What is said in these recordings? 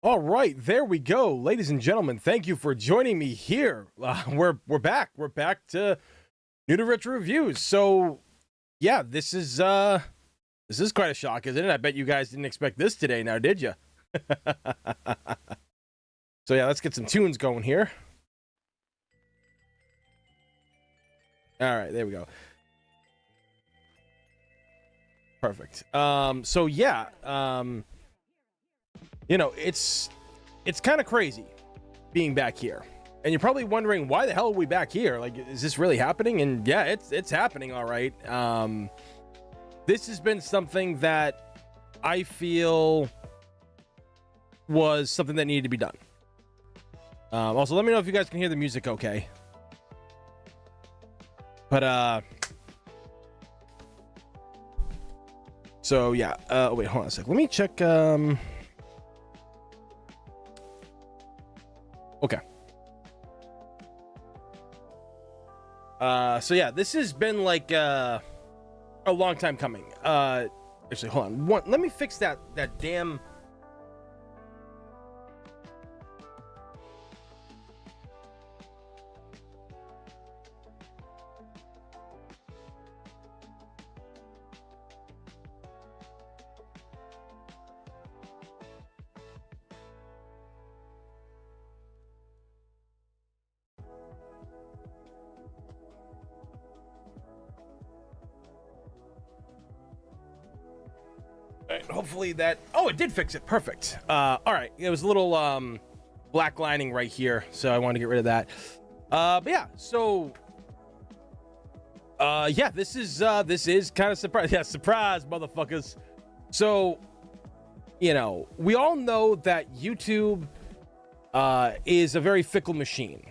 All right, there we go, ladies and gentlemen. Thank you for joining me here. We're back. We're back to New to Retro Reviews. So, yeah, this is quite a shock, isn't it? I bet you guys didn't expect this today. Now, did you? So yeah, let's get some tunes going here. All right, there we go. Perfect. So yeah, you know, it's kind of crazy being back here, and you're probably wondering why the hell are we back here? Like, is this really happening? And yeah, it's happening. All right. This has been something that I feel was something that needed to be done. Also, let me know if you guys can hear the music okay. But so yeah, wait, hold on a sec. Let me check. Okay. So yeah, this has been like a long time coming. Actually, hold on. Let me fix that damn. Hopefully that. Oh, it did fix it. Perfect. All right. It was a little black lining right here, so I wanted to get rid of that. But yeah. So yeah, this is kind of surprise. Yeah, surprise, motherfuckers. So you know, we all know that YouTube is a very fickle machine.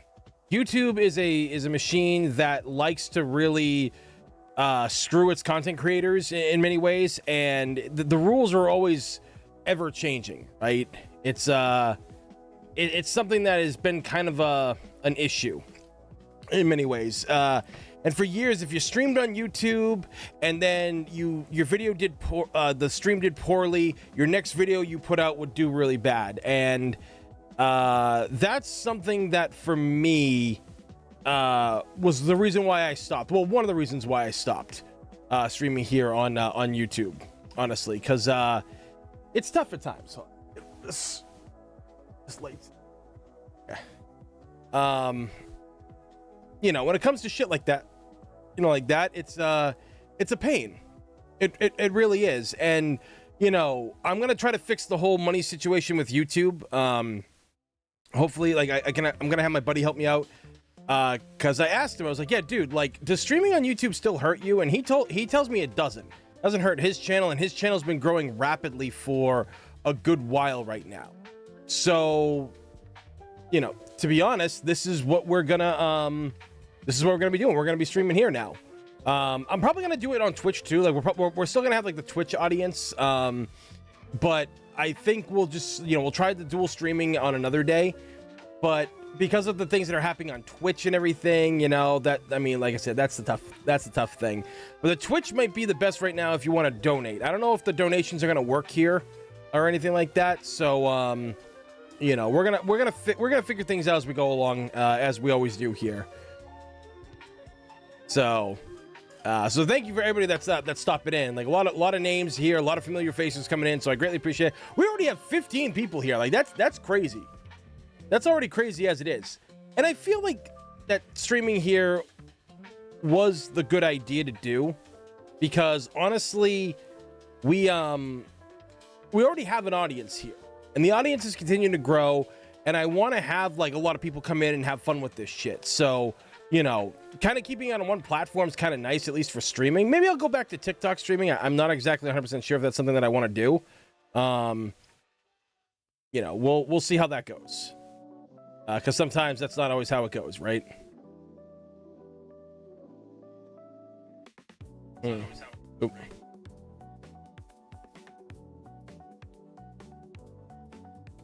YouTube is a machine that likes to really screw its content creators in many ways, and the rules are always ever changing, right? It's something that has been kind of an issue in many ways. And for years, if you streamed on YouTube and then your video did the stream did poorly, your next video you put out would do really bad. And that's something that for me was the reason why I stopped. Well, one of the reasons why I stopped streaming here on YouTube, honestly, because it's tough at times. So this late. You know, when it comes to shit like that, you know, like that, it's a pain. It really is. And you know, I'm gonna try to fix the whole money situation with YouTube. Hopefully, like I'm gonna have my buddy help me out. Cause I asked him, I was like, yeah, dude, like, does streaming on YouTube still hurt you? And he tells me it doesn't hurt his channel, and his channel's been growing rapidly for a good while right now. So, you know, to be honest, this is what we're gonna be doing. We're gonna be streaming here now. I'm probably gonna do it on Twitch too. Like we're still gonna have like the Twitch audience. But I think we'll just, you know, we'll try the dual streaming on another day. But because of the things that are happening on Twitch and everything, you know, that, I mean, like I said, that's the tough thing. But the Twitch might be the best right now if you want to donate. I don't know if the donations are gonna work here or anything like that. So, you know, we're gonna figure things out as we go along, as we always do here. So thank you for everybody that's stopping in. Like a lot of names here, a lot of familiar faces coming in. So I greatly appreciate it. We already have 15 people here. Like that's crazy. That's already crazy as it is. And I feel like that streaming here was the good idea to do, because honestly, we already have an audience here, and the audience is continuing to grow, and I want to have like a lot of people come in and have fun with this shit. So, you know, kind of keeping it on one platform is kind of nice, at least for streaming. Maybe I'll go back to TikTok streaming. I'm not exactly 100% sure if that's something that I want to do. You know, we'll see how that goes. Because sometimes that's not always how it goes, right? Oop.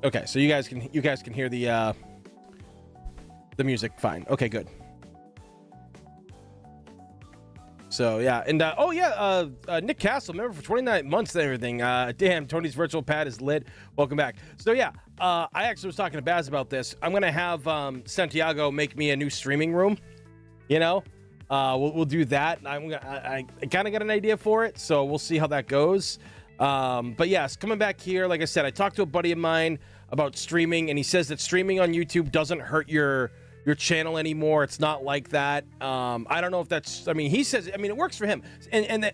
Okay, so you guys can hear the music fine. Okay, good. So yeah, and oh yeah, Nick Castle, member for 29 months and everything. Damn, Tony's virtual pad is lit. Welcome back. So yeah, I actually was talking to Baz about this. I'm gonna have Santiago make me a new streaming room. You know, we'll do that. I kind of got an idea for it, so we'll see how that goes. But yes, coming back here, like I said, I talked to a buddy of mine about streaming, and he says that streaming on YouTube doesn't hurt your channel anymore. It's not like that. I don't know if that's, I mean, he says, I mean, it works for him.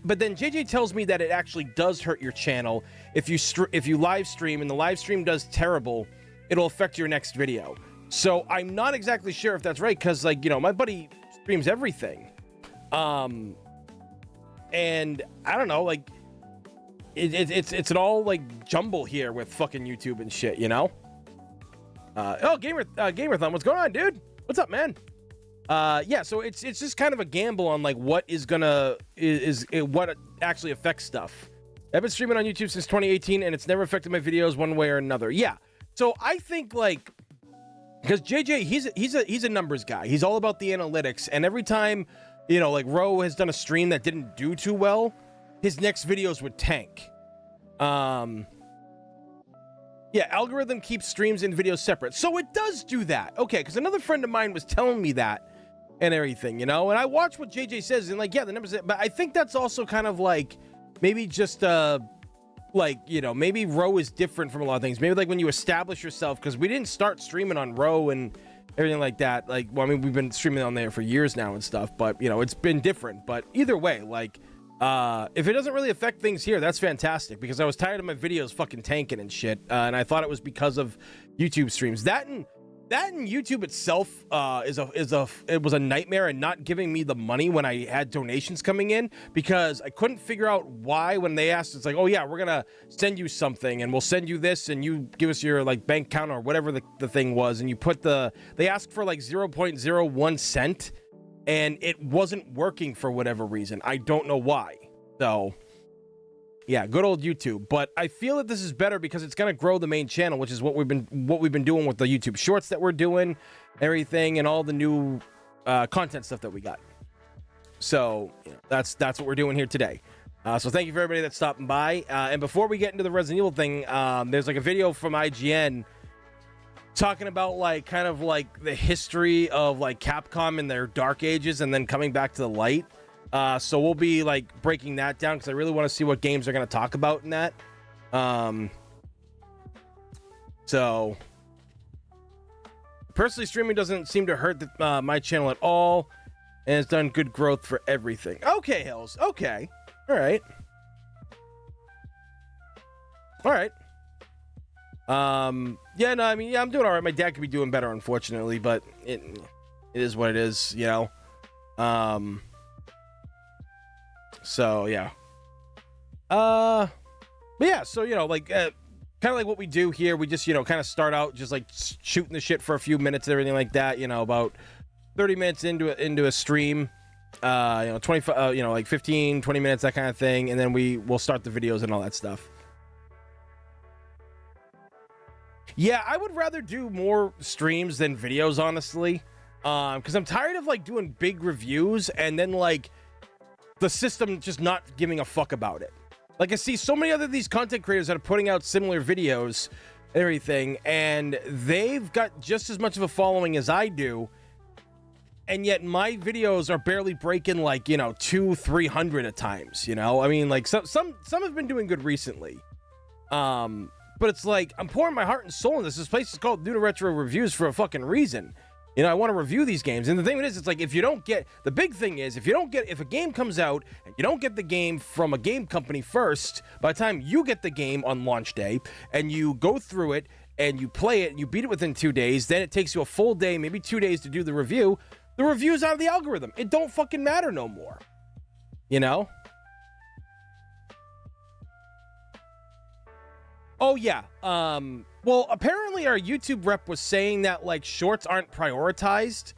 But then JJ tells me that it actually does hurt your channel. If you live stream and the live stream does terrible, it'll affect your next video. So I'm not exactly sure if that's right. Cause like, you know, my buddy streams everything. And I don't know, like it's an all like jumble here with fucking YouTube and shit, you know? Gamerthon, what's going on, dude? What's up, man? Yeah, so it's just kind of a gamble on like what is what actually affects stuff. I've been streaming on YouTube since 2018 and it's never affected my videos one way or another. Yeah. So I think like, because JJ, he's a numbers guy. He's all about the analytics, and every time, you know, like Ro has done a stream that didn't do too well, his next videos would tank. Yeah, algorithm keeps streams and videos separate. So it does do that. Okay, because another friend of mine was telling me that and everything, you know? And I watch what JJ says, and like, yeah, the numbers, but I think that's also kind of like, maybe just, like, you know, maybe Ro is different from a lot of things. Maybe like when you establish yourself, because we didn't start streaming on Ro and everything like that. Like, well, I mean, we've been streaming on there for years now and stuff, but, you know, it's been different. But either way, like, if it doesn't really affect things here, that's fantastic, because I was tired of my videos fucking tanking and shit, and I thought it was because of YouTube streams. That and YouTube itself it was a nightmare, and not giving me the money when I had donations coming in, because I couldn't figure out why. When they asked, it's like, oh yeah, we're gonna send you something and we'll send you this and you give us your like bank account or whatever the thing was, and you put they asked for like 0.01 cent, and it wasn't working for whatever reason. I don't know why. So yeah, good old YouTube. But I feel that this is better because it's gonna grow the main channel, which is what we've been doing with the YouTube Shorts that we're doing, everything, and all the new content stuff that we got. So you know, that's what we're doing here today. So thank you for everybody that's stopping by. And before we get into the Resident Evil thing, there's like a video from IGN talking about like kind of like the history of like Capcom in their dark ages and then coming back to the light. So we'll be like breaking that down, because I really want to see what games they're going to talk about in that. So personally, streaming doesn't seem to hurt my channel at all, and it's done good growth for everything. Okay, Hills. Okay. All right. Yeah, no, I mean, yeah, I'm doing all right. My dad could be doing better, unfortunately, but it is what it is, you know. So yeah. But yeah, so you know, like kind of like what we do here, we just, you know, kind of start out just like shooting the shit for a few minutes and everything like that, you know, about 30 minutes into a stream, you know, 25, you know, like 15, 20 minutes, that kind of thing, and then we'll start the videos and all that stuff. Yeah, I would rather do more streams than videos, honestly, because I'm tired of like doing big reviews and then like the system just not giving a fuck about it. Like, I see so many other these content creators that are putting out similar videos and everything, and they've got just as much of a following as I do, and yet my videos are barely breaking like, you know, 200-300 at times, you know? I mean, like some have been doing good recently. But it's like, I'm pouring my heart and soul in this. This place is called New to Retro Reviews for a fucking reason. You know, I want to review these games. And the thing is, it's like, if you don't get, the big thing is, if a game comes out and you don't get the game from a game company first, by the time you get the game on launch day and you go through it and you play it and you beat it within 2 days, then it takes you a full day, maybe 2 days to do the review's out of the algorithm. It don't fucking matter no more. You know? Oh, yeah. Well, apparently our YouTube rep was saying that, like, shorts aren't prioritized,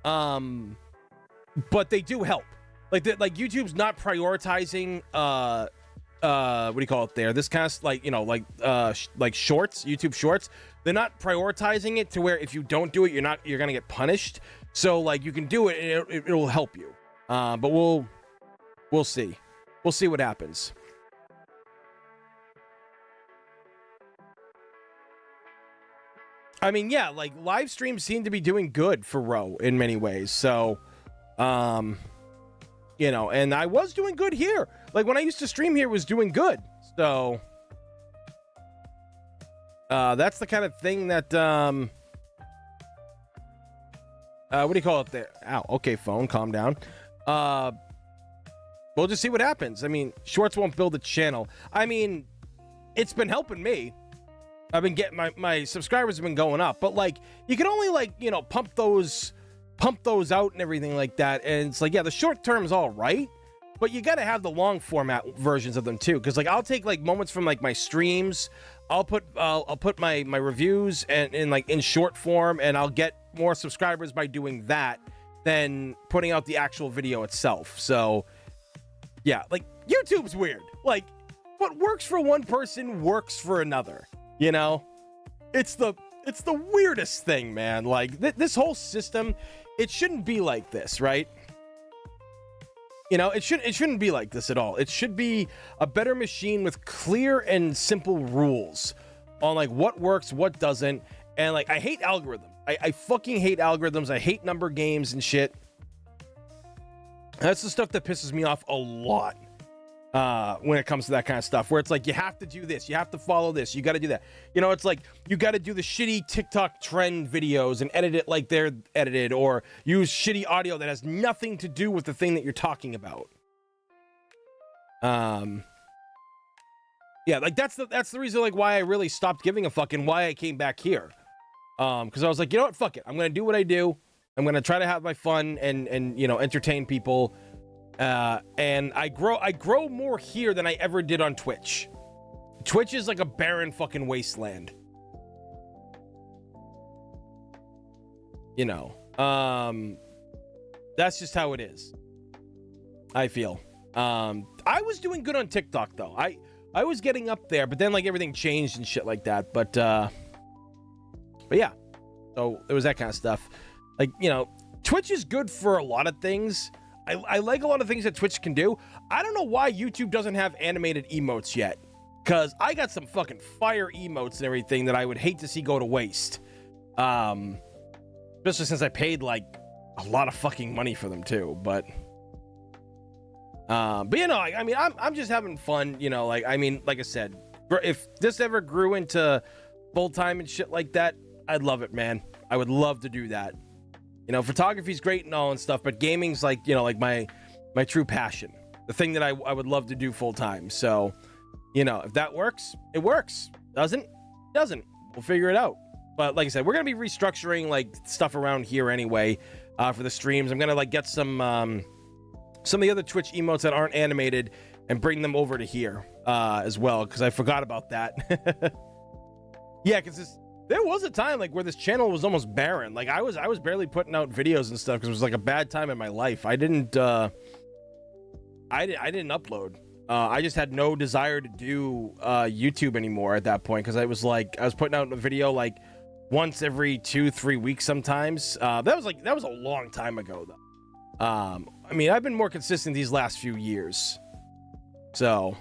but they do help. Like, YouTube's not prioritizing, what do you call it there? This kind of, like, you know, like shorts, YouTube shorts. They're not prioritizing it to where if you don't do it, you're gonna get punished. So, like, you can do it and it'll help you. But we'll We'll see. We'll see what happens. I mean, yeah, like live streams seem to be doing good for Ro in many ways. So, you know, and I was doing good here. Like when I used to stream here, was doing good. So, that's the kind of thing that, what do you call it there? Ow. Okay, phone, calm down. We'll just see what happens. I mean, Schwartz won't build a channel. I mean, it's been helping me. I've been getting my subscribers have been going up, but like you can only like, you know, pump those out and everything like that. And it's like, yeah, the short term's all right, but you got to have the long format versions of them too. Cause like I'll take like moments from like my streams. I'll put my reviews and in like in short form, and I'll get more subscribers by doing that than putting out the actual video itself. So yeah, like YouTube's weird. Like what works for one person works for another. You know, it's the weirdest thing, man. Like this whole system, it shouldn't be like this, right? You know, it shouldn't be like this at all. It should be a better machine with clear and simple rules on like what works, what doesn't. And like, I hate algorithms. I fucking hate algorithms. I hate number games and shit. That's the stuff that pisses me off a lot. When it comes to that kind of stuff, where it's like you have to do this, you have to follow this, you got to do that. You know, it's like you got to do the shitty TikTok trend videos and edit it like they're edited, or use shitty audio that has nothing to do with the thing that you're talking about. Yeah, like that's the reason like why I really stopped giving a fuck and why I came back here. Because I was like, you know what, fuck it, I'm gonna do what I do. I'm gonna try to have my fun and you know, entertain people. And I grow more here than I ever did on Twitch. Twitch is like a barren fucking wasteland. You know, that's just how it is. I feel. I was doing good on TikTok though. I was getting up there, but then like everything changed and shit like that. But yeah, so there was that kind of stuff. Like, you know, Twitch is good for a lot of things. I like a lot of things that Twitch can do. I don't know why YouTube doesn't have animated emotes yet, because I got some fucking fire emotes and everything that I would hate to see go to waste. Especially since I paid like a lot of fucking money for them too. But you know, I mean, I'm just having fun. You know, like I mean, like I said, if this ever grew into full time and shit like that, I'd love it, man. I would love to do that. You know, photography's great and all and stuff, but gaming's like, you know, like my true passion, the thing that I would love to do full time. So, you know, if that works, it works. Doesn't. We'll figure it out. But like I said, we're going to be restructuring like stuff around here anyway, for the streams. I'm going to like get some of the other Twitch emotes that aren't animated and bring them over to here, as well. Cause I forgot about that. Yeah. Cause there was a time like where this channel was almost barren. Like I was barely putting out videos and stuff because it was like a bad time in my life. I didn't upload. I just had no desire to do YouTube anymore at that point, because I was putting out a video like once every 2-3 weeks sometimes. That was a long time ago though. I mean, I've been more consistent these last few years. So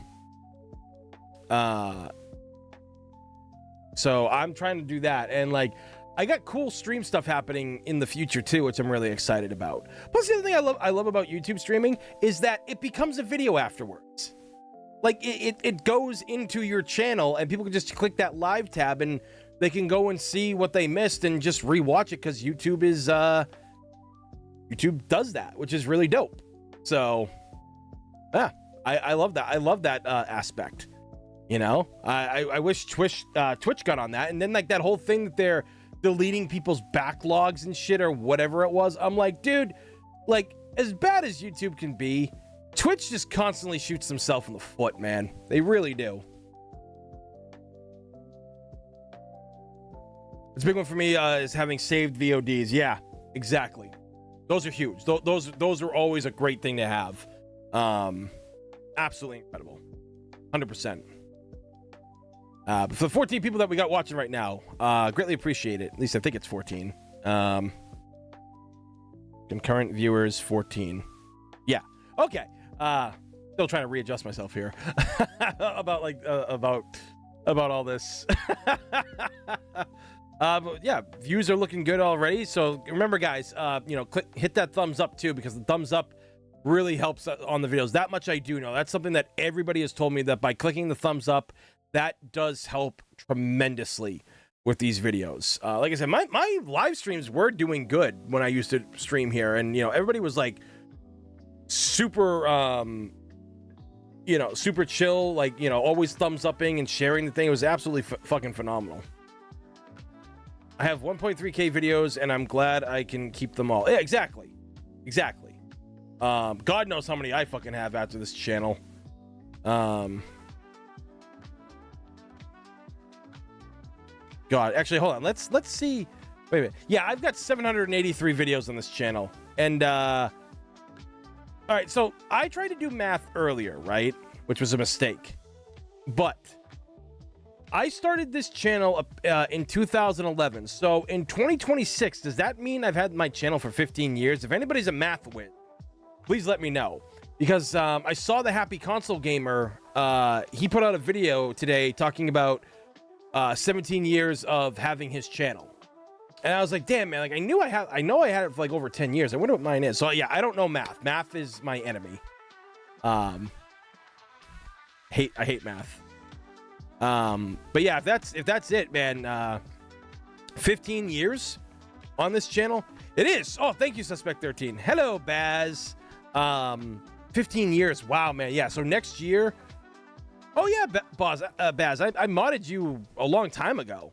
I'm trying to do that, and like I got cool stream stuff happening in the future too, which I'm really excited about. Plus, the other thing I love about YouTube streaming is that it becomes a video afterwards. Like it goes into your channel, and people can just click that live tab and they can go and see what they missed and just rewatch it, because YouTube does that, which is really dope. So yeah, I love that. I love that aspect. You know, I wish Twitch got on that. And then like that whole thing that they're deleting people's backlogs and shit or whatever it was. I'm like, dude, like as bad as YouTube can be, Twitch just constantly shoots themselves in the foot, man. They really do. It's a big one for me is having saved VODs. Yeah, exactly. Those are huge. Those are always a great thing to have. Absolutely incredible. 100%. For the 14 people that we got watching right now, greatly appreciate it. At least I think it's 14. Concurrent viewers, 14. Yeah. Okay. Still trying to readjust myself here about like about all this. But yeah, views are looking good already. So remember, guys, you know, hit that thumbs up too, because the thumbs up really helps on the videos. That much I do know. That's something that everybody has told me, that by clicking the thumbs up, that does help tremendously with these videos. Like I said, my live streams were doing good when I used to stream here, and you know, everybody was like super you know, super chill, like, you know, always thumbs upping and sharing the thing. It was absolutely fucking phenomenal. I have 1.3k videos and I'm glad I can keep them all. Yeah, exactly. God knows how many I fucking have after this channel. God, actually, hold on. Let's see. Wait a minute. Yeah, I've got 783 videos on this channel. And all right, so I tried to do math earlier, right? Which was a mistake. But I started this channel in 2011. So in 2026, does that mean I've had my channel for 15 years? If anybody's a math wit, please let me know. Because I saw the Happy Console Gamer, he put out a video today talking about 17 years of having his channel. And I was like, damn, man, like I know I had it for like over 10 years. I wonder what mine is. So yeah, I don't know math. Math is my enemy. I hate math. But yeah, if that's it, man, 15 years on this channel. It is. Oh, thank you, Suspect 13. Hello, Baz. 15 years. Wow, man. Yeah. So next year. Oh yeah, Baz, I modded you a long time ago.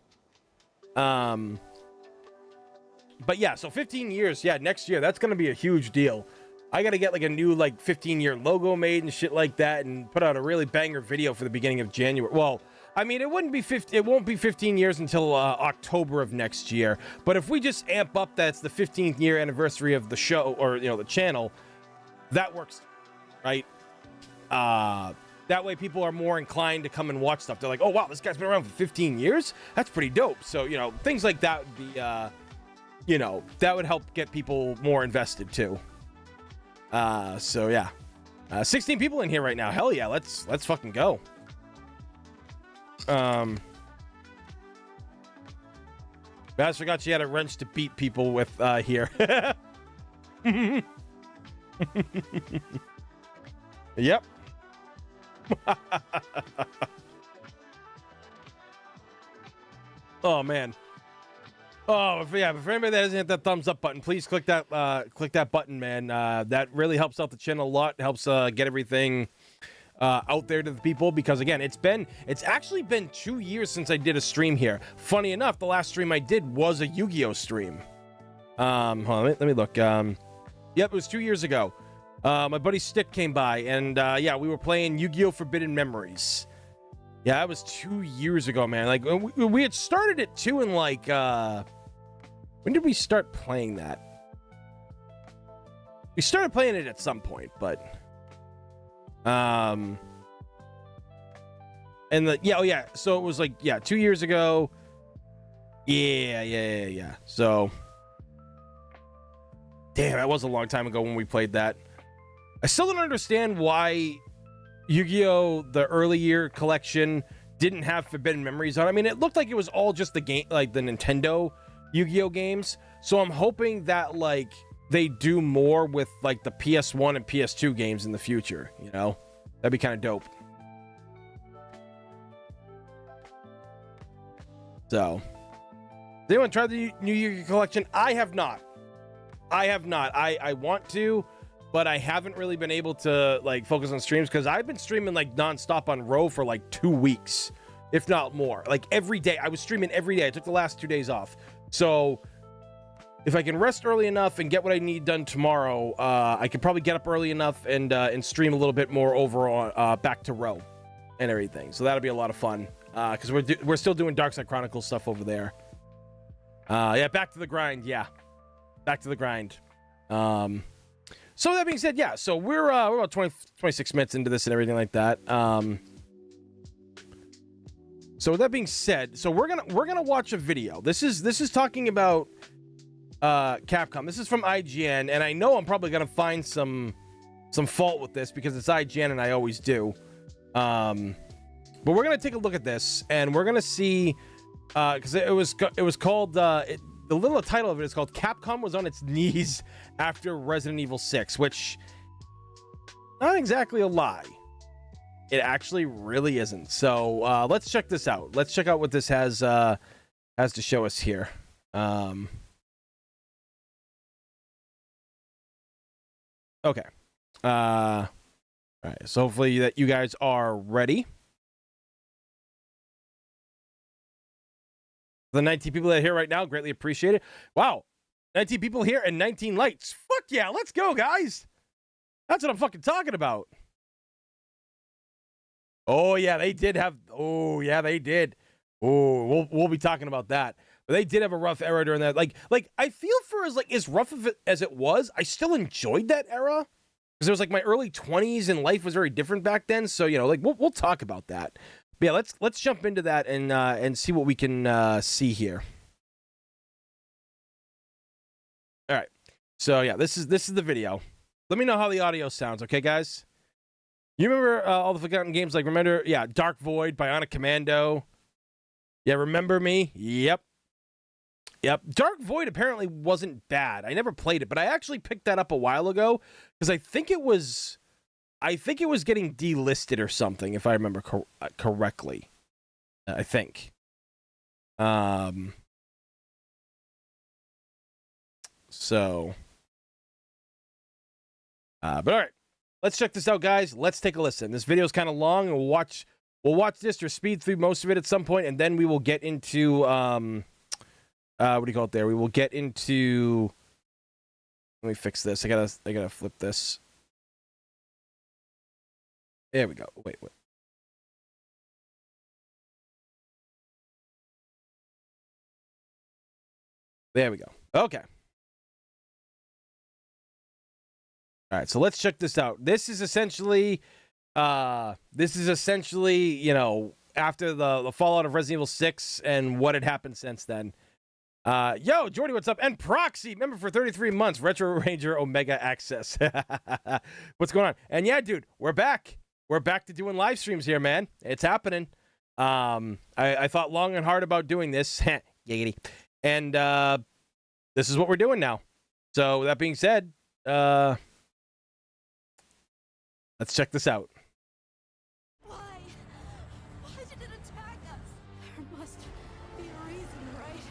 But yeah, so 15 years, yeah, next year, that's gonna be a huge deal. I gotta get like a new like 15-year logo made and shit like that, and put out a really banger video for the beginning of January. Well, I mean, it won't be 15 years until October of next year. But if we just amp up that's the 15th year anniversary of the show, or you know, the channel, that works, right? That way people are more inclined to come and watch stuff. They're like, oh wow, this guy's been around for 15 years? That's pretty dope. So, you know, things like that would be you know, that would help get people more invested too. So yeah, 16 people in here right now. Hell yeah, let's fucking go. Baz forgot she had a wrench to beat people with here. Yep. Oh man. Oh yeah, but for anybody that hasn't hit that thumbs up button, please click that button, man. That really helps out the channel a lot. It helps get everything out there to the people, because again, it's actually been 2 years since I did a stream here. Funny enough, the last stream I did was a Yu-Gi-Oh stream. Hold on, let me look. Yep, it was 2 years ago. My buddy Stick came by, and yeah, we were playing Yu-Gi-Oh Forbidden Memories. Yeah, that was 2 years ago, man. Like we had started it too in like when did we start playing that? We started playing it at some point, but and the yeah, oh yeah, so it was like, yeah, 2 years ago. Yeah. So damn, that was a long time ago when we played that. I still don't understand why Yu-Gi-Oh! The early year collection didn't have Forbidden Memories on. I mean, it looked like it was all just the game, like the Nintendo Yu-Gi-Oh! Games. So I'm hoping that like they do more with like the PS1 and PS2 games in the future, you know? That'd be kind of dope. So, has anyone tried the new Yu-Gi-Oh! Collection? I have not. I want to, but I haven't really been able to like focus on streams because I've been streaming like nonstop on Row for like 2 weeks, if not more. Like every day, I was streaming every day. I took the last 2 days off. So if I can rest early enough and get what I need done tomorrow, I could probably get up early enough and stream a little bit more over on back to Row and everything. So that'll be a lot of fun because we're still doing Darkside Chronicles stuff over there. Yeah, back to the grind. Yeah, back to the grind. So that being said, yeah, so we're about 26 minutes into this and everything like that. So with that being said, so we're gonna watch a video. This is talking about Capcom. This is from IGN, and I know I'm probably gonna find some fault with this because it's IGN and I always do. But we're gonna take a look at this and we're gonna see because it was called the little title of it is called Capcom was on its knees after Resident Evil 6, which not exactly a lie. It actually really isn't. So let's check this out. Let's check out what this has to show us here. Okay. All right. So hopefully that you guys are ready. The 19 people that are here right now, greatly appreciate it. Wow. 19 people here and 19 lights. Fuck yeah. Let's go, guys. That's what I'm fucking talking about. Oh, yeah, they did have... Oh, yeah, they did. Oh, we'll be talking about that. But they did have a rough era during that. Like I feel for as rough of it as it was, I still enjoyed that era. Because it was like my early 20s and life was very different back then. So, you know, like we'll talk about that. But yeah, let's jump into that and see what we can see here. All right. So, yeah, this is the video. Let me know how the audio sounds, okay, guys? You remember all the forgotten games like Dark Void, Bionic Commando. Yeah, Remember Me? Yep. Dark Void apparently wasn't bad. I never played it, but I actually picked that up a while ago because I think it was getting delisted or something, if I remember correctly. I think. So. But all right. Let's check this out, guys. Let's take a listen. This video is kind of long, and we'll watch this or speed through most of it at some point, and then we will get into what do you call it there? We will get into. Let me fix this. I gotta flip this. There we go. Wait. There we go. Okay. All right, so let's check this out. This is essentially, you know, after the fallout of Resident Evil 6 and what had happened since then. Yo, Jordy, what's up? And Proxy, member for 33 months, Retro Ranger Omega Access. What's going on? And yeah, dude, we're back. We're back to doing live streams here, man. It's happening. I thought long and hard about doing this. Giggity. And this is what we're doing now. So that being said, let's check this out. Why? Why did it attack us? There must be a reason, right?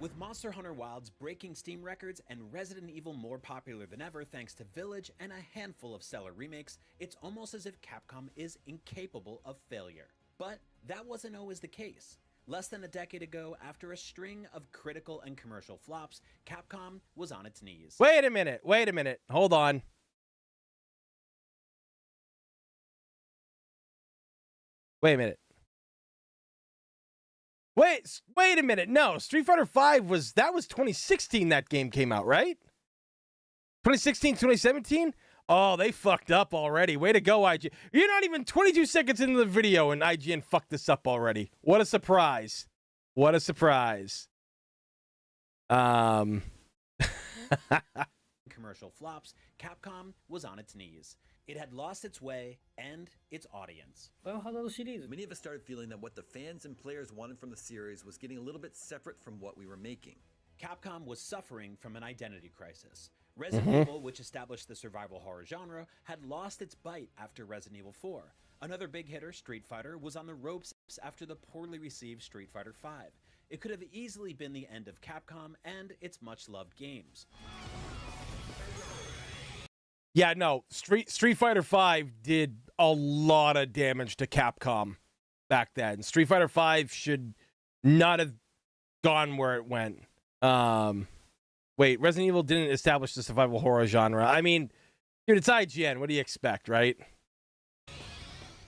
With Monster Hunter Wilds breaking Steam records and Resident Evil more popular than ever thanks to Village and a handful of stellar remakes, it's almost as if Capcom is incapable of failure. But that wasn't always the case. Less than a decade ago, after a string of critical and commercial flops, Capcom was on its knees. Wait a minute. Hold on. Wait a minute. Wait a minute. No, Street Fighter V was 2016 that game came out, right? 2016, 2017? Oh, they fucked up already. Way to go, IGN. You're not even 22 seconds into the video and IGN fucked this up already. What a surprise. What a surprise. Commercial flops, Capcom was on its knees. It had lost its way and its audience. Many of us started feeling that what the fans and players wanted from the series was getting a little bit separate from what we were making. Capcom was suffering from an identity crisis. Resident Evil, which established the survival horror genre, had lost its bite after Resident Evil 4. Another big hitter, Street Fighter, was on the ropes after the poorly received Street Fighter V. It could have easily been the end of Capcom and its much-loved games. Yeah, no, Street Fighter V did a lot of damage to Capcom back then. Street Fighter V should not have gone where it went. Wait, Resident Evil didn't establish the survival horror genre. I mean, dude, it's IGN. What do you expect, right?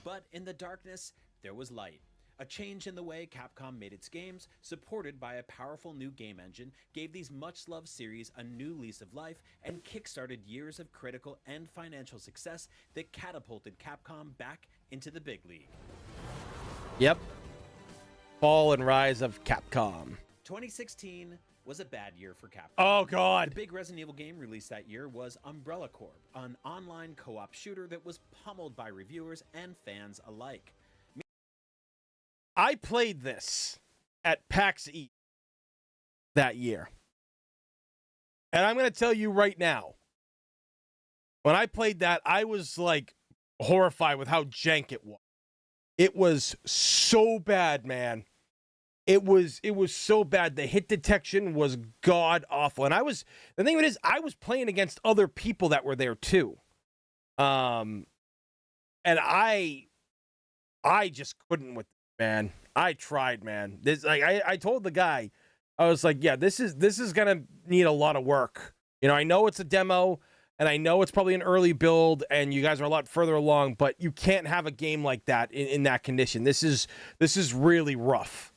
But in the darkness, there was light. A change in the way Capcom made its games, supported by a powerful new game engine, gave these much-loved series a new lease of life and kickstarted years of critical and financial success that catapulted Capcom back into the big league. Yep. Fall and rise of Capcom. 2016 was a bad year for Capcom. Oh God. The big Resident Evil game released that year was Umbrella Corp, an online co-op shooter that was pummeled by reviewers and fans alike. I played this at PAX East that year. And I'm going to tell you right now, when I played that, I was like horrified with how jank it was. It was so bad, man. It was so bad. The hit detection was god awful. And the thing of it is, I was playing against other people that were there too. And I just couldn't with it, man. I tried, man. This, like, I told the guy, I was like, yeah, this is gonna need a lot of work. You know, I know it's a demo, and I know it's probably an early build, and you guys are a lot further along, but you can't have a game like that in that condition. This is really rough.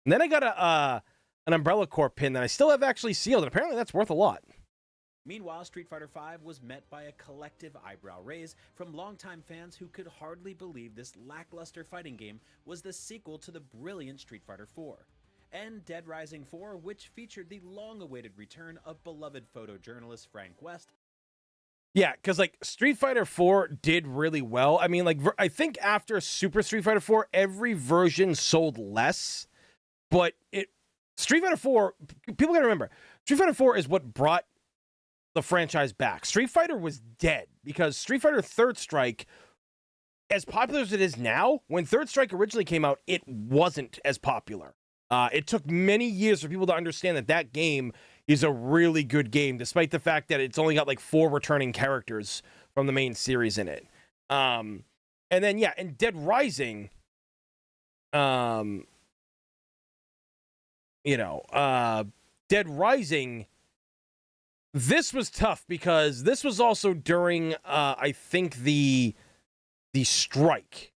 And then I got an Umbrella Corp pin that I still have actually sealed, and apparently that's worth a lot. Meanwhile, Street Fighter V was met by a collective eyebrow raise from longtime fans who could hardly believe this lackluster fighting game was the sequel to the brilliant Street Fighter IV. And Dead Rising 4, which featured the long-awaited return of beloved photojournalist Frank West. Yeah, because like Street Fighter 4 did really well. I mean, like, I think after Super Street Fighter 4, every version sold less, but Street Fighter 4, people gotta remember, Street Fighter 4 is what brought the franchise back. Street Fighter was dead because Street Fighter Third Strike, as popular as it is now, when Third Strike originally came out, it wasn't as popular. It took many years for people to understand that game is a really good game, despite the fact that it's only got like 4 returning characters from the main series in it. And then, yeah, and Dead Rising, Dead Rising, this was tough because this was also during, I think, the strike.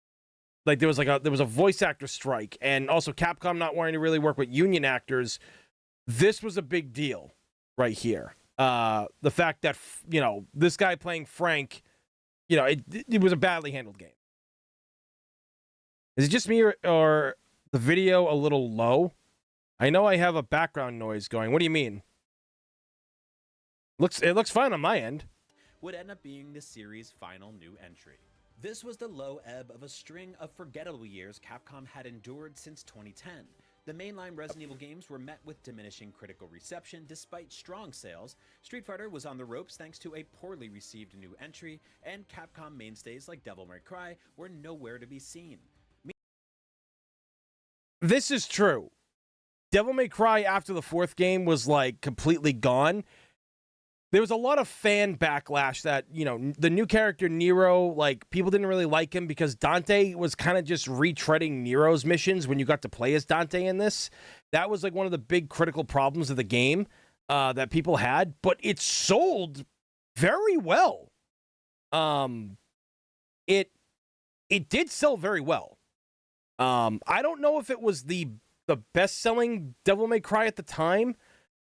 Like there was a voice actor strike, and also Capcom not wanting to really work with union actors. This was a big deal right here. The fact that, this guy playing Frank, it was a badly handled game. Is it just me or the video a little low? I know I have a background noise going. What do you mean? It looks fine on my end. Would end up being the series' final new entry. This was the low ebb of a string of forgettable years Capcom had endured since 2010. The mainline Resident Evil games were met with diminishing critical reception despite strong sales. Street Fighter was on the ropes thanks to a poorly received new entry, and Capcom mainstays like Devil May Cry were nowhere to be seen. This is true. Devil May Cry after the 4th game was like completely gone. There was a lot of fan backlash that, the new character Nero, like, people didn't really like him because Dante was kind of just retreading Nero's missions when you got to play as Dante in this. That was like one of the big critical problems of the game that people had, but it sold very well. It did sell very well. I don't know if it was the best-selling Devil May Cry at the time.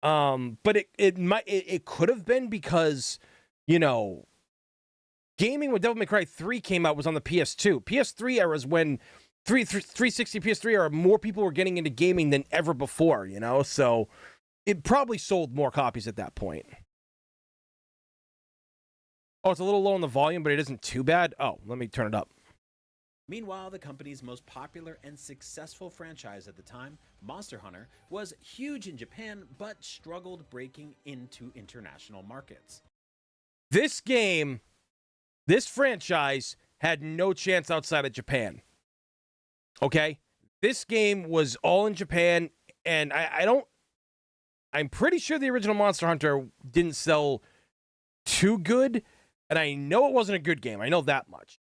But it could have been because, gaming when Devil May Cry 3 came out was on the PS2. PS3 era is when 360 PS3 era, more people were getting into gaming than ever before, so it probably sold more copies at that point. Oh, it's a little low on the volume, but it isn't too bad. Oh, let me turn it up. Meanwhile, the company's most popular and successful franchise at the time, Monster Hunter, was huge in Japan, but struggled breaking into international markets. This franchise had no chance outside of Japan. Okay? This game was all in Japan, and I'm pretty sure the original Monster Hunter didn't sell too good, and I know it wasn't a good game. I know that much.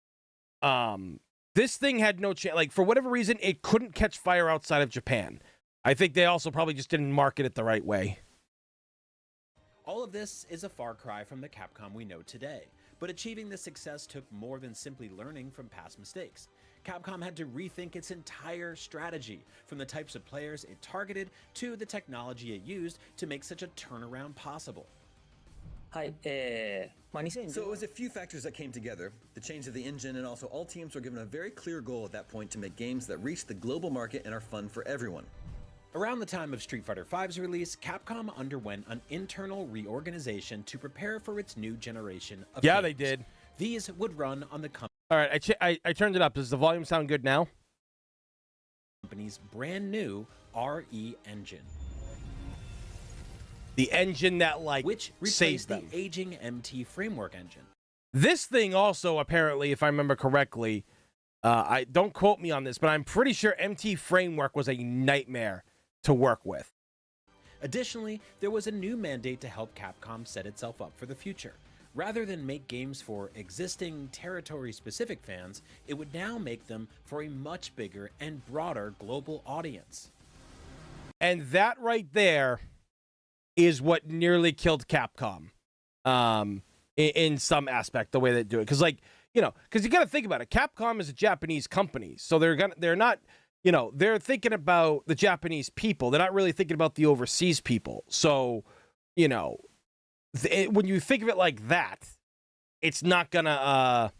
This thing had no chance. Like, for whatever reason, it couldn't catch fire outside of Japan. I think they also probably just didn't market it the right way. All of this is a far cry from the Capcom we know today, but achieving this success took more than simply learning from past mistakes. Capcom had to rethink its entire strategy, from the types of players it targeted to the technology it used to make such a turnaround possible. So it was a few factors that came together, the change of the engine, and also all teams were given a very clear goal at that point to make games that reach the global market and are fun for everyone. Around the time of Street Fighter V's release, Capcom underwent an internal reorganization to prepare for its new generation of games. Yeah, they did. These would run on the All right, I turned it up. Does the volume sound good now? company's brand new RE engine, The engine that, like, which saved replaced the them. aging MT framework engine. This thing also, apparently, if I remember correctly, I don't quote me on this, but I'm pretty sure MT Framework was a nightmare to work with. Additionally, there was a new mandate to help Capcom set itself up for the future. Rather than make games for existing territory-specific fans, it would now make them for a much bigger and broader global audience. And that right there is what nearly killed Capcom, in some aspect, the way they do it. Because, like, you know, because you got to think about it. Capcom is a Japanese company, so they're not, you know, they're thinking about the Japanese people. They're not really thinking about the overseas people. So, you know, when you think of it like that, it's not gonna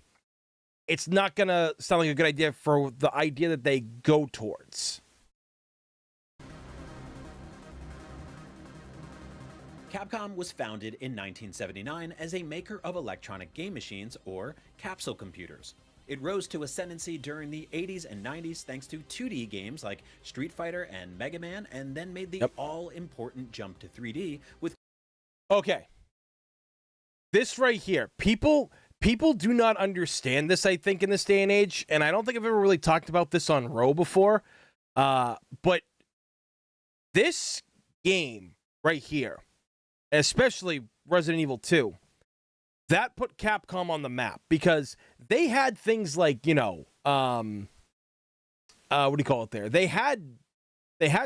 sound like a good idea for the idea that they go towards. Capcom was founded in 1979 as a maker of electronic game machines, or capsule computers. It rose to ascendancy during the 80s and 90s thanks to 2D games like Street Fighter and Mega Man, and then made the all-important jump to 3D with... Okay. This right here, people do not understand this, I think, in this day and age, and I don't think I've ever really talked about this on Row before, but this game right here, especially Resident Evil 2, that put Capcom on the map, because they had things like, you know, what do you call it there? They had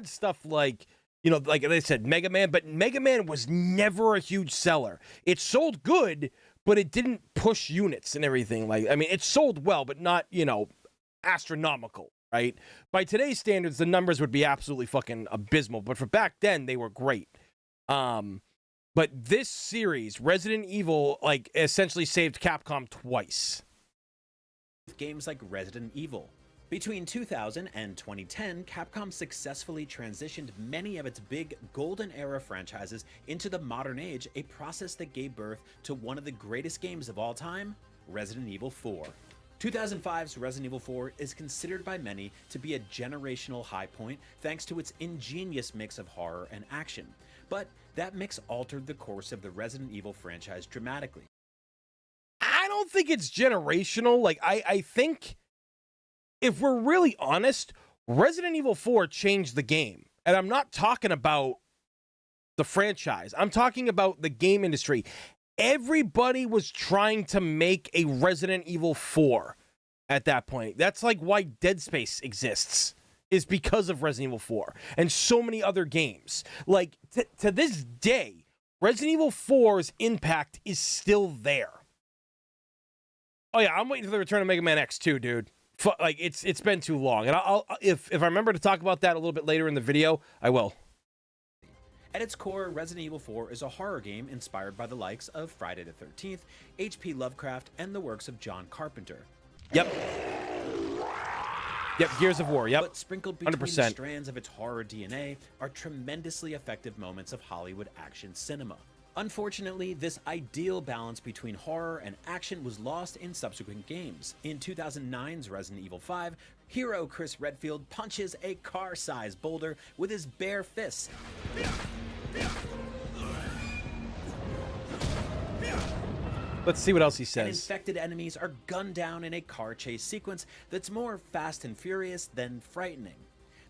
stuff like, you know, like they said, Mega Man, but Mega Man was never a huge seller. It sold good, but it didn't push units and everything. Like, I mean, it sold well, but not, you know, astronomical, right? By today's standards, the numbers would be absolutely fucking abysmal, but for back then, they were great. But this series, Resident Evil, like, essentially saved Capcom twice. With games like Resident Evil. Between 2000 and 2010, Capcom successfully transitioned many of its big golden era franchises into the modern age, a process that gave birth to one of the greatest games of all time, Resident Evil 4. 2005's Resident Evil 4 is considered by many to be a generational high point thanks to its ingenious mix of horror and action. But that mix altered the course of the Resident Evil franchise dramatically. I don't think it's generational. Like, I think, if we're really honest, Resident Evil 4 changed the game. And I'm not talking about the franchise. I'm talking about the game industry. Everybody was trying to make a Resident Evil 4 at that point. That's like why Dead Space exists, is because of Resident Evil 4 and so many other games. Like, to this day, Resident Evil 4's impact is still there. Oh yeah, I'm waiting for the return of Mega Man X2, dude. Like, it's been too long, and I'll if I remember to talk about that a little bit later in the video, I will. At its core, Resident Evil 4 is a horror game inspired by the likes of Friday the 13th, H.P. Lovecraft, and the works of John Carpenter. Yep, Gears of War, yep. But sprinkled between 100%. the strands of its horror DNA are tremendously effective moments of Hollywood action cinema. Unfortunately, this ideal balance between horror and action was lost in subsequent games. In 2009's Resident Evil 5, hero Chris Redfield punches a car-sized boulder with his bare fists. Let's see what else he And says. infected enemies are gunned down in a car chase sequence that's more fast and furious than frightening.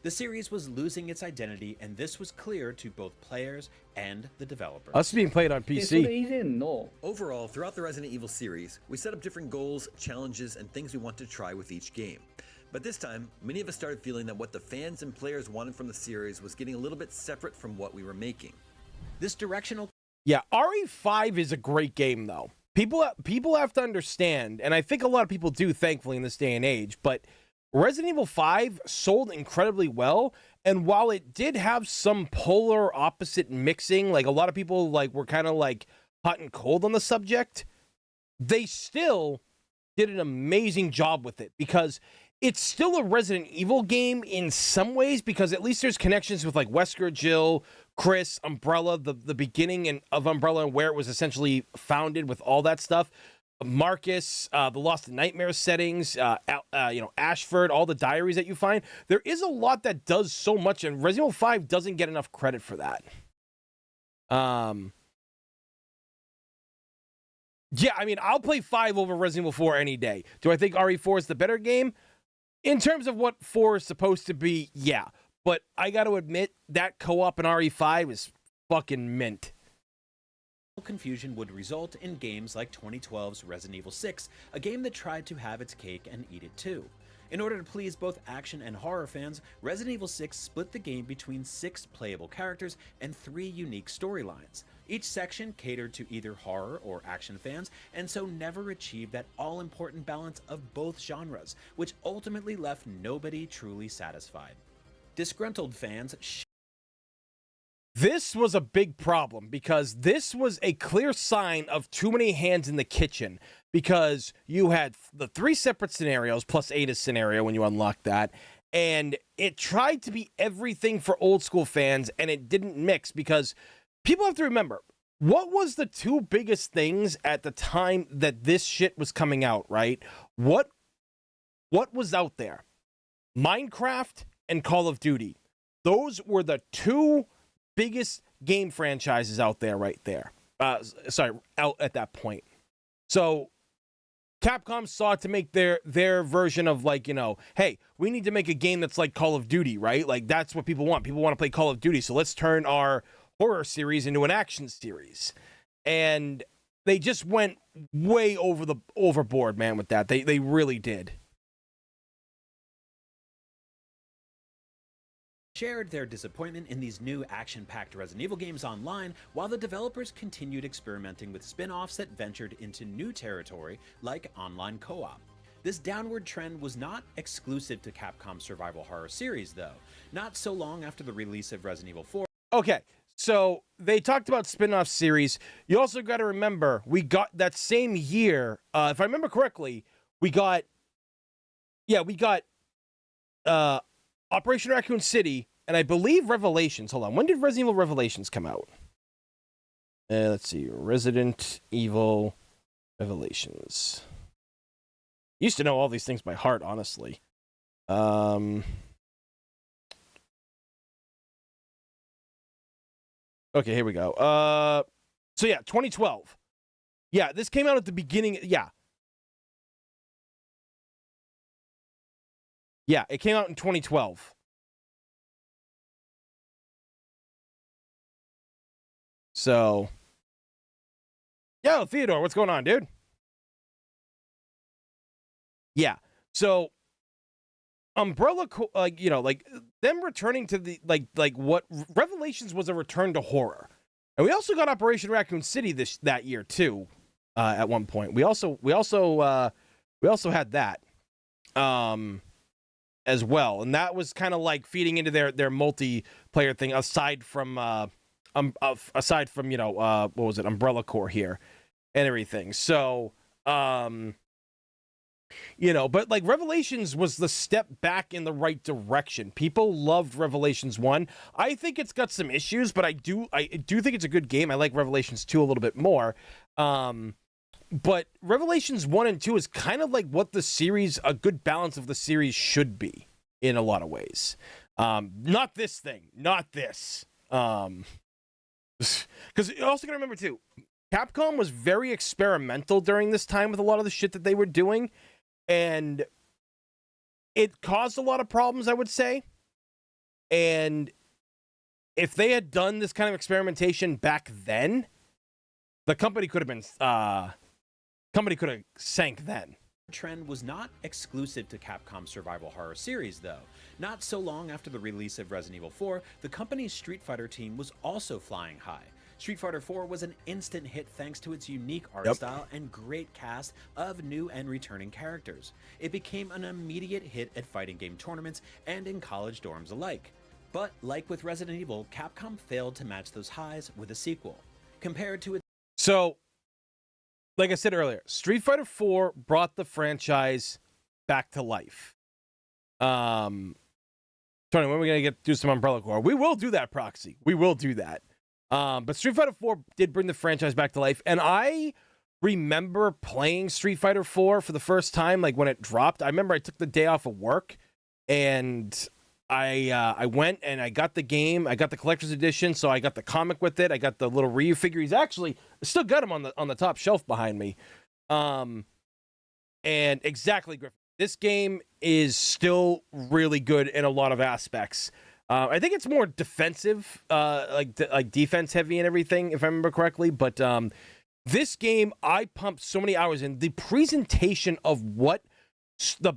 The series was losing its identity, and this was clear to both players and the developers. Us being played on それ PC. 以前の Overall, throughout the Resident Evil series, we set up different goals, challenges, and things we want to try with each game. But this time, many of us started feeling that what the fans and players wanted from the series was getting a little bit separate from what we were making. This directional Yeah, RE5 is a great game, though. People have to understand, and I think a lot of people do, thankfully, in this day and age, but Resident Evil 5 sold incredibly well, and while it did have some polar opposite mixing, like a lot of people like were kind of like hot and cold on the subject, they still did an amazing job with it, because it's still a Resident Evil game in some ways, because at least there's connections with like Wesker, Jill, Chris, Umbrella, the beginning of Umbrella and where it was essentially founded with all that stuff. Marcus, the Lost in Nightmares settings, Ashford, all the diaries that you find. There is a lot that does so much, and Resident Evil 5 doesn't get enough credit for that. Yeah, I mean, I'll play 5 over Resident Evil 4 any day. Do I think RE4 is the better game? In terms of what 4 is supposed to be, yeah. But I got to admit, that co-op in RE5 is fucking mint. Confusion would result in games like 2012's Resident Evil 6, a game that tried to have its cake and eat it too. In order to please both action and horror fans, Resident Evil 6 split the game between 6 playable characters and 3 unique storylines. Each section catered to either horror or action fans, and so never achieved that all-important balance of both genres, which ultimately left nobody truly satisfied. Disgruntled fans This was a big problem, because this was a clear sign of too many hands in the kitchen, because you had the 3 separate scenarios plus Ada's scenario when you unlocked that, and it tried to be everything for old school fans, and it didn't mix, because people have to remember, what was the 2 biggest things at the time that this shit was coming out, right? What was out there? Minecraft and Call of Duty. Those were the 2 biggest game franchises out there right there. Out at that point. So Capcom sought to make their version of, like, hey, we need to make a game that's like Call of Duty, right? Like, that's what people want. People want to play Call of Duty, so let's turn our horror series into an action series. And they just went way overboard, man, with that. They really did. shared their disappointment in these new action-packed Resident Evil games online, while the developers continued experimenting with spin-offs that ventured into new territory like online co-op. This downward trend was not exclusive to Capcom's survival horror series, though. Not so long after the release of Resident Evil 4. Okay, so they talked about spin-off series. You also got to remember, we got that same year, if I remember correctly, we got Operation Raccoon City, and I believe Revelations. Hold on, when did Resident Evil Revelations come out? Let's see, Resident Evil Revelations. Used to know all these things by heart, honestly. Okay, here we go. So yeah, 2012. Yeah, this came out at the beginning. Yeah. Yeah, it came out in 2012. So, yo, Theodore, what's going on, dude? Yeah. So, Umbrella, them returning to the what Revelations was a return to horror, and we also got Operation Raccoon City that year too. At one point, we also had that as well, and that was kind of like feeding into their multiplayer thing. Aside from what was it, Umbrella Corps here and everything. So but like Revelations was the step back in the right direction. People loved Revelations 1. I think it's got some issues, but I do think it's a good game. I like Revelations 2 a little bit more. But Revelations 1 and 2 is kind of like what the series, a good balance of the series should be in a lot of ways. Not this thing. Not this. Because you also got to remember too, Capcom was very experimental during this time with a lot of the shit that they were doing. And it caused a lot of problems, I would say. And if they had done this kind of experimentation back then, the company could have sank then. Trend was not exclusive to Capcom's survival horror series, though. Not so long after the release of Resident Evil 4, the company's Street Fighter team was also flying high. Street Fighter 4 was an instant hit thanks to its unique art style and great cast of new and returning characters. It became an immediate hit at fighting game tournaments and in college dorms alike. But like with Resident Evil, Capcom failed to match those highs with a sequel. Compared to its like I said earlier, Street Fighter 4 brought the franchise back to life. Tony, when are we gonna do some Umbrella Corps? We will do that, Proxy. We will do that. But Street Fighter 4 did bring the franchise back to life, and I remember playing Street Fighter 4 for the first time, like when it dropped. I remember I took the day off of work, and I went and I got the game. I got the collector's edition, so I got the comic with it. I got the little Ryu figure. He's actually, I still got him on the top shelf behind me. And exactly, Griffin. This game is still really good in a lot of aspects. I think it's more defensive, like defense heavy and everything, if I remember correctly. But this game, I pumped so many hours in. The presentation of what the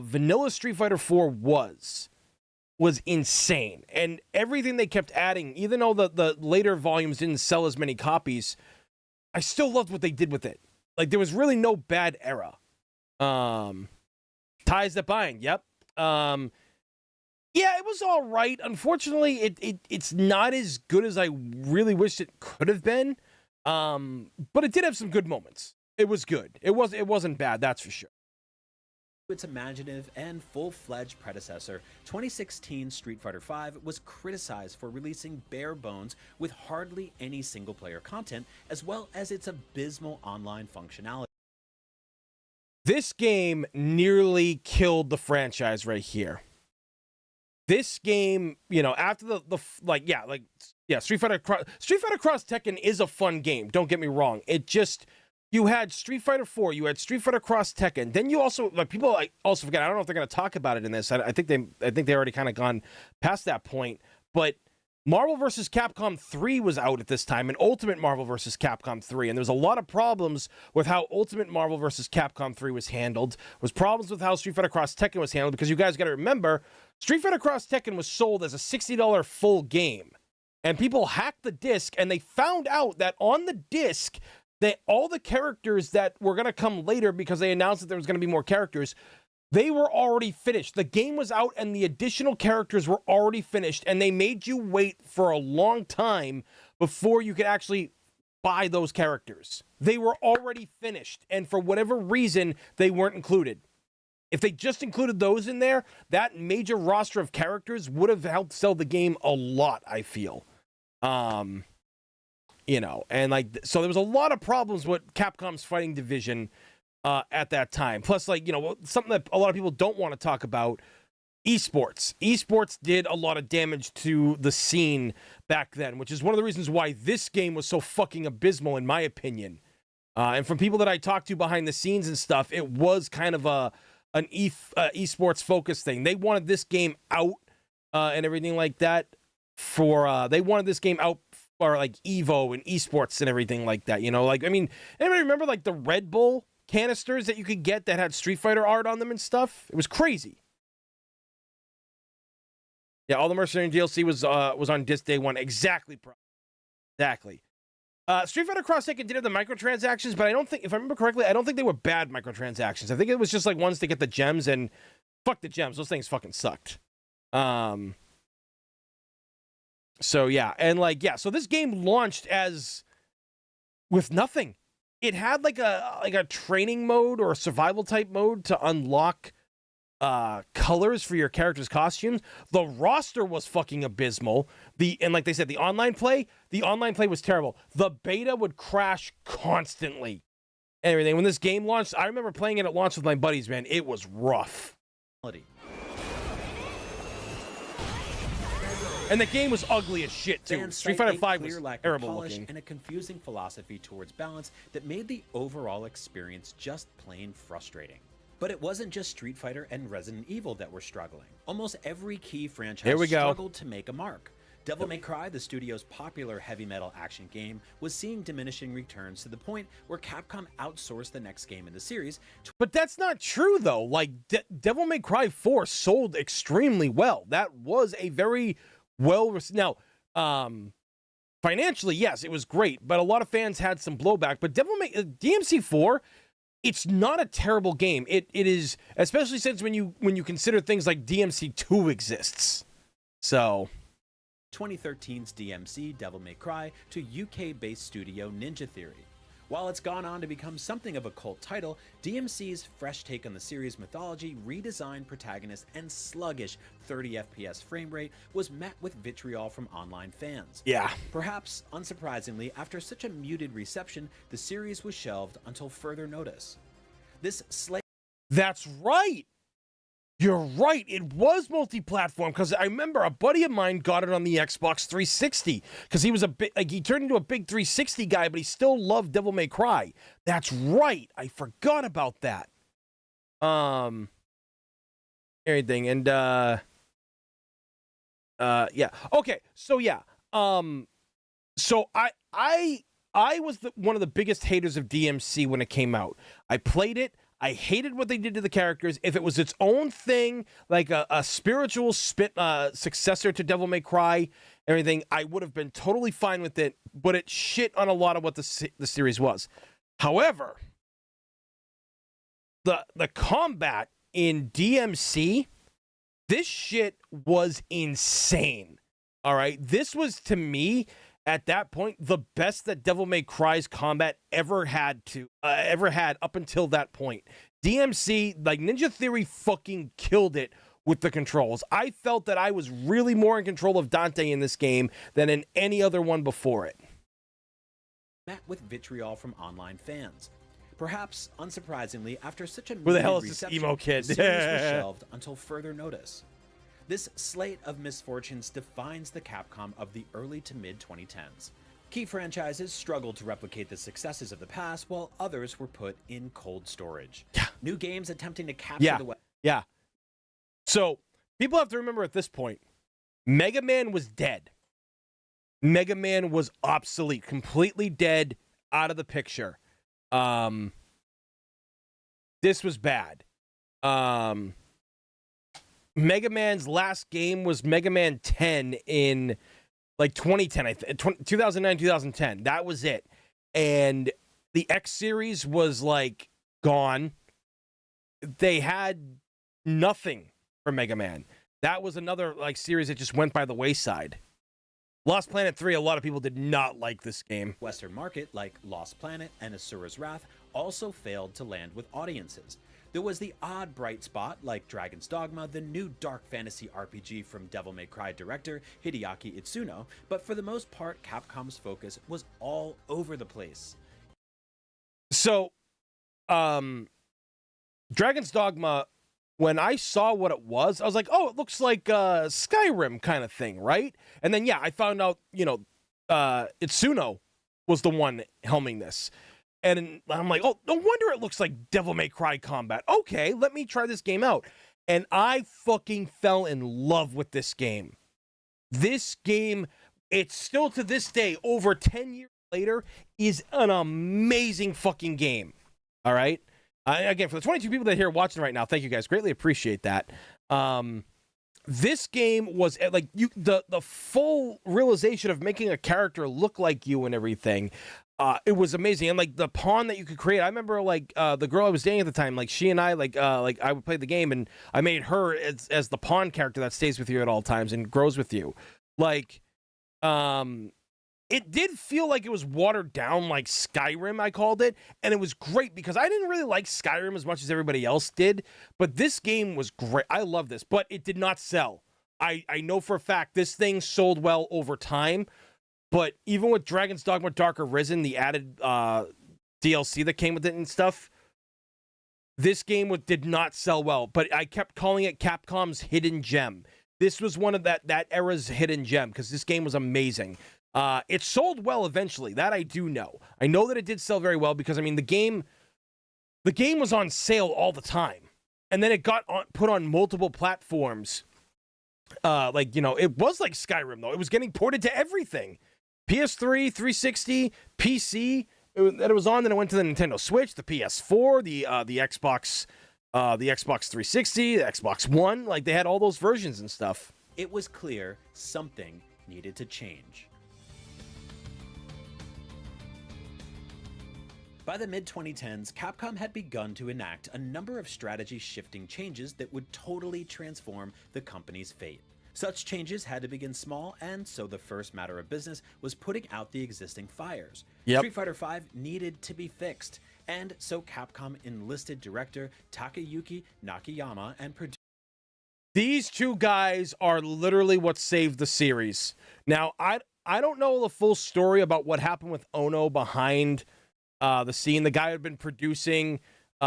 vanilla Street Fighter 4 was insane. And everything they kept adding, even though the later volumes didn't sell as many copies, I still loved what they did with it. Like, there was really no bad era. Ties that bind, yep. Yeah, it was all right. Unfortunately, it's not as good as I really wished it could have been. But it did have some good moments. It was good. It wasn't bad, that's for sure. Its imaginative and full-fledged predecessor, 2016 Street Fighter V was criticized for releasing bare bones with hardly any single-player content, as well as its abysmal online functionality. This game nearly killed the franchise right here. This game, you know, after Street Fighter Cross Tekken is a fun game. Don't get me wrong. It just, you had Street Fighter 4, you had Street Fighter Cross Tekken. Then you also, like, people also forget. I don't know if they're going to talk about it in this. I think they already kind of gone past that point. But Marvel vs. Capcom 3 was out at this time, and Ultimate Marvel vs. Capcom 3, and there was a lot of problems with how Ultimate Marvel vs. Capcom 3 was handled. There was problems with how Street Fighter Cross Tekken was handled, because you guys got to remember, Street Fighter Cross Tekken was sold as a $60 full game, and people hacked the disc, and they found out that on the disc, that all the characters that were going to come later, because they announced that there was going to be more characters, they were already finished. The game was out and the additional characters were already finished, and they made you wait for a long time before you could actually buy those characters. They were already finished, and for whatever reason, they weren't included. If they just included those in there, that major roster of characters would have helped sell the game a lot, I feel. You know, and like, so there was a lot of problems with Capcom's fighting division at that time. Plus, like, you know, something that a lot of people don't want to talk about, esports. Esports did a lot of damage to the scene back then, which is one of the reasons why this game was so fucking abysmal, in my opinion. And from people that I talked to behind the scenes and stuff, it was kind of an esports focused thing. They wanted this game out and everything like that they wanted this game out for like Evo and esports and everything like that. You know, like, I mean, anybody remember like the Red Bull canisters that you could get that had Street Fighter art on them and stuff? It was crazy. Yeah, all the Mercenary DLC was on disc day one. Exactly. Exactly. Street Fighter Cross Tekken did have the microtransactions, but I don't think, if I remember correctly, I don't think they were bad microtransactions. I think it was just like ones to get the gems, and fuck the gems. Those things fucking sucked. So yeah, and like, yeah, so this game launched as with nothing. It had like a training mode or a survival type mode to unlock colors for your character's costumes. The roster was fucking abysmal. And like they said, the online play was terrible. The beta would crash constantly and everything. When this game launched, I remember playing it at launch with my buddies, man. It was rough. And the game was ugly as shit, too. Street Fighter V was terrible looking. And a confusing philosophy towards balance that made the overall experience just plain frustrating. But it wasn't just Street Fighter and Resident Evil that were struggling. Almost every key franchise struggled to make a mark. Devil May Cry, the studio's popular heavy metal action game, was seeing diminishing returns to the point where Capcom outsourced the next game in the series. But that's not true, though. Like, Devil May Cry 4 sold extremely well. That was a very now, financially, yes, it was great, but a lot of fans had some blowback. But DMC 4, it's not a terrible game. It is, especially since when you consider things like DMC 2 exists. So 2013's DMC Devil May Cry to UK-based studio Ninja Theory. While it's gone on to become something of a cult title, DMC's fresh take on the series' mythology, redesigned protagonist, and sluggish 30 FPS frame rate was met with vitriol from online fans. Yeah. Perhaps unsurprisingly, after such a muted reception, the series was shelved until further notice. This slate. That's right. You're right. It was multi-platform because I remember a buddy of mine got it on the Xbox 360 because he was a bit like he turned into a big 360 guy, but he still loved Devil May Cry. That's right. I forgot about that. Everything and yeah. Okay. So yeah. So I was one of the biggest haters of DMC when it came out. I played it. I hated what they did to the characters. If it was its own thing, like a spiritual successor to Devil May Cry, everything, I would have been totally fine with it, but it shit on a lot of what the series was. However, the combat in DMC, this shit was insane. All right? This was, to me, at that point, the best that Devil May Cry's combat ever had up until that point. DMC, like Ninja Theory, fucking killed it with the controls. I felt that I was really more in control of Dante in this game than in any other one before it. Met with vitriol from online fans. Perhaps unsurprisingly, after such a Who the hell is this reception, emo kid? the series was shelved until further notice. This slate of misfortunes defines the Capcom of the early to mid-2010s. Key franchises struggled to replicate the successes of the past, while others were put in cold storage. Yeah. New games attempting to capture the web. Yeah. So, people have to remember at this point, Mega Man was dead. Mega Man was obsolete, completely dead, out of the picture. This was bad. Mega Man's last game was Mega Man 10 in like 2010, 2009, 2010. That was it. And the X series was like gone. They had nothing for Mega Man. That was another like series that just went by the wayside. Lost Planet 3, a lot of people did not like this game. Western market, like Lost Planet and Asura's Wrath, also failed to land with audiences. There was the odd bright spot, like Dragon's Dogma, the new dark fantasy RPG from Devil May Cry director Hideaki Itsuno, but for the most part, Capcom's focus was all over the place. So, Dragon's Dogma, when I saw what it was, I was like, oh, it looks like a Skyrim kind of thing, right? And then, yeah, I found out, Itsuno was the one helming this. And I'm like, oh, no wonder it looks like Devil May Cry combat. Okay, let me try this game out. And I fucking fell in love with this game. This game, it's still to this day, over 10 years later, is an amazing fucking game. All right? Again, for the 22 people that are here watching right now, thank you guys. Greatly appreciate that. This game was like the full realization of making a character look like you and everything. It was amazing. And like the pawn that you could create, I remember like the girl I was dating at the time, like she and I like I would play the game and I made her as the pawn character that stays with you at all times and grows with you. Like it did feel like it was watered down like Skyrim, I called it, and it was great because I didn't really like Skyrim as much as everybody else did, but this game was great. I love this, but it did not sell. I know for a fact this thing sold well over time. But even with Dragon's Dogma Dark Arisen, the added DLC that came with it and stuff, this game did not sell well. But I kept calling it Capcom's hidden gem. This was one of that era's hidden gem because this game was amazing. It sold well eventually. That I do know. I know that it did sell very well because, I mean, the game was on sale all the time. And then it got put on multiple platforms. It was like Skyrim, though. It was getting ported to everything. PS3, 360, PC. It was on. Then it went to the Nintendo Switch, the PS4, the Xbox, the Xbox 360, the Xbox One. Like they had all those versions and stuff. It was clear something needed to change. By the mid-2010s, Capcom had begun to enact a number of strategy-shifting changes that would totally transform the company's fate. Such changes had to begin small, and so the first matter of business was putting out the existing fires. Yep. Street Fighter V needed to be fixed, and so Capcom enlisted director Takayuki Nakayama and producer. These two guys are literally what saved the series. Now, I don't know the full story about what happened with Ono behind the scene. The guy had been producing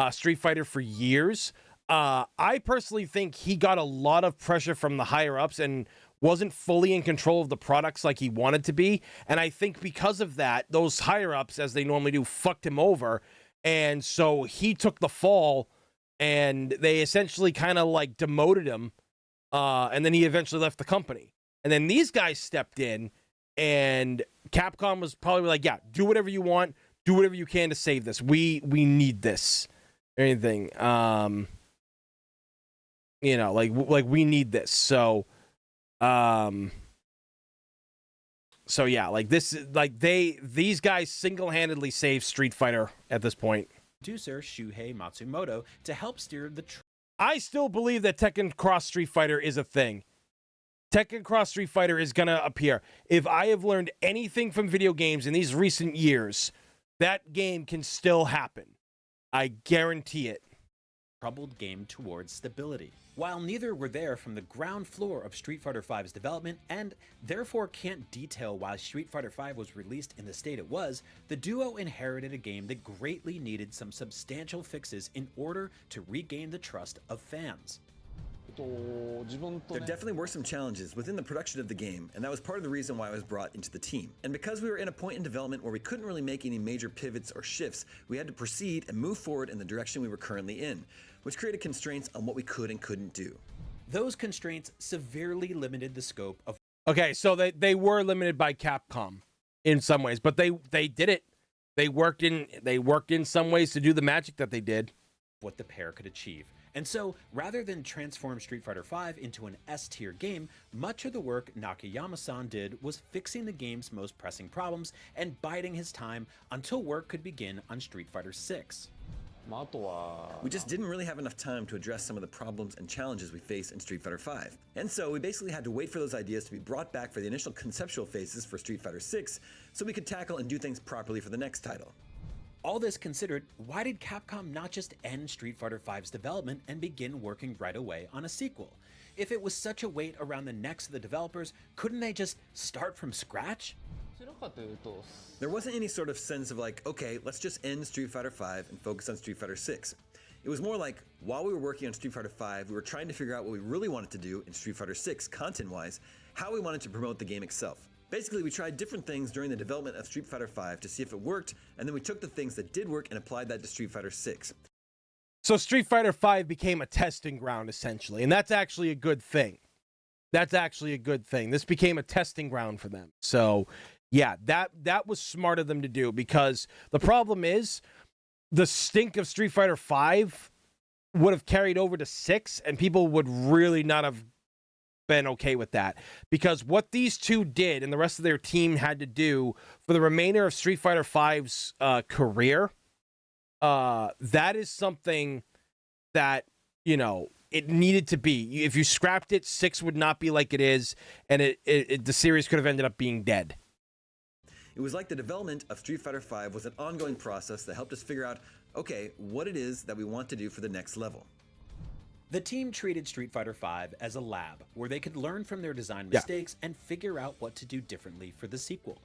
Street Fighter for years. I personally think he got a lot of pressure from the higher ups and wasn't fully in control of the products like he wanted to be. And I think because of that, those higher ups, as they normally do, fucked him over. And so he took the fall, and they essentially kind of like demoted him. And then he eventually left the company. And then these guys stepped in, and Capcom was probably like, yeah, do whatever you want. Do whatever you can to save this. We need this. Anything. You know, like we need this. So yeah, like this, like these guys single-handedly saved Street Fighter at this point. Producer Shuhei Matsumoto to help steer the I still believe that Tekken Cross Street Fighter is a thing. Tekken Cross Street Fighter is gonna appear. If I have learned anything from video games in these recent years, that game can still happen. I guarantee it. troubled game towards stability. While neither were there from the ground floor of Street Fighter V's development and therefore can't detail why Street Fighter V was released in the state it was, the duo inherited a game that greatly needed some substantial fixes in order to regain the trust of fans. There definitely were some challenges within the production of the game, and that was part of the reason why I was brought into the team. And because we were in a point in development where we couldn't really make any major pivots or shifts, we had to proceed and move forward in the direction we were currently in, which created constraints on what we could and couldn't do. Those constraints severely limited the scope of Okay, so they were limited by Capcom in some ways, but they did it. They worked in some ways to do the magic that they did. what the pair could achieve. And so, rather than transform Street Fighter V into an S-tier game, much of the work Nakayama-san did was fixing the game's most pressing problems and biding his time until work could begin on Street Fighter VI. We just didn't really have enough time to address some of the problems and challenges we face in Street Fighter V. And so we basically had to wait for those ideas to be brought back for the initial conceptual phases for Street Fighter VI so we could tackle and do things properly for the next title. All this considered, why did Capcom not just end Street Fighter V's development and begin working right away on a sequel? If it was such a wait around the necks of the developers, couldn't they just start from scratch? There wasn't any sort of sense of like, okay, let's just end Street Fighter V and focus on Street Fighter VI. It was more like, while we were working on Street Fighter V, we were trying to figure out what we really wanted to do in Street Fighter VI, content-wise, how we wanted to promote the game itself. Basically, we tried different things during the development of Street Fighter V to see if it worked, and then we took the things that did work and applied that to Street Fighter VI. So Street Fighter V became a testing ground, essentially, and that's actually a good thing. That's actually a good thing. This became a testing ground for them. So, yeah, that was smart of them to do, because the problem is the stink of Street Fighter V would have carried over to 6, and people would really not have been okay with that, because what these two did and the rest of their team had to do for the remainder of Street Fighter V's career, that is something that, you know, it needed to be. If you scrapped it, 6 would not be like it is, and the series could have ended up being dead. It was like the development of Street Fighter V was an ongoing process that helped us figure out, okay, what it is that we want to do for the next level. The team treated Street Fighter V as a lab where they could learn from their design mistakes and figure out what to do differently for the sequel.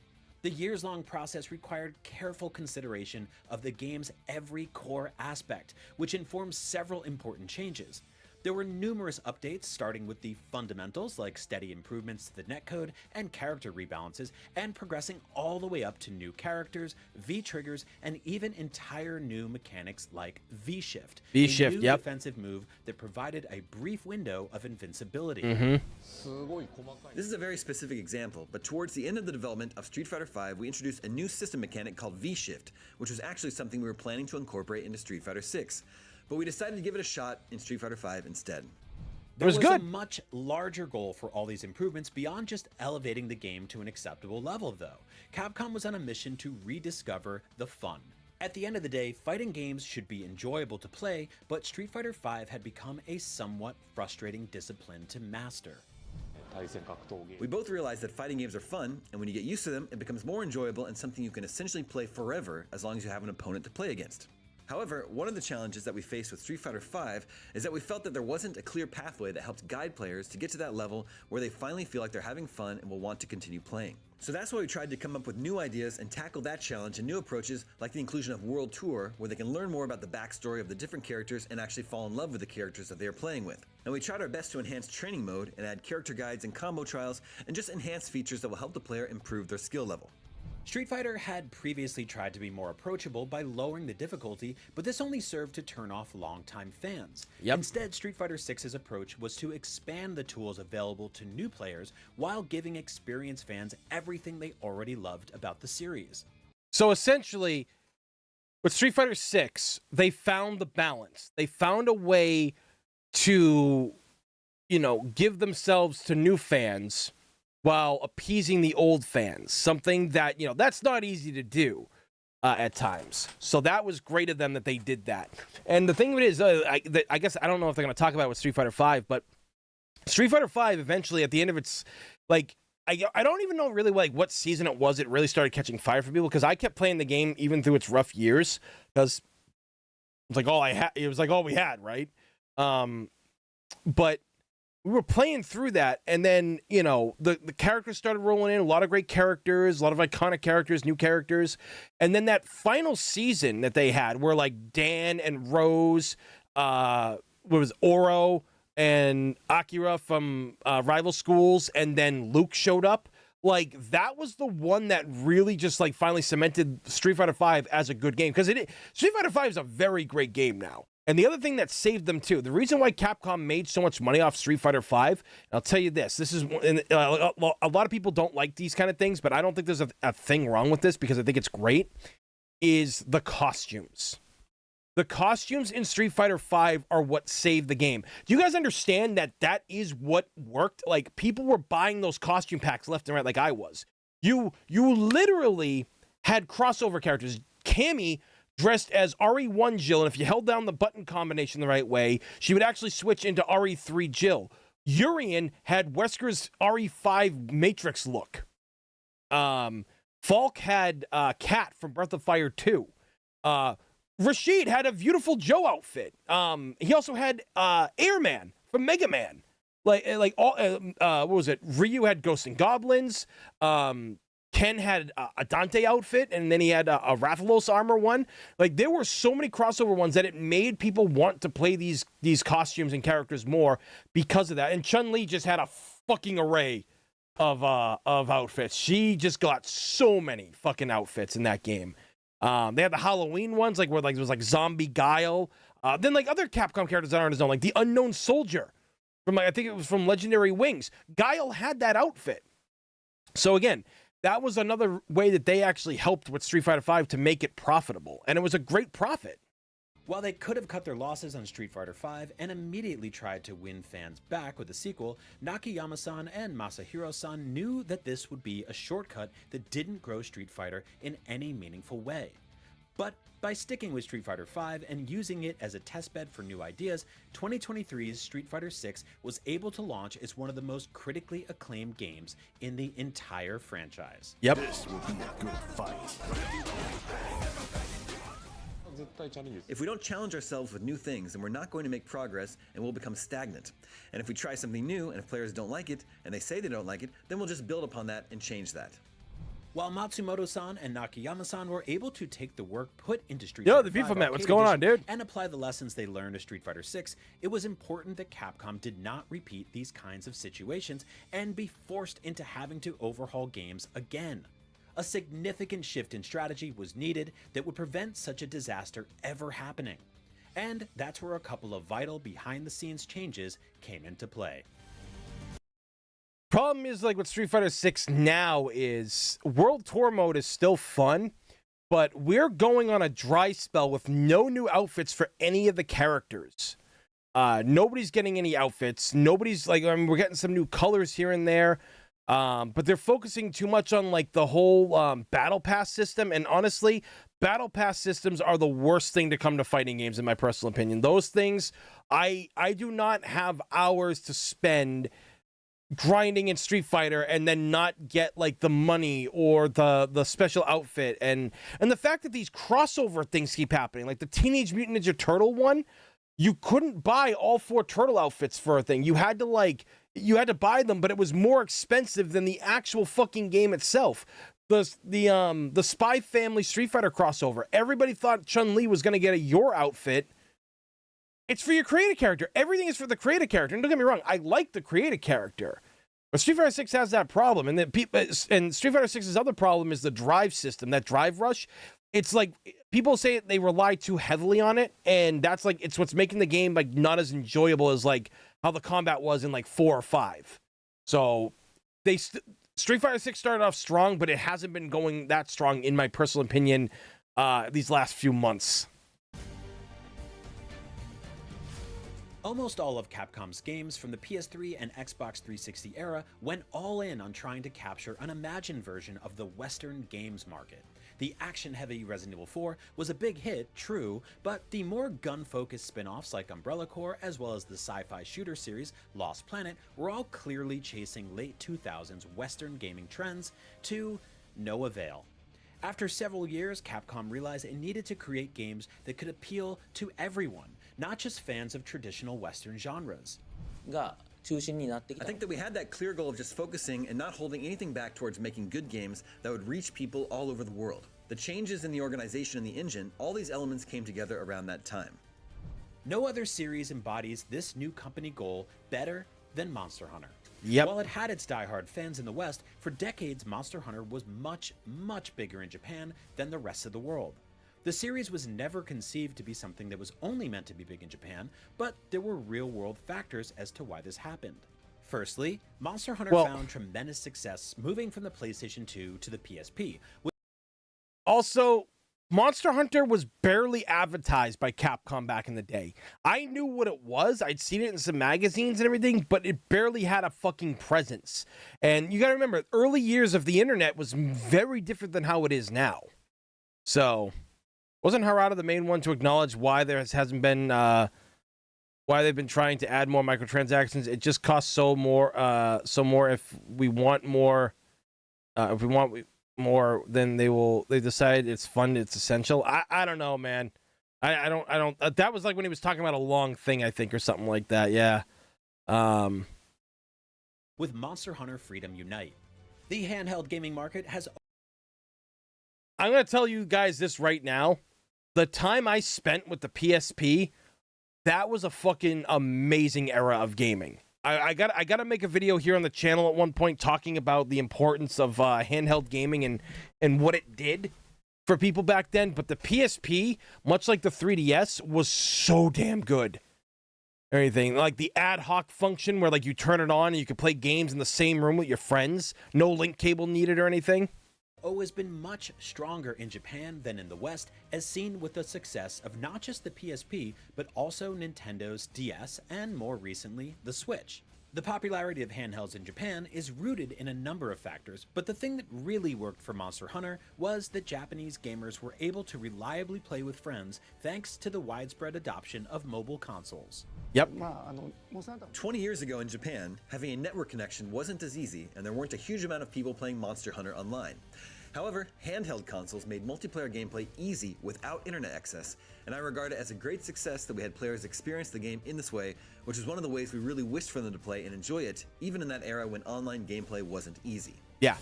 The years-long process required careful consideration of the game's every core aspect, which informed several important changes. There were numerous updates, starting with the fundamentals like steady improvements to the netcode and character rebalances, and progressing all the way up to new characters, V-triggers, and even entire new mechanics like V-shift, V-shift, a new yep. defensive move that provided a brief window of invincibility. This is a very specific example, but towards the end of the development of Street Fighter V, we introduced a new system mechanic called V-shift, which was actually something we were planning to incorporate into Street Fighter VI. But we decided to give it a shot in Street Fighter V instead. There was good. a much larger goal for all these improvements beyond just elevating the game to an acceptable level, though. Capcom was on a mission to rediscover the fun. At the end of the day, fighting games should be enjoyable to play, but Street Fighter V had become a somewhat frustrating discipline to master. We both realize that fighting games are fun, and when you get used to them, it becomes more enjoyable and something you can essentially play forever as long as you have an opponent to play against. However, one of the challenges that we faced with Street Fighter V is that we felt that there wasn't a clear pathway that helped guide players to get to that level where they finally feel like they're having fun and will want to continue playing. So that's why we tried to come up with new ideas and tackle that challenge in new approaches like the inclusion of World Tour, where they can learn more about the backstory of the different characters and actually fall in love with the characters that they are playing with. And we tried our best to enhance training mode and add character guides and combo trials and just enhance features that will help the player improve their skill level. Street Fighter had previously tried to be more approachable by lowering the difficulty, but this only served to turn off longtime fans. Instead, Street Fighter VI's approach was to expand the tools available to new players while giving experienced fans everything they already loved about the series. So essentially, with Street Fighter 6, they found the balance. They found a way to, give themselves to new fans while appeasing the old fans, something that, that's not easy to do at times. So that was great of them that they did that. And the thing of it is, I guess, I don't know if they're going to talk about it with Street Fighter V, but Street Fighter V eventually, at the end of its, I don't even know really, what season it was it really started catching fire for people, because I kept playing the game even through its rough years, because it was all we had, right? But we were playing through that, and then, the characters started rolling in, a lot of great characters, a lot of iconic characters, new characters, and then that final season that they had, where, Dan and Rose, Oro, and Akira from rival schools, and then Luke showed up, that was the one that really just, finally cemented Street Fighter V as a good game, because Street Fighter V is a very great game now. And the other thing that saved them, too, the reason why Capcom made so much money off Street Fighter V, I'll tell you this is, a lot of people don't like these kind of things, but I don't think there's a thing wrong with this, because I think it's great, is the costumes. The costumes in Street Fighter V are what saved the game. Do you guys understand that is what worked? People were buying those costume packs left and right like I was. You literally had crossover characters. Cammy dressed as RE1 Jill, and if you held down the button combination the right way, she would actually switch into RE3 Jill. Urien had Wesker's RE5 Matrix look. Falk had Kat from Breath of Fire 2. Rashid had a beautiful Joe outfit. He also had Airman from Mega Man. What was it? Ryu had Ghosts and Goblins. Ken had a Dante outfit, and then he had a Rathalos armor one. There were so many crossover ones that it made people want to play these costumes and characters more because of that. And Chun-Li just had a fucking array of outfits. She just got so many fucking outfits in that game. They had the Halloween ones, where there was Zombie Guile. Then other Capcom characters that aren't his own, the Unknown Soldier from I think it was from Legendary Wings. Guile had that outfit. So again, that was another way that they actually helped with Street Fighter V to make it profitable, and it was a great profit. While they could have cut their losses on Street Fighter V and immediately tried to win fans back with a sequel, Nakayama-san and Masahiro-san knew that this would be a shortcut that didn't grow Street Fighter in any meaningful way. But by sticking with Street Fighter V and using it as a testbed for new ideas, 2023's Street Fighter VI was able to launch as one of the most critically acclaimed games in the entire franchise. Yep. This will be a good fight. If we don't challenge ourselves with new things, then we're not going to make progress and we'll become stagnant. And if we try something new and if players don't like it and they say they don't like it, then we'll just build upon that and change that. While Matsumoto-san and Nakayama-san were able to take the work put into Street Yo, Fighter the FIFA V Met, what's Arcade going on, Edition dude? and apply the lessons they learned to Street Fighter VI, it was important that Capcom did not repeat these kinds of situations and be forced into having to overhaul games again. A significant shift in strategy was needed that would prevent such a disaster ever happening. And that's where a couple of vital behind-the-scenes changes came into play. Problem is, with Street Fighter 6 now is World Tour mode is still fun, but we're going on a dry spell with no new outfits for any of the characters. Nobody's getting any outfits. Nobody's we're getting some new colors here and there, but they're focusing too much on the whole battle pass system. And honestly, battle pass systems are the worst thing to come to fighting games, in my personal opinion. Those things, I do not have hours to spend grinding in Street Fighter and then not get like the money or the special outfit, and the fact that these crossover things keep happening, like the Teenage Mutant Ninja Turtle one, you couldn't buy all 4 turtle outfits for a thing. You had to buy them, but it was more expensive than the actual fucking game itself. The Spy Family Street Fighter crossover, everybody thought Chun-Li was going to get a your outfit. It's for your creative character. Everything is for the creative character. And don't get me wrong, I like the creative character. But Street Fighter 6 has that problem. And Street Fighter 6's other problem is the drive system, that drive rush. It's like, people say they rely too heavily on it, and that's like, it's what's making the game like not as enjoyable as like how the combat was in like 4 or 5. So Street Fighter 6 started off strong, but it hasn't been going that strong, in my personal opinion, these last few months. Almost all of Capcom's games from the PS3 and Xbox 360 era went all in on trying to capture an imagined version of the Western games market. The action-heavy Resident Evil 4 was a big hit, true, but the more gun-focused spin-offs like Umbrella Corps, as well as the sci-fi shooter series Lost Planet, were all clearly chasing late 2000s Western gaming trends to no avail. After several years, Capcom realized it needed to create games that could appeal to everyone, not just fans of traditional Western genres. I think that we had that clear goal of just focusing and not holding anything back towards making good games that would reach people all over the world. The changes in the organization and the engine, all these elements came together around that time. No other series embodies this new company goal better than Monster Hunter. Yep. While it had its diehard fans in the West, for decades Monster Hunter was much, much bigger in Japan than the rest of the world. The series was never conceived to be something that was only meant to be big in Japan, but there were real-world factors as to why this happened. Firstly, Monster Hunter found tremendous success moving from the PlayStation 2 to the PSP. Also, Monster Hunter was barely advertised by Capcom back in the day. I knew what it was. I'd seen it in some magazines and everything, but it barely had a fucking presence. And you gotta remember, early years of the internet was very different than how it is now. So, wasn't Harada the main one to acknowledge why there hasn't been, why they've been trying to add more microtransactions? It just costs so more if we want more, more, then they decide it's fun, it's essential. I don't know, man. I don't that was like when he was talking about a long thing, I think, or something like that. Yeah. With Monster Hunter Freedom Unite, the handheld gaming market has... I'm going to tell you guys this right now. The time I spent with the PSP, that was a fucking amazing era of gaming. I got to make a video here on the channel at one point talking about the importance of handheld gaming and what it did for people back then. But the PSP, much like the 3DS, was so damn good. Anything like the ad hoc function where like you turn it on and you can play games in the same room with your friends, no link cable needed or anything. has been much stronger in Japan than in the West, as seen with the success of not just the PSP, but also Nintendo's DS and more recently, the Switch. The popularity of handhelds in Japan is rooted in a number of factors, but the thing that really worked for Monster Hunter was that Japanese gamers were able to reliably play with friends thanks to the widespread adoption of mobile consoles. Yep. 20 years ago in Japan, having a network connection wasn't as easy, and there weren't a huge amount of people playing Monster Hunter online. However, handheld consoles made multiplayer gameplay easy without internet access, and I regard it as a great success that we had players experience the game in this way, which is one of the ways we really wished for them to play and enjoy it, even in that era when online gameplay wasn't easy. Yeah.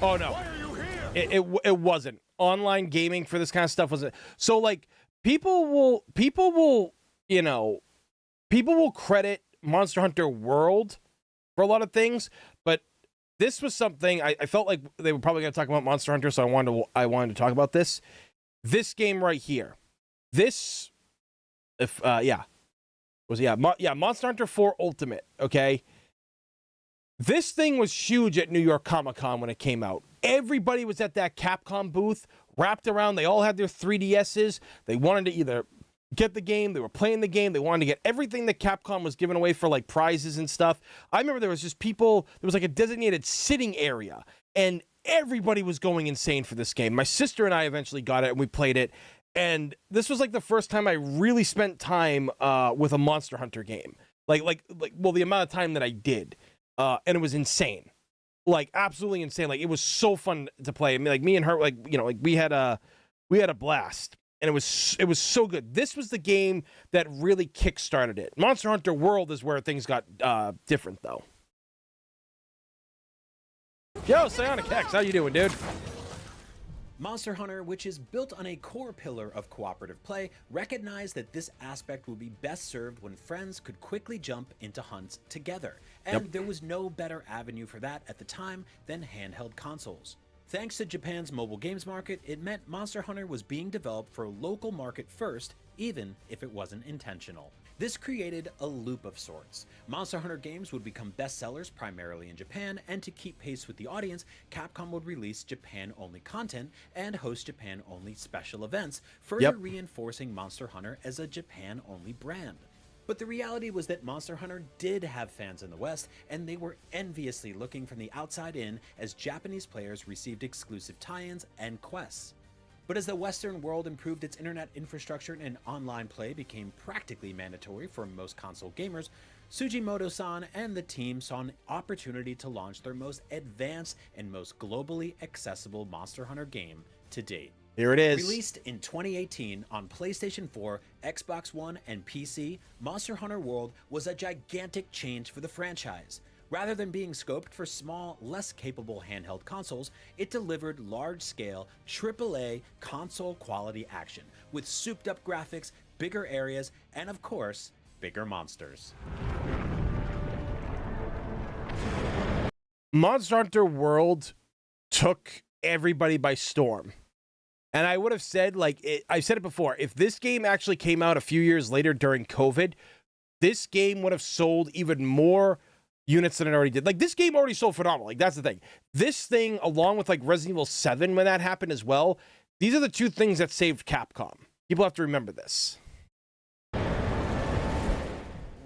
Oh no. Why are you here? It wasn't. Online gaming for this kind of stuff wasn't. So like people will, you know, people will credit Monster Hunter World for a lot of things, but this was something I felt like they were probably going to talk about Monster Hunter, so I wanted to talk about this. This game right here. This, Monster Hunter 4 Ultimate. Okay, this thing was huge at New York Comic Con when it came out. Everybody was at that Capcom booth, wrapped around. They all had their 3DSs. They wanted to either get the game, they were playing the game, they wanted to get everything that Capcom was giving away for like prizes and stuff. I remember there was just people, there was like a designated sitting area, and everybody was going insane for this game. My sister and I eventually got it and we played it, and this was like the first time I really spent time with a Monster Hunter game. Like the amount of time that I did. and it was insane, like absolutely insane. Like it was so fun to play. I mean, like me and her, like like we had a blast, and it was so good. This was the game that really kickstarted it. Monster Hunter World is where things got different though. Yo, Psionic Hex, how you doing, dude? Monster Hunter, which is built on a core pillar of cooperative play, recognized that this aspect would be best served when friends could quickly jump into hunts together, and there was no better avenue for that at the time than handheld consoles. Thanks to Japan's mobile games market, it meant Monster Hunter was being developed for a local market first, even if it wasn't intentional. This created a loop of sorts. Monster Hunter games would become bestsellers primarily in Japan, and to keep pace with the audience, Capcom would release Japan-only content and host Japan-only special events, further reinforcing Monster Hunter as a Japan-only brand. But the reality was that Monster Hunter did have fans in the West, and they were enviously looking from the outside in as Japanese players received exclusive tie-ins and quests. But as the Western world improved its internet infrastructure and online play became practically mandatory for most console gamers, Tsujimoto-san and the team saw an opportunity to launch their most advanced and most globally accessible Monster Hunter game to date. Here it is. Released in 2018 on PlayStation 4, Xbox One, and PC, Monster Hunter World was a gigantic change for the franchise. Rather than being scoped for small, less capable handheld consoles, it delivered large-scale, AAA console-quality action, with souped-up graphics, bigger areas, and of course, bigger monsters. Monster Hunter World took everybody by storm. And I would have said, I've said it before, if this game actually came out a few years later during COVID, this game would have sold even more units than it already did. Like, this game already sold phenomenal. Like, that's the thing. This thing, along with, like, Resident Evil 7 when that happened as well, these are the two things that saved Capcom. People have to remember this.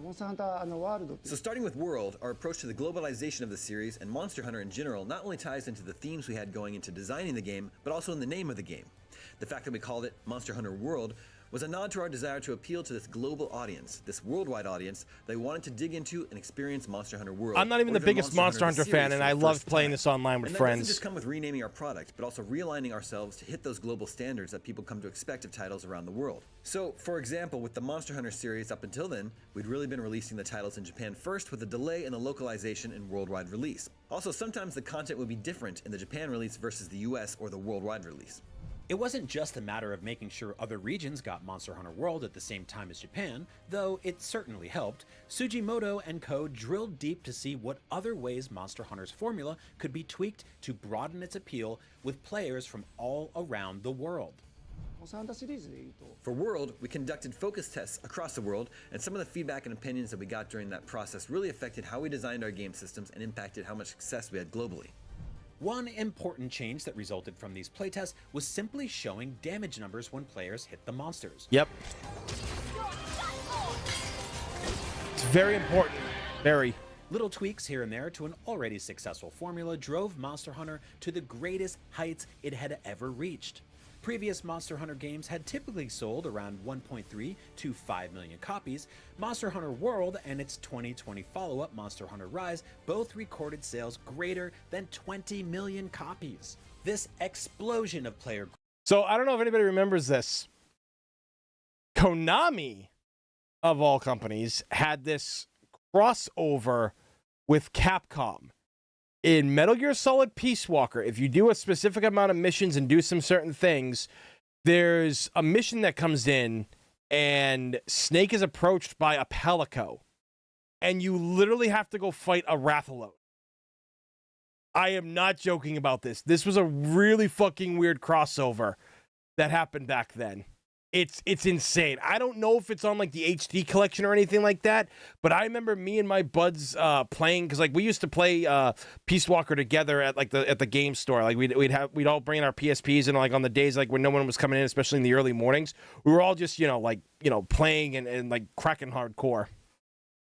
So starting with World, our approach to the globalization of the series and Monster Hunter in general not only ties into the themes we had going into designing the game, but also in the name of the game. The fact that we called it Monster Hunter World was a nod to our desire to appeal to this global audience, this worldwide audience they wanted to dig into and experience Monster Hunter World. I'm not even the biggest Monster Hunter fan, and I loved playing this online with friends. And that doesn't just come with renaming our product, but also realigning ourselves to hit those global standards that people come to expect of titles around the world. So, for example, with the Monster Hunter series up until then, we'd really been releasing the titles in Japan first with a delay in the localization and worldwide release. Also, sometimes the content would be different in the Japan release versus the US or the worldwide release. It wasn't just a matter of making sure other regions got Monster Hunter World at the same time as Japan, though it certainly helped. Tsujimoto and co. drilled deep to see what other ways Monster Hunter's formula could be tweaked to broaden its appeal with players from all around the world. For World, we conducted focus tests across the world, and some of the feedback and opinions that we got during that process really affected how we designed our game systems and impacted how much success we had globally. One important change that resulted from these playtests was simply showing damage numbers when players hit the monsters. Yep. It's very important. Very. Little tweaks here and there to an already successful formula drove Monster Hunter to the greatest heights it had ever reached. Previous Monster Hunter games had typically sold around 1.3 to 5 million copies. Monster Hunter World and its 2020 follow-up Monster Hunter Rise both recorded sales greater than 20 million copies. This explosion of player... So I don't know if anybody remembers this. Konami, of all companies, had this crossover with Capcom. In Metal Gear Solid Peace Walker, if you do a specific amount of missions and do some certain things, there's a mission that comes in and Snake is approached by a Palico. And you literally have to go fight a Rathalot. I am not joking about this. This was a really fucking weird crossover that happened back then. It's insane. I don't know if it's on like the HD collection or anything like that, but I remember me and my buds playing, because like we used to play Peace Walker together at like the game store. Like we'd all bring in our PSPs, and like on the days like when no one was coming in, especially in the early mornings, we were all just playing and like cracking hardcore.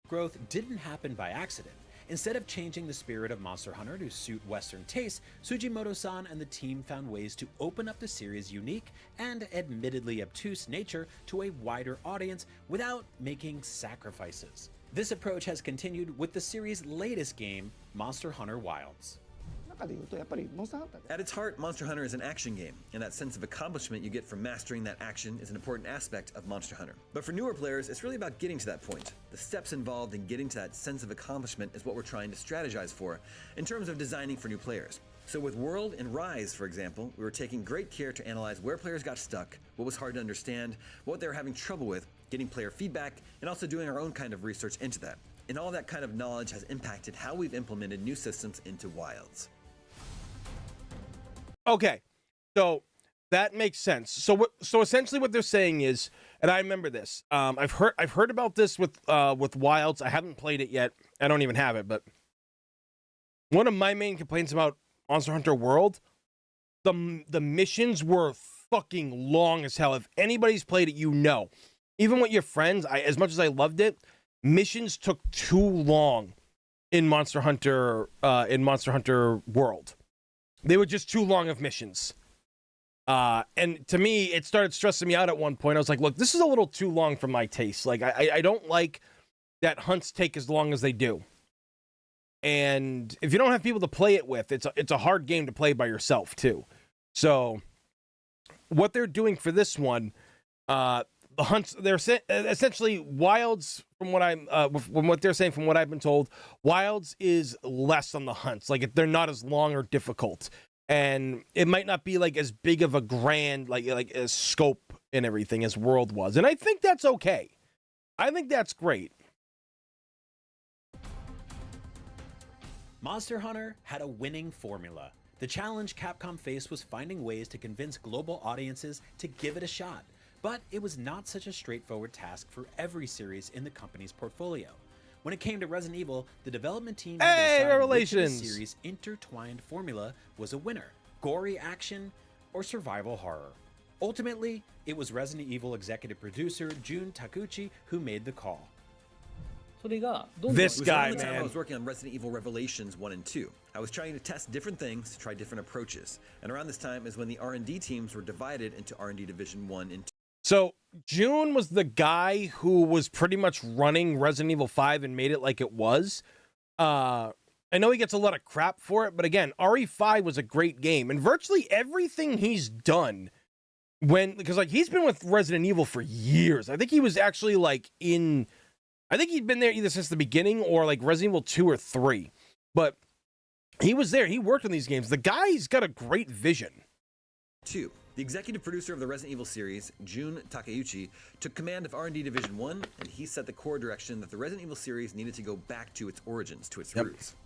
Growth didn't happen by accident. Instead of changing the spirit of Monster Hunter to suit Western tastes, Tsujimoto-san and the team found ways to open up the series' unique and admittedly obtuse nature to a wider audience without making sacrifices. This approach has continued with the series' latest game, Monster Hunter Wilds. At its heart, Monster Hunter is an action game, and that sense of accomplishment you get from mastering that action is an important aspect of Monster Hunter. But for newer players, it's really about getting to that point. The steps involved in getting to that sense of accomplishment is what we're trying to strategize for in terms of designing for new players. So with World and Rise, for example, we were taking great care to analyze where players got stuck, what was hard to understand, what they were having trouble with, getting player feedback, and also doing our own kind of research into that. And all that kind of knowledge has impacted how we've implemented new systems into Wilds. Okay, so that makes sense. So essentially, what they're saying is, and I remember this. I've heard about this with Wilds. I haven't played it yet. I don't even have it. But one of my main complaints about Monster Hunter World, the missions were fucking long as hell. If anybody's played it, you know. Even with your friends, as much as I loved it, missions took too long in Monster Hunter World. They were just too long of missions. And to me, it started stressing me out at one point. I was like, look, this is a little too long for my taste. Like, I don't like that hunts take as long as they do. And if you don't have people to play it with, it's a hard game to play by yourself, too. So what they're doing for this one, the hunts, they're essentially Wilds, from what they're saying, from what I've been told, Wilds is less on the hunts. Like, they're not as long or difficult, and it might not be like as big of a grand like a scope and everything as World was, and I think that's okay. I think that's great. Monster Hunter had a winning formula. The challenge Capcom faced was finding ways to convince global audiences to give it a shot. But it was not such a straightforward task for every series in the company's portfolio. When it came to Resident Evil, the development team had to decide which of the series' intertwined formula was a winner: gory action or survival horror. Ultimately, it was Resident Evil executive producer Jun Takeuchi who made the call. This guy, around the time man. I was working on Resident Evil Revelations 1 and 2. I was trying to test different things, try different approaches. And around this time is when the R&D teams were divided into R&D Division 1 and 2. So June was the guy who was pretty much running Resident Evil 5 and made it like it was. I know he gets a lot of crap for it, but again, RE5 was a great game, and virtually everything he's done because like he's been with Resident Evil for years. I think he was actually I think he'd been there either since the beginning or like Resident Evil 2 or 3. But he was there. He worked on these games. The guy's got a great vision. 2. The executive producer of the Resident Evil series, Jun Takeuchi, took command of R&D Division 1, and he set the core direction that the Resident Evil series needed to go back to its origins, to its roots.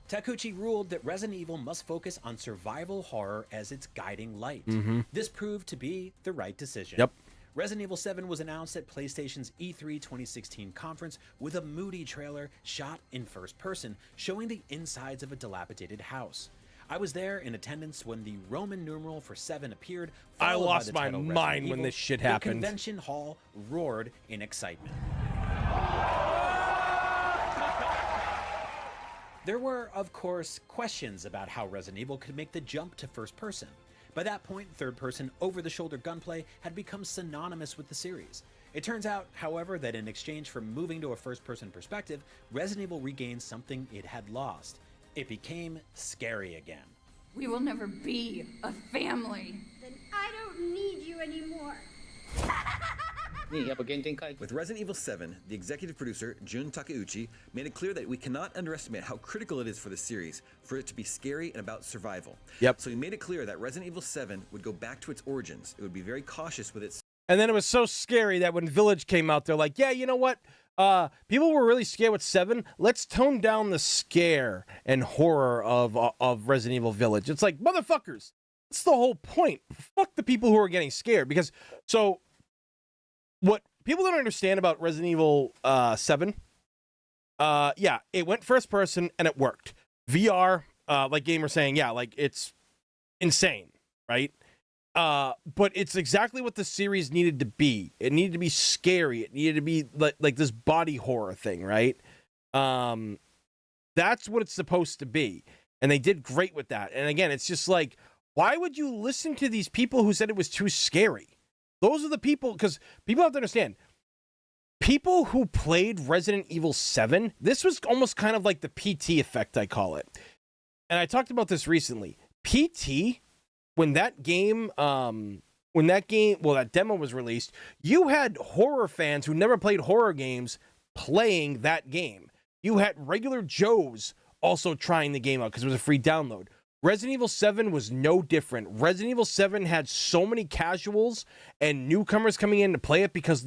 Takeuchi ruled that Resident Evil must focus on survival horror as its guiding light. This proved to be the right decision. Yep. Resident Evil 7 was announced at PlayStation's E3 2016 conference with a moody trailer shot in first person, showing the insides of a dilapidated house. I was there in attendance when the Roman numeral for 7 appeared. I followed by lost the my title mind Resident when Evil. this shit The happened. convention hall roared in excitement. There were, of course, questions about how Resident Evil could make the jump to first person. By that point, third-person, over-the-shoulder gunplay had become synonymous with the series. It turns out, however, that in exchange for moving to a first-person perspective, Resident Evil regained something it had lost. It became scary again. We will never be a family. Then I don't need you anymore. With Resident Evil 7, the executive producer, Jun Takeuchi, made it clear that we cannot underestimate how critical it is for the series for it to be scary and about survival. Yep. So he made it clear that Resident Evil 7 would go back to its origins. It would be very cautious with its And then it was so scary that when Village came out, they're like, yeah, you know what? People were really scared with 7. Let's tone down the scare and horror of Resident Evil Village. It's like, motherfuckers, that's the whole point. Fuck the people who are getting scared. Because, so, what people don't understand about Resident Evil 7, yeah, it went first person and it worked. VR, like Gamer's saying, yeah, like, it's insane, right? But it's exactly what the series needed to be. It needed to be scary. It needed to be like this body horror thing, right? That's what it's supposed to be. And they did great with that. And again, it's just like, why would you listen to these people who said it was too scary? Those are the people, because people have to understand, people who played Resident Evil 7, this was almost kind of like the PT effect, I call it. And I talked about this recently. PT, when that demo was released, you had horror fans who never played horror games playing that game. You had regular Joes also trying the game out because it was a free download. Resident Evil 7 was no different. Resident Evil 7 had so many casuals and newcomers coming in to play it because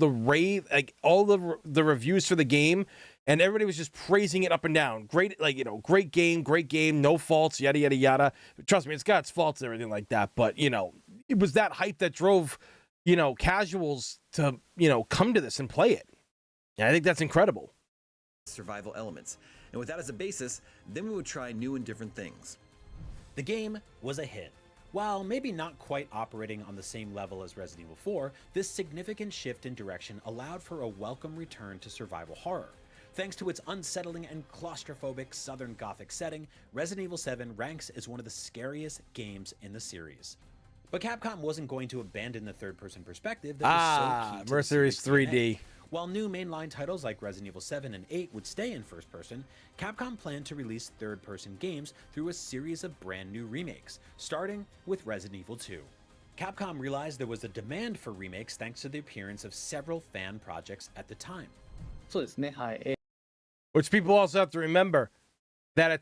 all the reviews for the game, and everybody was just praising it up and down. Great, great game, no faults, yada, yada, yada. Trust me, it's got its faults and everything like that, but, it was that hype that drove, casuals to, come to this and play it. And I think that's incredible. Survival elements. And with that as a basis, then we would try new and different things. The game was a hit. While maybe not quite operating on the same level as Resident Evil 4, this significant shift in direction allowed for a welcome return to survival horror. Thanks to its unsettling and claustrophobic Southern Gothic setting, Resident Evil 7 ranks as one of the scariest games in the series. But Capcom wasn't going to abandon the third-person perspective that was so key to Mercenaries the series' 3D. DNA. While new mainline titles like Resident Evil 7 and 8 would stay in first person, Capcom planned to release third-person games through a series of brand new remakes, starting with Resident Evil 2. Capcom realized there was a demand for remakes thanks to the appearance of several fan projects at the time. そうですね、はい。 Which people also have to remember that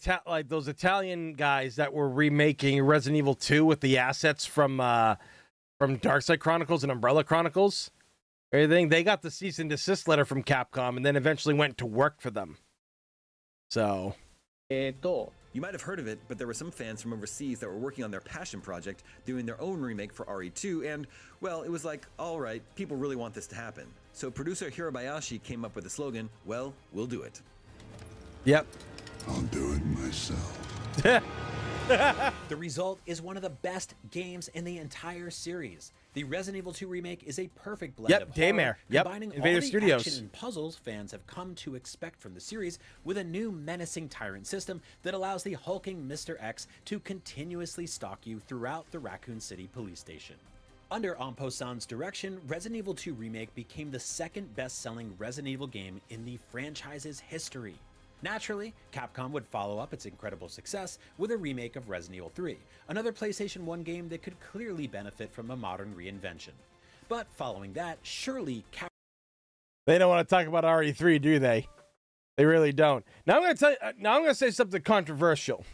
those Italian guys that were remaking Resident Evil 2 with the assets from Darkside Chronicles and Umbrella Chronicles, everything, they got the cease and desist letter from Capcom and then eventually went to work for them. So, You might have heard of it, but there were some fans from overseas that were working on their passion project, doing their own remake for RE2, and, well, it was like, alright, people really want this to happen. So producer Hirabayashi came up with the slogan, well, we'll do it. yep. I'll do it myself. The result is one of the best games in the entire series. The Resident Evil 2 remake is a perfect blend of horror, Daymare. Yep, combining Invader all the Studios. action and puzzles fans have come to expect from the series with a new menacing tyrant system that allows the hulking Mr. X to continuously stalk you throughout the Raccoon City police station. Under Ampo-san's direction, Resident Evil 2 Remake became the second best-selling Resident Evil game in the franchise's history. Naturally, Capcom would follow up its incredible success with a remake of Resident Evil 3, another PlayStation 1 game that could clearly benefit from a modern reinvention. But following that, surely They don't want to talk about RE3, do they? They really don't. Now I'm going to say something controversial.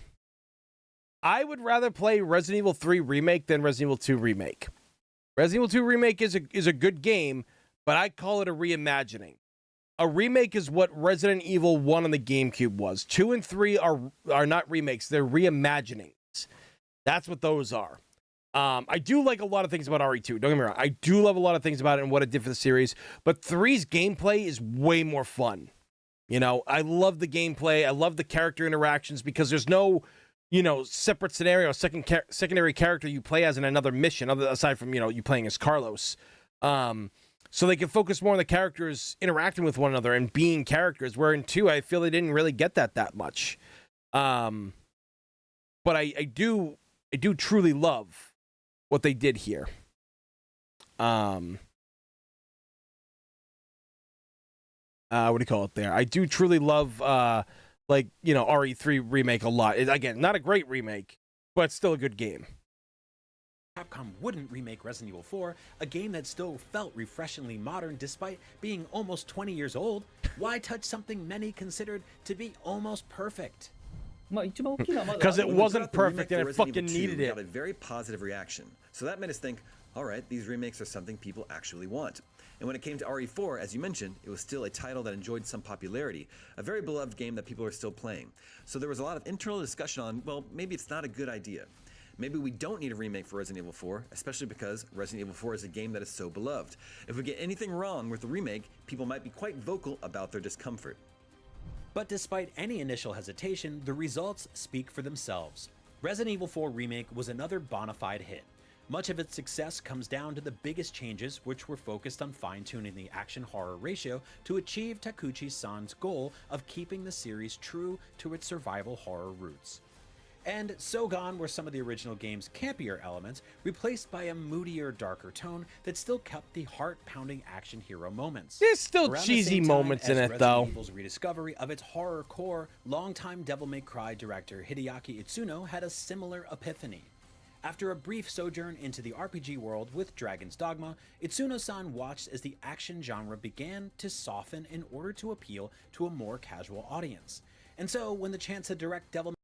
I would rather play Resident Evil 3 Remake than Resident Evil 2 Remake. Resident Evil 2 Remake is a good game, but I call it a reimagining. A remake is what Resident Evil 1 on the GameCube was. 2 and 3 are not remakes, they're reimaginings. That's what those are. I do like a lot of things about RE2. Don't get me wrong. I do love a lot of things about it and what it did for the series, but 3's gameplay is way more fun. I love the gameplay. I love the character interactions because there's no, separate scenario, secondary character you play as in another mission, aside from, you playing as Carlos. So they can focus more on the characters interacting with one another and being characters, where in 2, I feel they didn't really get that much. But I do truly love what they did here. What do you call it there? I do truly love, RE3 Remake a lot. Again, not a great remake, but still a good game. Capcom wouldn't remake Resident Evil 4, a game that still felt refreshingly modern despite being almost 20 years old. Why touch something many considered to be almost perfect? まあ一番大きなまだ Because it When we put wasn't out the remake perfect for and it Resident fucking Evil 2, needed we it. got a very positive reaction. So that made us think, alright, these remakes are something people actually want. And when it came to RE4, as you mentioned, it was still a title that enjoyed some popularity, a very beloved game that people are still playing. So there was a lot of internal discussion on, well, maybe it's not a good idea. Maybe we don't need a remake for Resident Evil 4, especially because Resident Evil 4 is a game that is so beloved. If we get anything wrong with the remake, people might be quite vocal about their discomfort. But despite any initial hesitation, the results speak for themselves. Resident Evil 4 Remake was another bona fide hit. Much of its success comes down to the biggest changes, which were focused on fine-tuning the action-horror ratio to achieve Takuchi-san's goal of keeping the series true to its survival horror roots. And so gone were some of the original game's campier elements, replaced by a moodier, darker tone that still kept the heart-pounding action hero moments. There's still Around the cheesy same time moments in as it, Resident though. Evil's rediscovery of its horror core, longtime Devil May Cry director Hideaki Itsuno had a similar epiphany. After a brief sojourn into the RPG world with Dragon's Dogma, Itsuno-san watched as the action genre began to soften in order to appeal to a more casual audience. And so, when the chance to direct Devil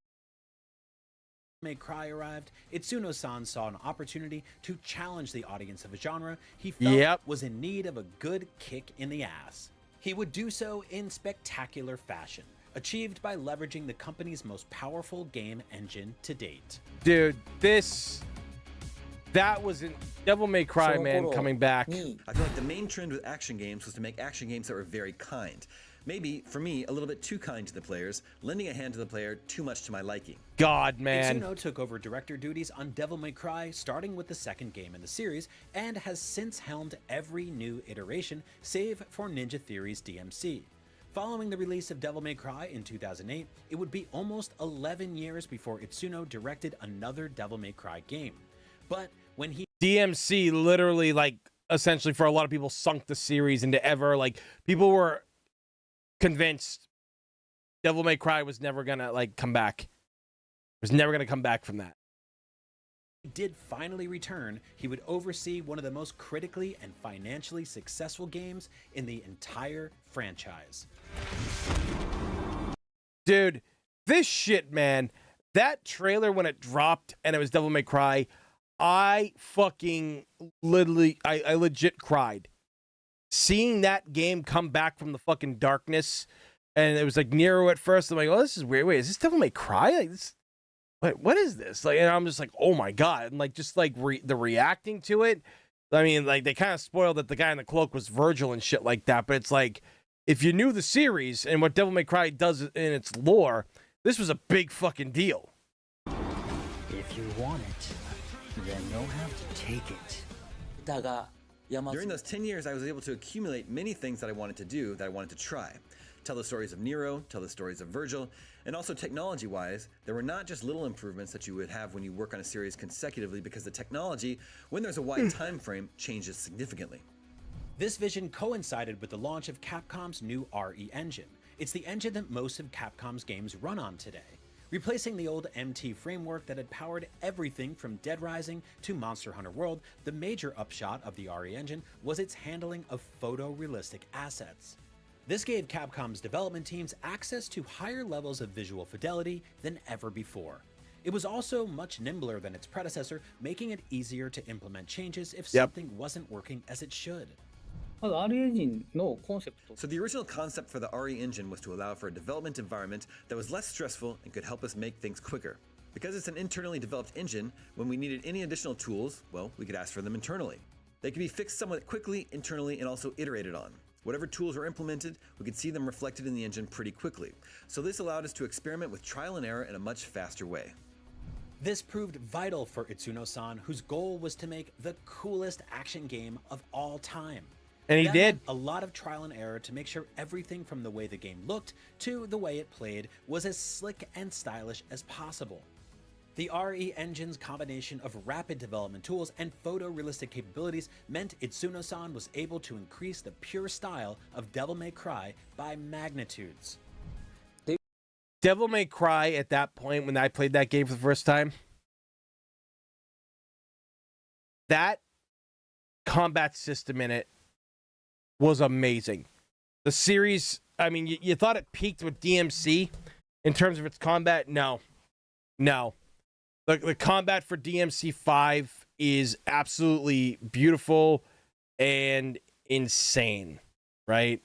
May Cry arrived, Itsuno-san saw an opportunity to challenge the audience of a genre he felt was in need of a good kick in the ass. He would do so in spectacular fashion, achieved by leveraging the company's most powerful game engine to date. Dude, that was in Devil May Cry, man, coming back. I feel like the main trend with action games was to make action games that were very kind. Maybe, for me, a little bit too kind to the players, lending a hand to the player too much to my liking. God, man. Itsuno took over director duties on Devil May Cry, starting with the second game in the series, and has since helmed every new iteration, save for Ninja Theory's DMC. Following the release of Devil May Cry in 2008, it would be almost 11 years before Itsuno directed another Devil May Cry game. But when he DMC literally, like, essentially for a lot of people sunk the series into ever, like, people were convinced Devil May Cry was never gonna, like, come back. Was never gonna come back from that. did finally return, he would oversee one of the most critically and financially successful games in the entire franchise. Dude, this shit, man. That trailer when it dropped and it was Devil May Cry, I fucking literally, I legit cried. Seeing that game come back from the fucking darkness, and it was like Nero at first. I'm like, oh, this is weird. Wait, is this Devil May Cry? Like this? What is this? Like, and I'm just like, oh my god, and like just like the reacting to it. I mean, like they kind of spoiled that the guy in the cloak was Virgil and shit like that. But it's like, if you knew the series and what Devil May Cry does in its lore, this was a big fucking deal. If you want it, then you'll have to take it. During those 10 years, I was able to accumulate many things that I wanted to do, that I wanted to try. Tell the stories of Nero, tell the stories of Virgil, and also technology-wise, there were not just little improvements that you would have when you work on a series consecutively, because the technology, when there's a wide time frame, changes significantly. This vision coincided with the launch of Capcom's new RE engine. It's the engine that most of Capcom's games run on today. Replacing the old MT framework that had powered everything from Dead Rising to Monster Hunter World, the major upshot of the RE engine was its handling of photorealistic assets. This gave Capcom's development teams access to higher levels of visual fidelity than ever before. It was also much nimbler than its predecessor, making it easier to implement changes if something wasn't working as it should. RE エンジンのコンセプト So the original concept for the RE engine was to allow for a development environment that was less stressful and could help us make things quicker. Because it's an internally developed engine, when we needed any additional tools, well, we could ask for them internally. They could be fixed somewhat quickly internally and also iterated on. Whatever tools were implemented, we could see them reflected in the engine pretty quickly. So this allowed us to experiment with trial and error in a much faster way. This proved vital for Itsuno-san, whose goal was to make the coolest action game of all time. And he That did. meant a lot of trial and error to make sure everything from the way the game looked to the way it played was as slick and stylish as possible. The RE engine's combination of rapid development tools and photorealistic capabilities meant Itsuno-san was able to increase the pure style of Devil May Cry by magnitudes. Devil May Cry at that point when I played that game for the first time, that combat system in it was amazing. The series, I mean, you thought it peaked with DMC in terms of its combat? No. The combat for DMC 5 is absolutely beautiful and insane, right?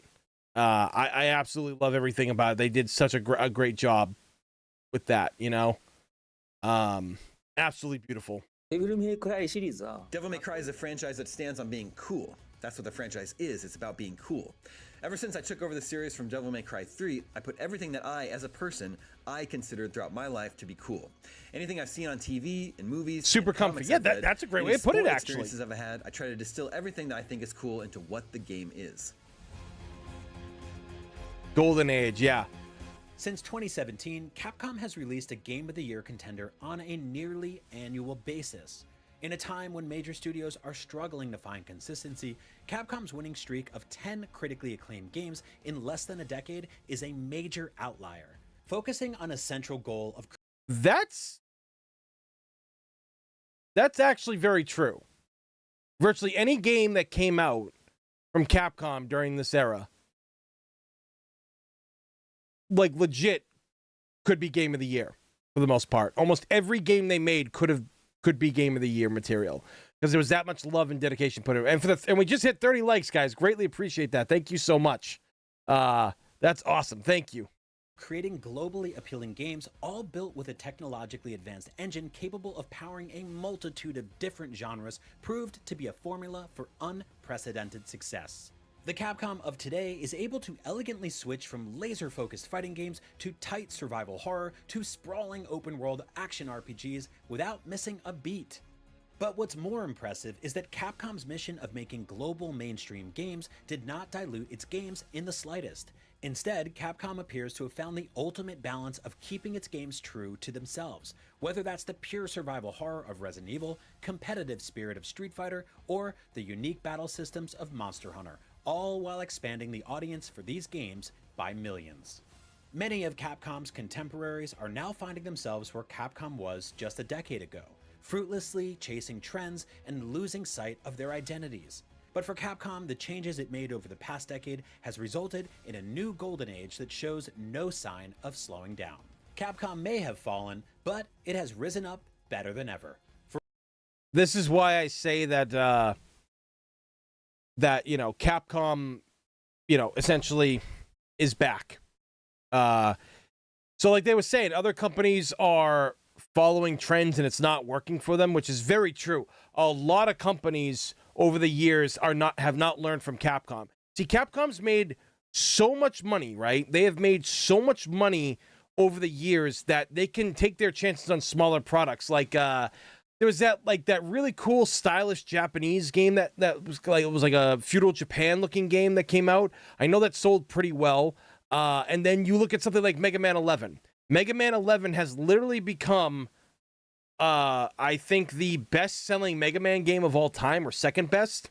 I absolutely love everything about it. They did such a great job with that, you know? Absolutely beautiful. デビルメイクライシリーズは Devil May Cry is a franchise that stands on being cool. That's what the franchise is. It's about being cool. Ever since I took over the series from Devil May Cry 3, I put everything that I, as a person, I considered throughout my life to be cool. Anything I've seen on TV, in movies, Super in comfy. comics Yeah, I've read, that's a great any way to put it, sport actually. experiences I've had, I try to distill everything that I think is cool into what the game is. Golden Age, yeah. Since 2017, Capcom has released a Game of the Year contender on a nearly annual basis. In a time when major studios are struggling to find consistency, Capcom's winning streak of 10 critically acclaimed games in less than a decade is a major outlier. Focusing on a central goal of... That's actually very true. Virtually any game that came out from Capcom during this era, like legit, could be Game of the Year for the most part. Almost every game they made could be Game of the Year material because there was that much love and dedication put in. And we just hit 30 likes, guys. Greatly appreciate that. Thank you so much. That's awesome. Thank you. Creating globally appealing games, all built with a technologically advanced engine capable of powering a multitude of different genres, proved to be a formula for unprecedented success. The Capcom of today is able to elegantly switch from laser-focused fighting games to tight survival horror to sprawling open-world action RPGs without missing a beat. But what's more impressive is that Capcom's mission of making global mainstream games did not dilute its games in the slightest. Instead, Capcom appears to have found the ultimate balance of keeping its games true to themselves, whether that's the pure survival horror of Resident Evil, competitive spirit of Street Fighter, or the unique battle systems of Monster Hunter, all while expanding the audience for these games by millions. Many of Capcom's contemporaries are now finding themselves where Capcom was just a decade ago, fruitlessly chasing trends and losing sight of their identities. But for Capcom, the changes it made over the past decade has resulted in a new golden age that shows no sign of slowing down. Capcom may have fallen, but it has risen up better than ever. This is why I say that Capcom, essentially is back. So like they were saying, other companies are following trends and it's not working for them, which is very true. A lot of companies over the years have not learned from Capcom. See, Capcom's made so much money, right? They have made so much money over the years that they can take their chances on smaller products. Like there was that really cool, stylish Japanese game that was like, it was like a feudal Japan looking game that came out. I know that sold pretty well. And then you look at something like Mega Man 11. Mega Man 11 has literally become, I think, the best-selling Mega Man game of all time, or second best.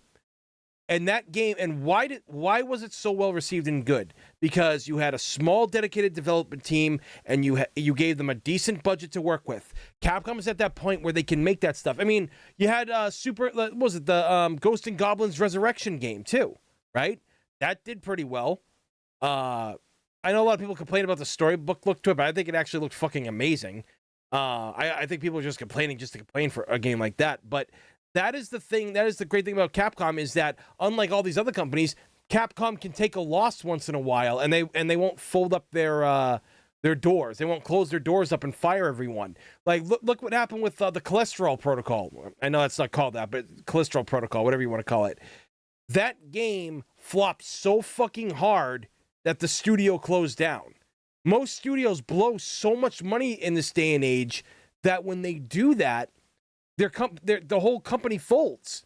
And that game, and why was it so well received and good? Because you had a small, dedicated development team, and you gave them a decent budget to work with. Capcom is at that point where they can make that stuff. I mean, you had the Ghost and Goblins Resurrection game too, right? That did pretty well. I know a lot of people complain about the storybook look to it, but I think it actually looked fucking amazing. I think people are just complaining just to complain for a game like that. But that is the thing. That is the great thing about Capcom, is that unlike all these other companies, Capcom can take a loss once in a while, and they won't fold up their doors. They won't close their doors up and fire everyone. Like look what happened with the Cholesterol Protocol. I know that's not called that, but Cholesterol Protocol, whatever you want to call it. That game flopped so fucking hard that the studio closed down. Most studios blow so much money in this day and age that when they do that, the whole company folds.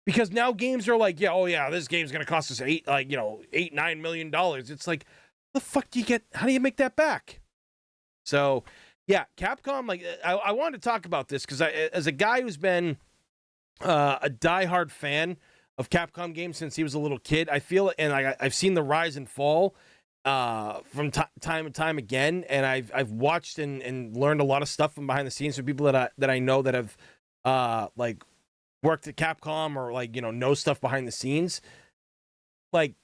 Because now games are like, this game's gonna cost us $8-9 million. It's like, the fuck do you get? How do you make that back? So, yeah, Capcom. Like, I wanted to talk about this because as a guy who's been a diehard fan of Capcom games since he was a little kid, I feel, and I've seen the rise and fall from time and time again, and I've watched and learned a lot of stuff from behind the scenes from people that I know that have worked at Capcom or know stuff behind the scenes. Like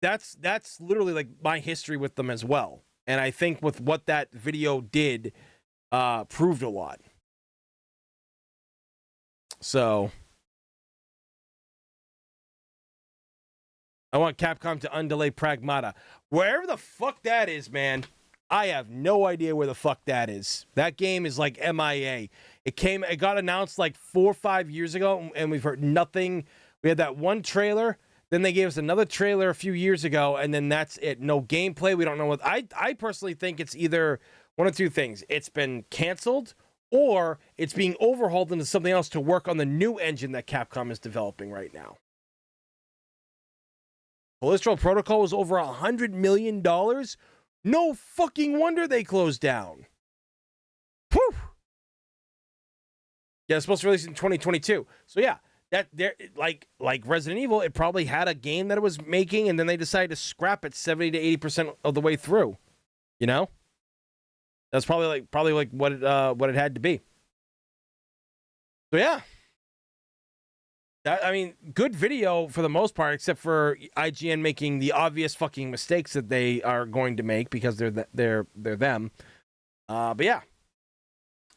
that's literally like my history with them as well, and I think with what that video did proved a lot. So I want Capcom to undelay Pragmata. Wherever the fuck that is, man, I have no idea where the fuck that is. That game is like MIA. It got announced like 4 or 5 years ago, and we've heard nothing. We had that one trailer, then they gave us another trailer a few years ago, and then that's it. No gameplay. We don't know what. I personally think it's either one of two things. It's been canceled, or it's being overhauled into something else to work on the new engine that Capcom is developing right now. Cholesterol Protocol was over $100 million. No fucking wonder they closed down. Whew. Yeah, it's supposed to release in 2022. So yeah, that there like Resident Evil, it probably had a game that it was making, and then they decided to scrap it 70 to 80% of the way through. You know, that's probably like what it had to be. So yeah, I mean, good video for the most part, except for IGN making the obvious fucking mistakes that they are going to make because they're them. But yeah,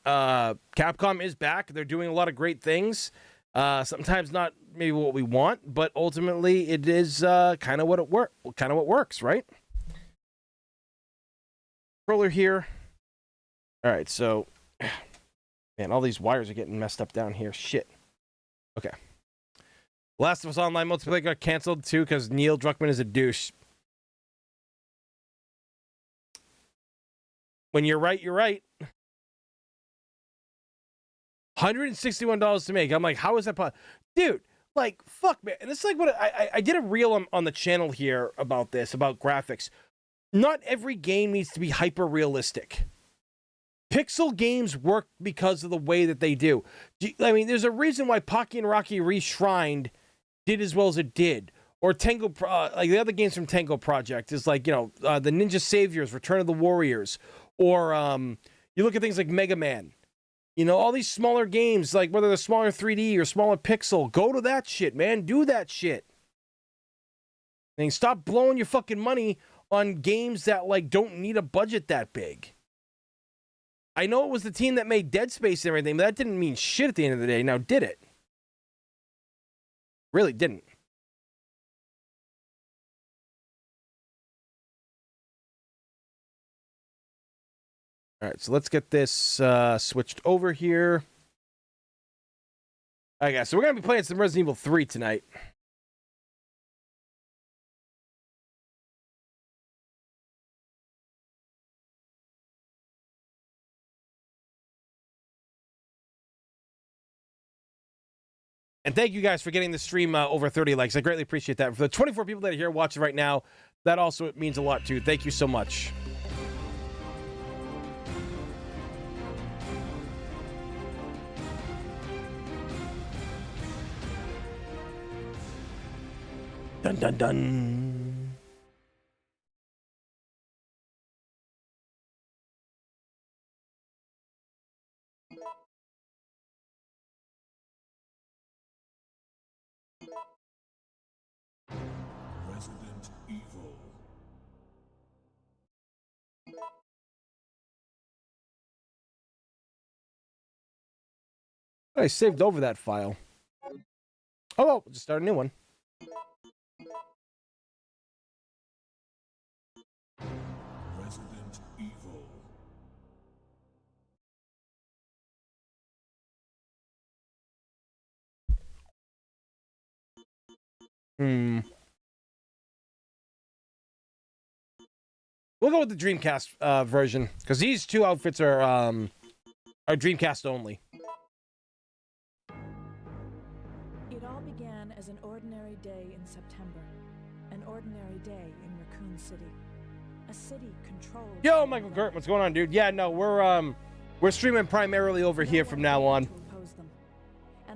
Capcom is back. They're doing a lot of great things. Sometimes not maybe what we want, but ultimately it is kind of what works, right? Controller here. All right, so man, all these wires are getting messed up down here. Shit. Okay. Last of Us Online multiplayer got canceled too because Neil Druckmann is a douche. When you're right, you're right. $161 to make. I'm like, how is that possible? Dude, like, fuck, man. And it's like what I did a reel on the channel here about this, about graphics. Not every game needs to be hyper realistic. Pixel games work because of the way that they do. I mean, there's a reason why Pocky and Rocky Reshrined did as well as it did. Or Tango, like the other games from Tango Project is like, you know, the Ninja Saviors, Return of the Warriors. Or you look at things like Mega Man. You know, all these smaller games, like whether they're smaller 3D or smaller pixel, go to that shit, man. Do that shit. And stop blowing your fucking money on games that, like, don't need a budget that big. I know it was the team that made Dead Space and everything, but that didn't mean shit at the end of the day. Now, did it? Really didn't. All right, so let's get this switched over here. All right, guys, so we're going to be playing some Resident Evil 3 tonight. And thank you guys for getting the stream over 30 likes. I greatly appreciate that. For the 24 people that are here watching right now, that also means a lot too. Thank you so much. Dun dun dun. Resident Evil. I saved over that file. Oh, well, just start a new one. Resident Evil. We'll go with the Dreamcast version, because these two outfits are Dreamcast only. It all began as an ordinary day in September. An ordinary day in Raccoon City. A city controlled... Yo, Michael Gert, what's going on, dude? Yeah, no, we're streaming primarily over here from now on.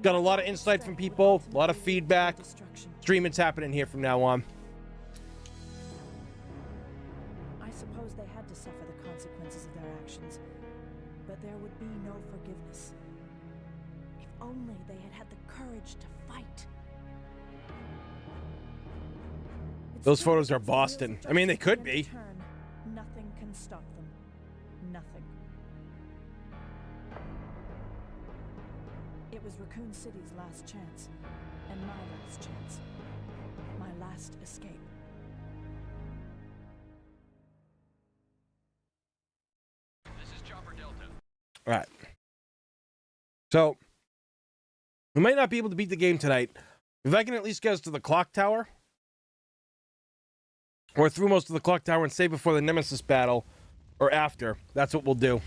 Got a lot of insight from people, a lot of feedback. Streaming's happening here from now on. I suppose they had to suffer the consequences of their actions, but there would be no forgiveness. If only they had had the courage to fight. Those photos are Boston. I mean, they could be. Nothing can stop them. Nothing. It was Raccoon City's last chance, and my last chance. My last escape. All right. So, we might not be able to beat the game tonight. If I can at least get us to the clock tower, or through most of the clock tower and save before the Nemesis battle, or after, that's what we'll do.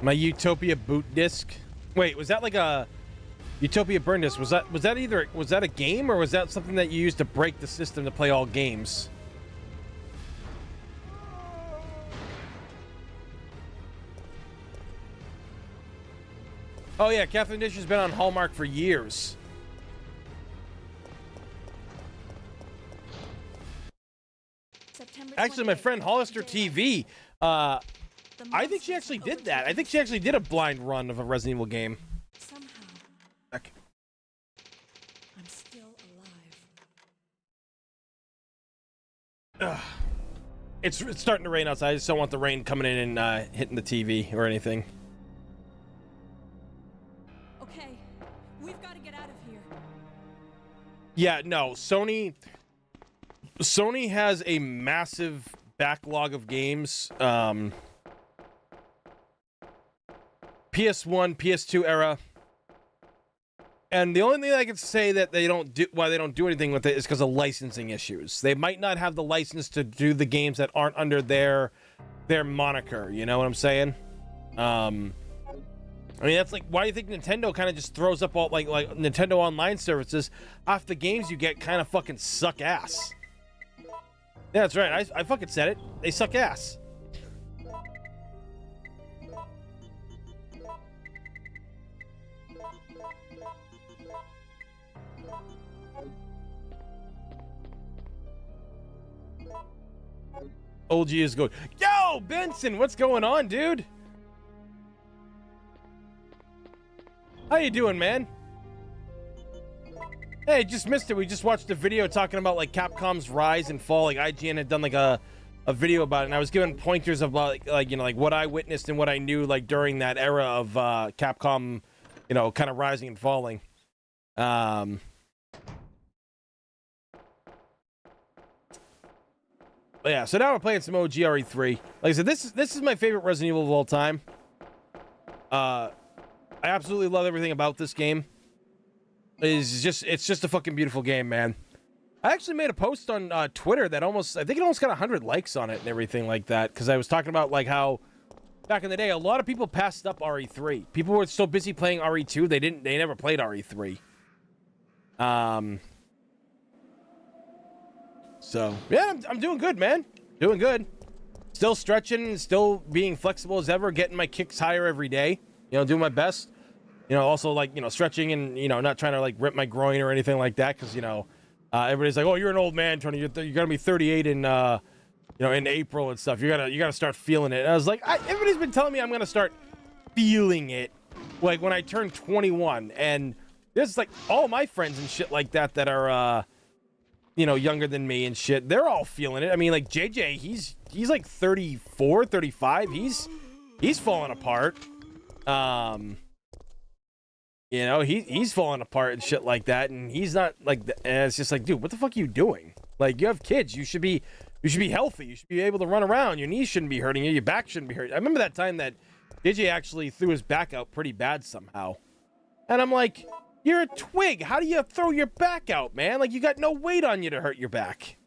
My Utopia boot disc. Wait, was that like a Utopia burn disc? Was that a game, or was that something that you used to break the system to play all games? Oh yeah, Catherine Dish has been on Hallmark for years. Actually, my friend Hollister TV, I think she actually did that. I think she actually did a blind run of a Resident Evil game. Somehow, Heck. I'm still alive. Ugh. It's starting to rain outside. I just don't want the rain coming in and hitting the TV or anything. Okay, we've got to get out of here. Yeah, no, Sony has a massive backlog of games. PS1, PS2 era. And the only thing I can say that why they don't do anything with it is because of licensing issues. They might not have the license to do the games that aren't under their moniker. You know what I'm saying? I mean, that's like, why do you think Nintendo kind of just throws up all like Nintendo Online services? Half the games you get kind of fucking suck ass. Yeah, that's right. I fucking said it. They suck ass. OG is good. Yo, Benson, what's going on, dude? How you doing, man? Hey, just missed it. We just watched a video talking about like Capcom's rise and fall. Like IGN had done like a video about it, and I was given pointers about like you know, like what I witnessed and what I knew like during that era of Capcom, you know, kind of rising and falling. But yeah, so now we're playing some OG RE3. Like I said, this is my favorite Resident Evil of all time. I absolutely love everything about this game. It's just a fucking beautiful game, man. I actually made a post on Twitter that I think it almost got 100 likes on it and everything like that, because I was talking about like how back in the day a lot of people passed up RE3. People were so busy playing RE2 they never played RE3. So yeah, I'm doing good, man. Doing good. Still stretching, still being flexible as ever, getting my kicks higher every day. You know, doing my best. You know, also like, you know, stretching and, you know, not trying to like rip my groin or anything like that, because, you know, everybody's like, oh, you're an old man, Tony. You're gonna be 38 in, you know, in April and stuff. You gotta start feeling it. And I was like, everybody's been telling me I'm gonna start feeling it, like when I turn 21. And there's like all my friends and shit like that that are, you know, younger than me and shit. They're all feeling it. I mean, like JJ, he's like 34, 35. He's falling apart. You know, he's falling apart and shit like that, and he's not like. And it's just like, dude, what the fuck are you doing? Like, you have kids. You should be healthy. You should be able to run around. Your knees shouldn't be hurting you. Your back shouldn't be hurting. I remember that time that JJ actually threw his back out pretty bad somehow, and I'm like, you're a twig. How do you throw your back out, man? Like, you got no weight on you to hurt your back.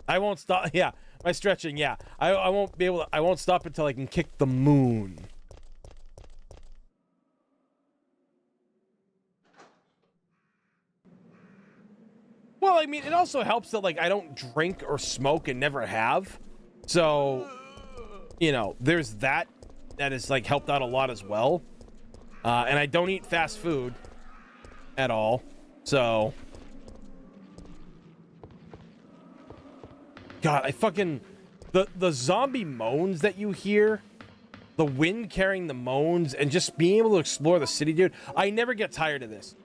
I won't stop. Yeah, my stretching. Yeah, I won't be able to. I won't stop until I can kick the moon. Well, I mean, it also helps that, like, I don't drink or smoke and never have. So, you know, there's that has, like, helped out a lot as well. And I don't eat fast food at all. So, God, I fucking... The zombie moans that you hear, the wind carrying the moans, and just being able to explore the city, dude. I never get tired of this.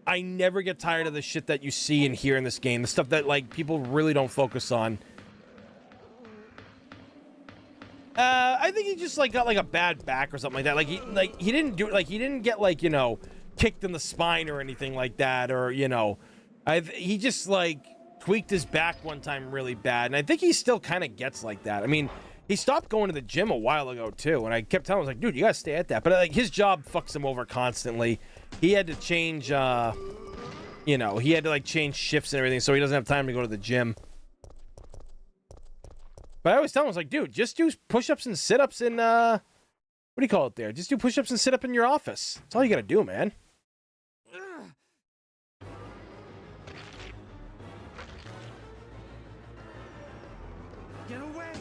I never get tired of the shit that you see and hear in this game. The stuff that, like, people really don't focus on. I think he just, like, got, like, a bad back or something like that. He didn't do it. Like, he didn't get, like, you know, kicked in the spine or anything like that. Or, you know, he just, like, tweaked his back one time really bad. And I think he still kind of gets like that. I mean, he stopped going to the gym a while ago, too. And I kept telling him, I was like, dude, you got to stay at that. But, like, his job fucks him over constantly. He had to change, you know, he had to, like, change shifts and everything, so he doesn't have time to go to the gym. But I always tell him, I was like, dude, just do push-ups and sit-ups in, what do you call it there? Just do push-ups and sit-up in your office. That's all you gotta do, man. Get away!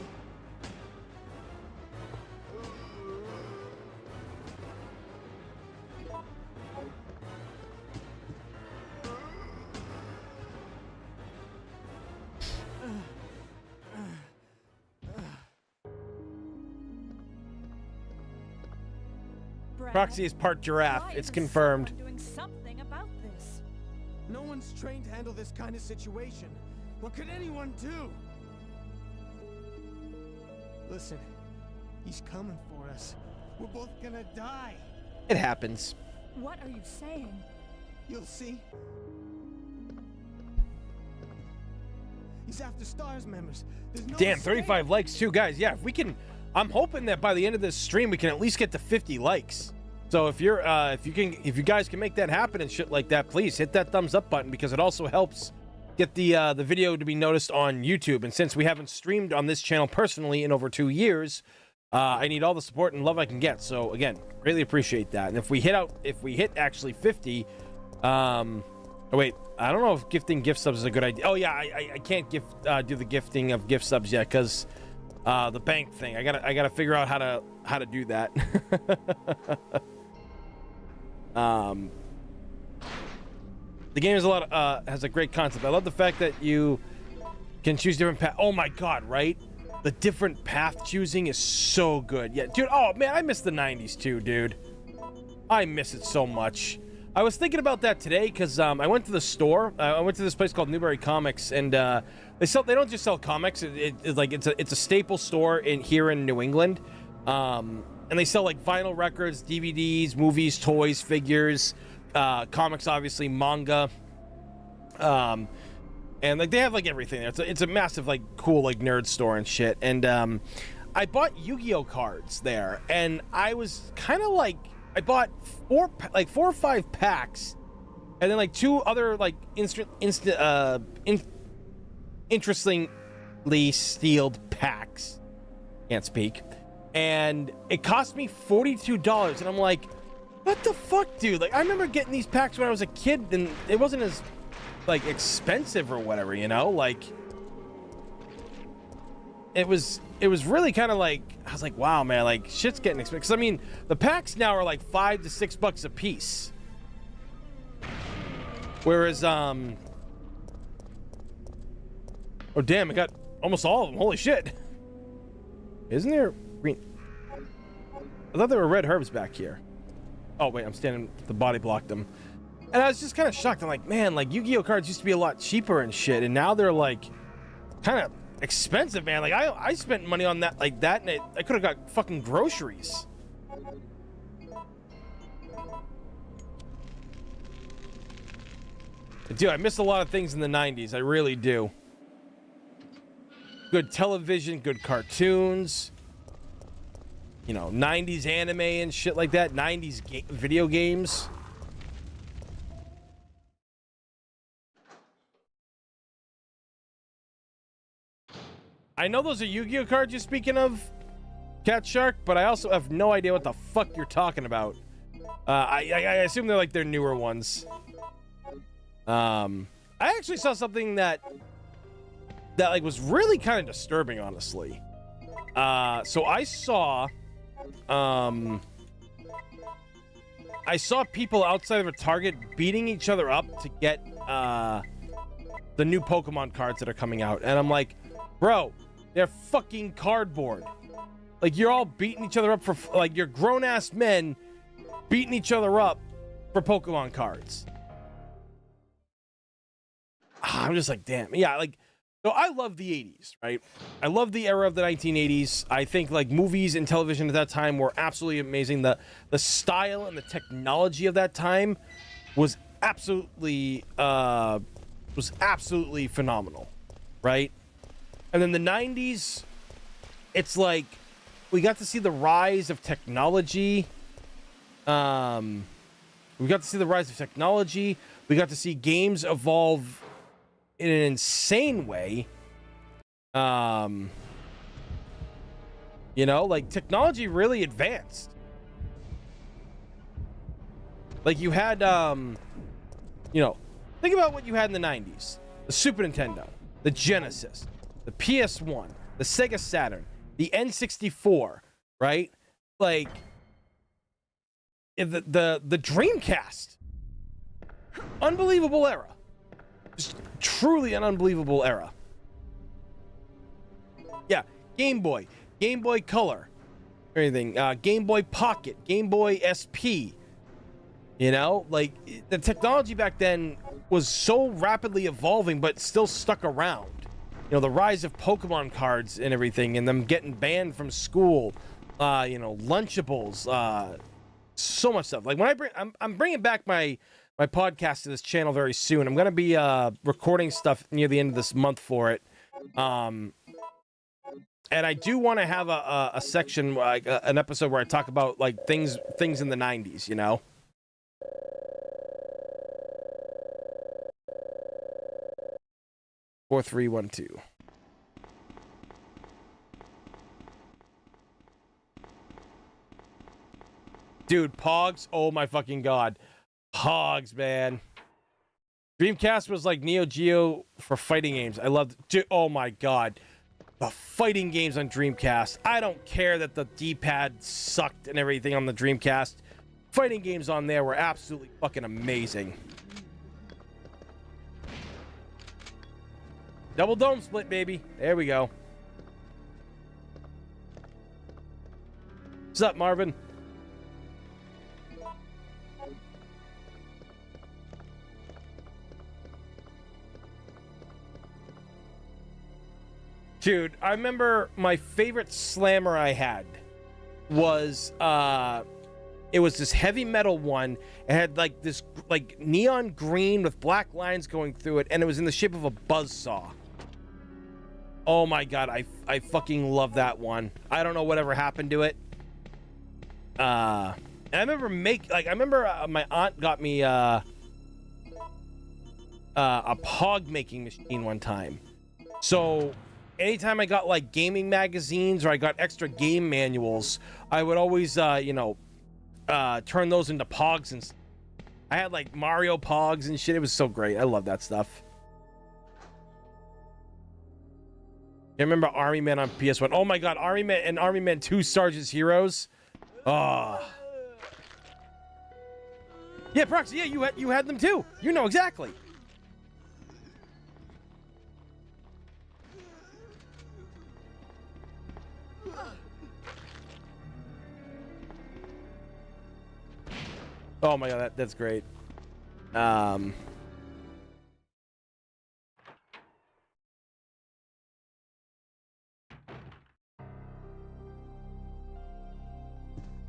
Proxy is part giraffe. It's confirmed. Doing something about this. No one's trained to handle this kind of situation. What could anyone do? Listen, he's coming for us. We're both gonna die. It happens. What are you saying? You'll see. He's after STARS members. There's no Damn, escape. 35 likes too, guys. Yeah, if we can, I'm hoping that by the end of this stream we can at least get to 50 likes. So if you're, if you guys can make that happen and shit like that, please hit that thumbs up button because it also helps get the video to be noticed on YouTube. And since we haven't streamed on this channel personally in over 2 years, I need all the support and love I can get. So again, greatly appreciate that. And if we hit actually 50, oh wait, I don't know if gifting gift subs is a good idea. Oh yeah, I can't do the gifting of gift subs yet because the bank thing. I gotta figure out how to do that. The game has a great concept. I love the fact that you can choose different paths. Oh my god, right? The different path choosing is so good. Yeah, dude. Oh man, I miss the 90s too, dude. I miss it so much. I was thinking about that today because I went to the store. I went to this place called Newbury Comics, and they don't just sell comics. It's a staple store here in New England, and they sell like vinyl records, DVDs, movies, toys, figures, comics, obviously manga, and like they have like everything there. It's a massive like cool like nerd store and shit. And I bought Yu-Gi-Oh cards there, and I was kind of like. I bought 4 or 5 packs, and then like 2 other like interestingly sealed packs. Can't speak. And it cost me $42, and I'm like, what the fuck, dude? Like I remember getting these packs when I was a kid, and it wasn't as like expensive or whatever, you know? Like it was really kind of like, I was like, wow, man, like shit's getting expensive. Because I mean, the packs now are like $5 to $6 a piece. Whereas, oh damn, I got almost all of them. Holy shit. Isn't there green? I thought there were red herbs back here. Oh wait, I'm standing, the body blocked them. And I was just kind of shocked. I'm like, man, like Yu-Gi-Oh cards used to be a lot cheaper and shit. And now they're like kind of expensive, man. Like I spent money on that like that, and I could have got fucking groceries. Dude, I miss a lot of things in the 90s. I really do. Good television, good cartoons, you know, 90s anime and shit like that, 90s video games. I know those are Yu-Gi-Oh cards you're speaking of, Cat Shark, but I also have no idea what the fuck you're talking about. I assume they're like their newer ones. I actually saw something that like was really kind of disturbing, honestly. So I saw people outside of a Target beating each other up to get the new Pokemon cards that are coming out, and I'm like, bro, they're fucking cardboard. Like, you're all beating each other up for, like, you're grown-ass men beating each other up for Pokemon cards. I'm just like, damn. Yeah, like, so I love the 80s, right? I love the era of the 1980s. I think, like, movies and television at that time were absolutely amazing. The style and the technology of that time was absolutely phenomenal, right? And then the 90s, it's like we got to see the rise of technology. We got to see the rise of technology. We got to see games evolve in an insane way. You know, like technology really advanced. Like you had, you know, think about what you had in the 90s. The Super Nintendo, the Genesis, the PS1, the Sega Saturn, the N64, right? Like the Dreamcast. Unbelievable era. Just truly an unbelievable era. Yeah, Game Boy Color, everything, Game Boy Pocket, Game Boy SP. You know, like the technology back then was so rapidly evolving, but still stuck around. You know, the rise of Pokemon cards and everything, and them getting banned from school. You know, Lunchables, so much stuff. Like when I'm bringing back my podcast to this channel very soon. I'm gonna be recording stuff near the end of this month for it. And I do want to have a section, like an episode where I talk about like things in the 90s, you know. Four, 3, 1, 2. Dude, Pogs. Oh my fucking god. Pogs, man. Dreamcast was like Neo Geo for fighting games. I loved it. Oh my god. The fighting games on Dreamcast. I don't care that the D-pad sucked and everything on the Dreamcast. Fighting games on there were absolutely fucking amazing. Double dome split, baby. There we go. What's up, Marvin? Dude, I remember my favorite slammer I had was it was this heavy metal one. It had like this like neon green with black lines going through it, and it was in the shape of a buzzsaw. Oh my god, I fucking love that one. I don't know whatever happened to it. And I remember my aunt got me a Pog making machine one time. So anytime I got like gaming magazines or I got extra game manuals, I would always you know, turn those into Pogs, and I had like Mario Pogs and shit. It was so great. I love that stuff. I remember Army Men on PS1. Oh my god, Army Men and Army Men 2 Sarge's Heroes. Oh. Yeah, Proxy, yeah, you had them too. You know exactly. Oh my god, that's great.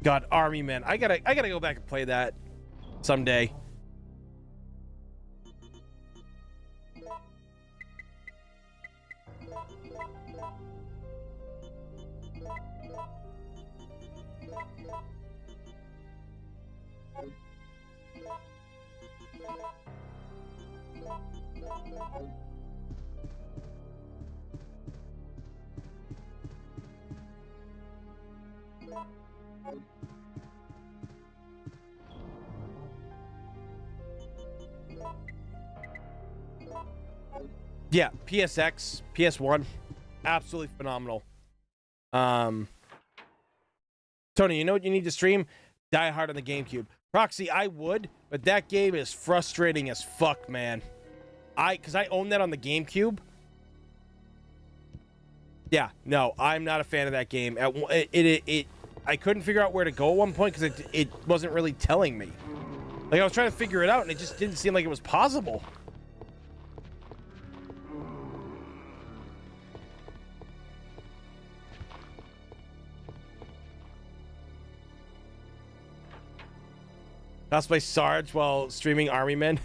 God, Army Men. I gotta go back and play that someday. Yeah, PSX, PS1, absolutely phenomenal. Tony, you know what you need to stream? Die Hard on the GameCube. Proxy, I would, but that game is frustrating as fuck, man. Because I own that on the GameCube. Yeah, no, I'm not a fan of that game. I couldn't figure out where to go at one point because it wasn't really telling me. Like, I was trying to figure it out, and it just didn't seem like it was possible. Cosplay Sarge while streaming Army Men.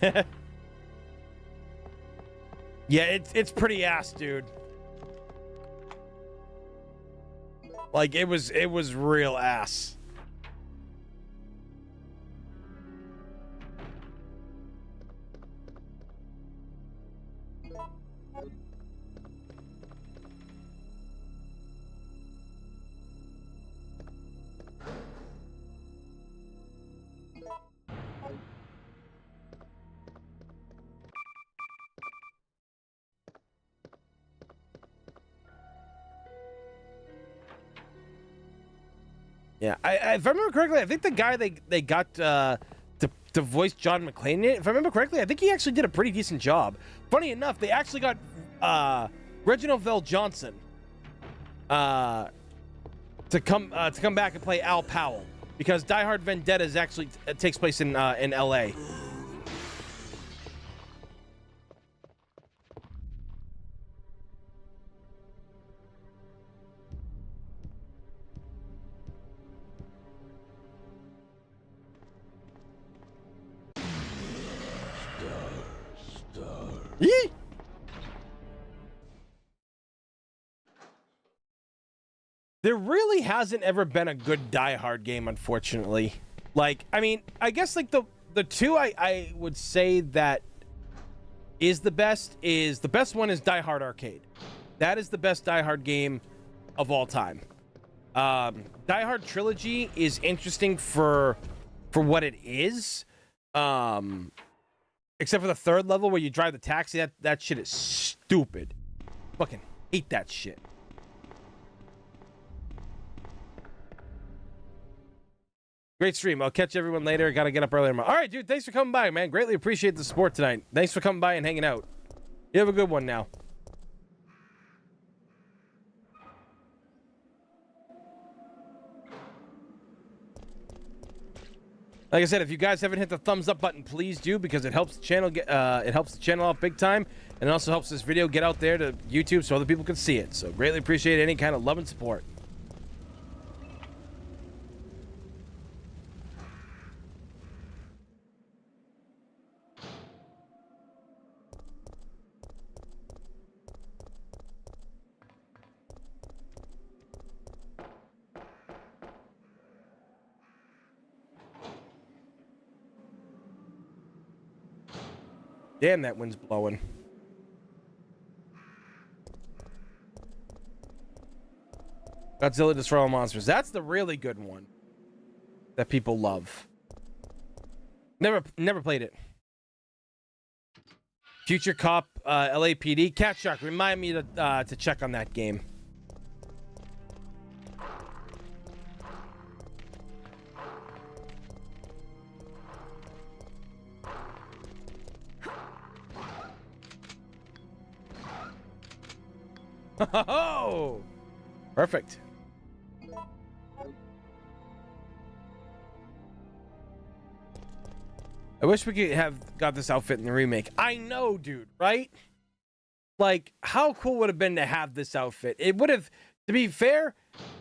Yeah, it's pretty ass, dude. Like it was real ass. Yeah, if I remember correctly, I think the guy they got to voice John McClane in it, if I remember correctly, I think he actually did a pretty decent job. Funny enough, they actually got Reginald Vell Johnson to come back and play Al Powell, because Die Hard Vendetta is actually takes place in L.A. Yee! There really hasn't ever been a good Die Hard game, unfortunately. Like, I mean, I guess like the two I would say that is the best one is Die Hard Arcade. That is the best Die Hard game of all time. Die Hard Trilogy is interesting for what it is. Except for the third level where you drive the taxi, that shit is stupid. Fucking hate that shit. Great stream. I'll catch everyone later. Gotta get up early tomorrow. All right, dude. Thanks for coming by, man. Greatly appreciate the support tonight. Thanks for coming by and hanging out. You have a good one now. Like I said, if you guys haven't hit the thumbs up button, please do, because it helps the channel get it helps the channel out big time, and it also helps this video get out there to YouTube so other people can see it. So greatly appreciate any kind of love and support. Damn, that wind's blowing. Godzilla Destroy All Monsters. That's the really good one that people love. Never played it. Future Cop, LAPD. Cat Shark, remind me to check on that game. Oh, perfect. I wish we could have got this outfit in the remake. I know, dude, right? Like, how cool would it have been to have this outfit? It would have, to be fair,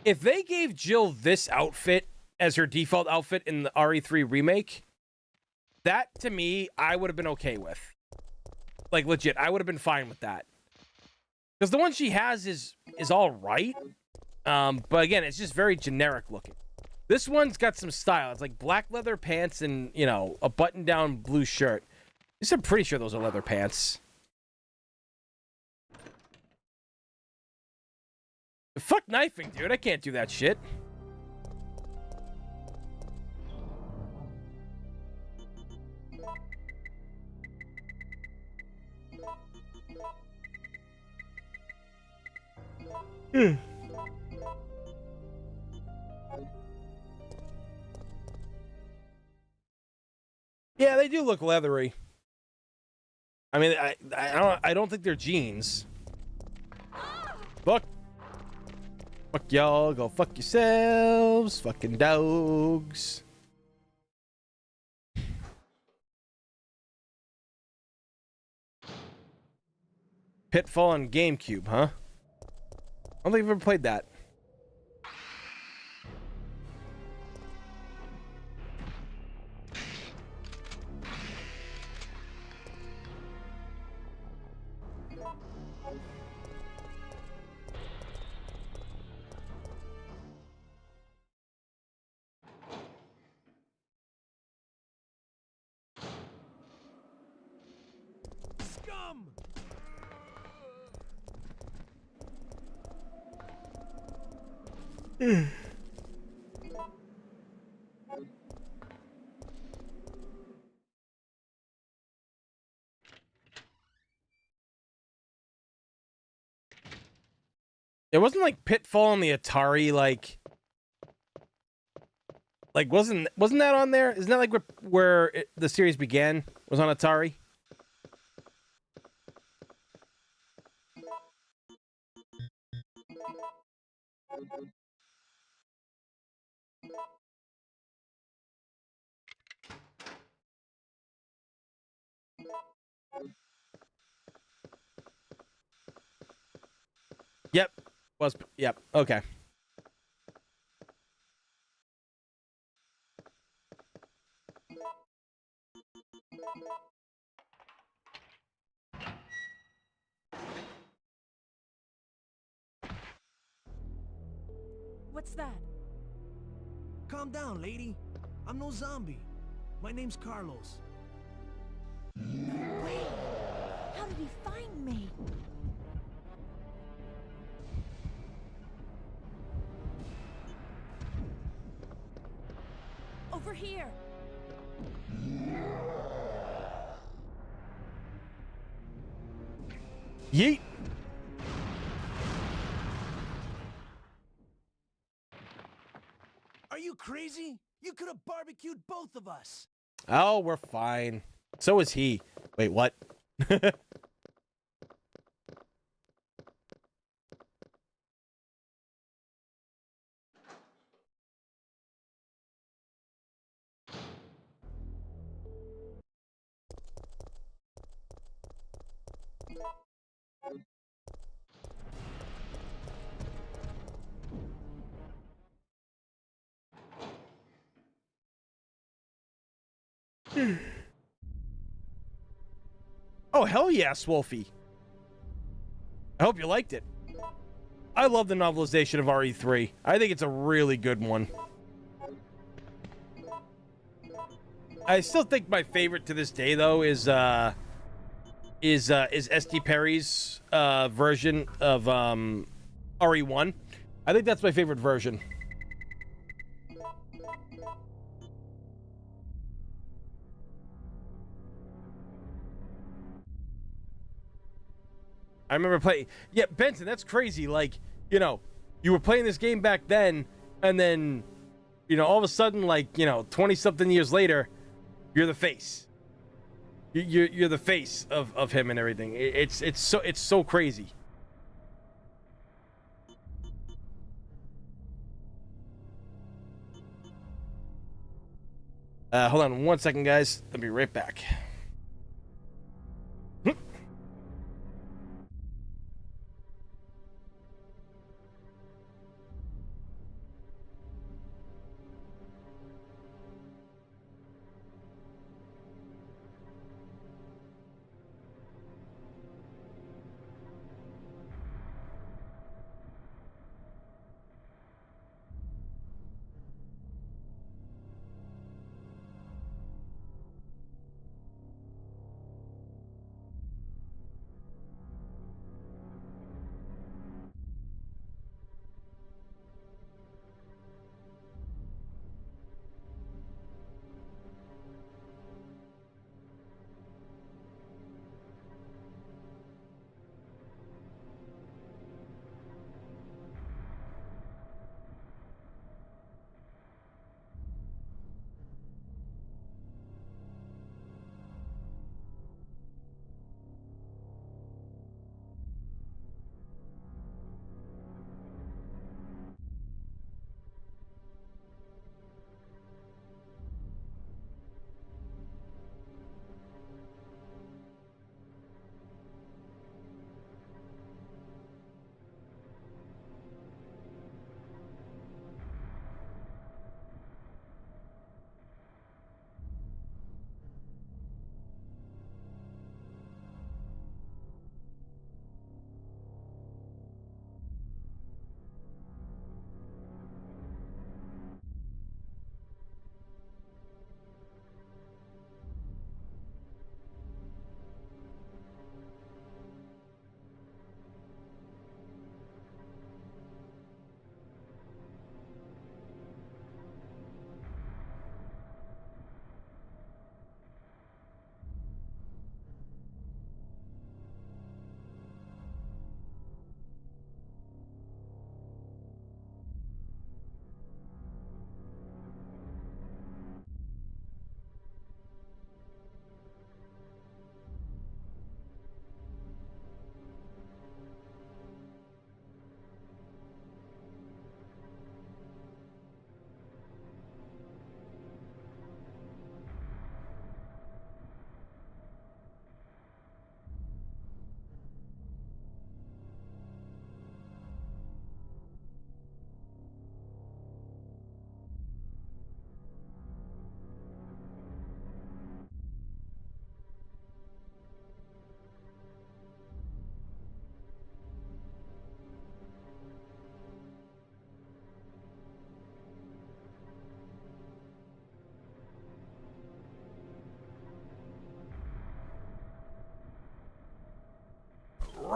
if they gave Jill this outfit as her default outfit in the RE3 remake, that, to me, I would have been okay with. Like, legit, I would have been fine with that. Because the one she has is all right. But again, it's just very generic looking. This one's got some style. It's like black leather pants and, you know, a button-down blue shirt. At least I'm pretty sure those are leather pants. Fuck knifing, dude. I can't do that shit. Yeah, they do look leathery. I mean, I don't think they're jeans. Fuck y'all. Go fuck yourselves, fucking dogs. Pitfall on GameCube, huh? I don't think I've ever played that. Scum! It wasn't like Pitfall on the Atari, like Like, wasn't that on there? Isn't that like where the series began? Was on Atari? Yep. Yep. Okay. What's that? Calm down, lady. I'm no zombie. My name's Carlos. Wait! How did he find me? Over here! Yeet. Are you crazy? You could have barbecued both of us. Oh, we're fine. So is he. Wait, what? Oh, hell yes, Wolfie. I hope you liked it. I love the novelization of RE3. I think it's a really good one. I still think my favorite to this day, though, is S.D. Perry's version of RE1. I think that's my favorite version. I remember playing. Yeah, Benson, that's crazy. Like, you know, you were playing this game back then, and then, you know, all of a sudden, like, you know, 20-something years later, you're the face. You're the face of him and everything. It's so crazy. Hold on one second, guys. I'll be right back.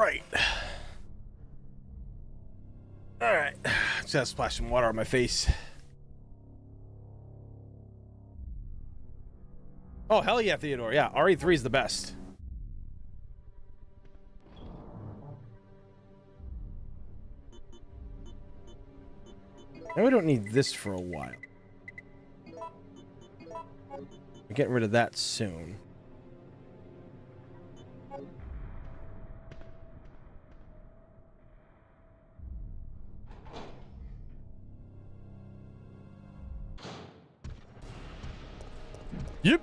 right. All right. Just gotta splash some water on my face. Oh, hell yeah, Theodore. Yeah, RE3 is the best. And we don't need this for a while. We're getting rid of that soon. Yep.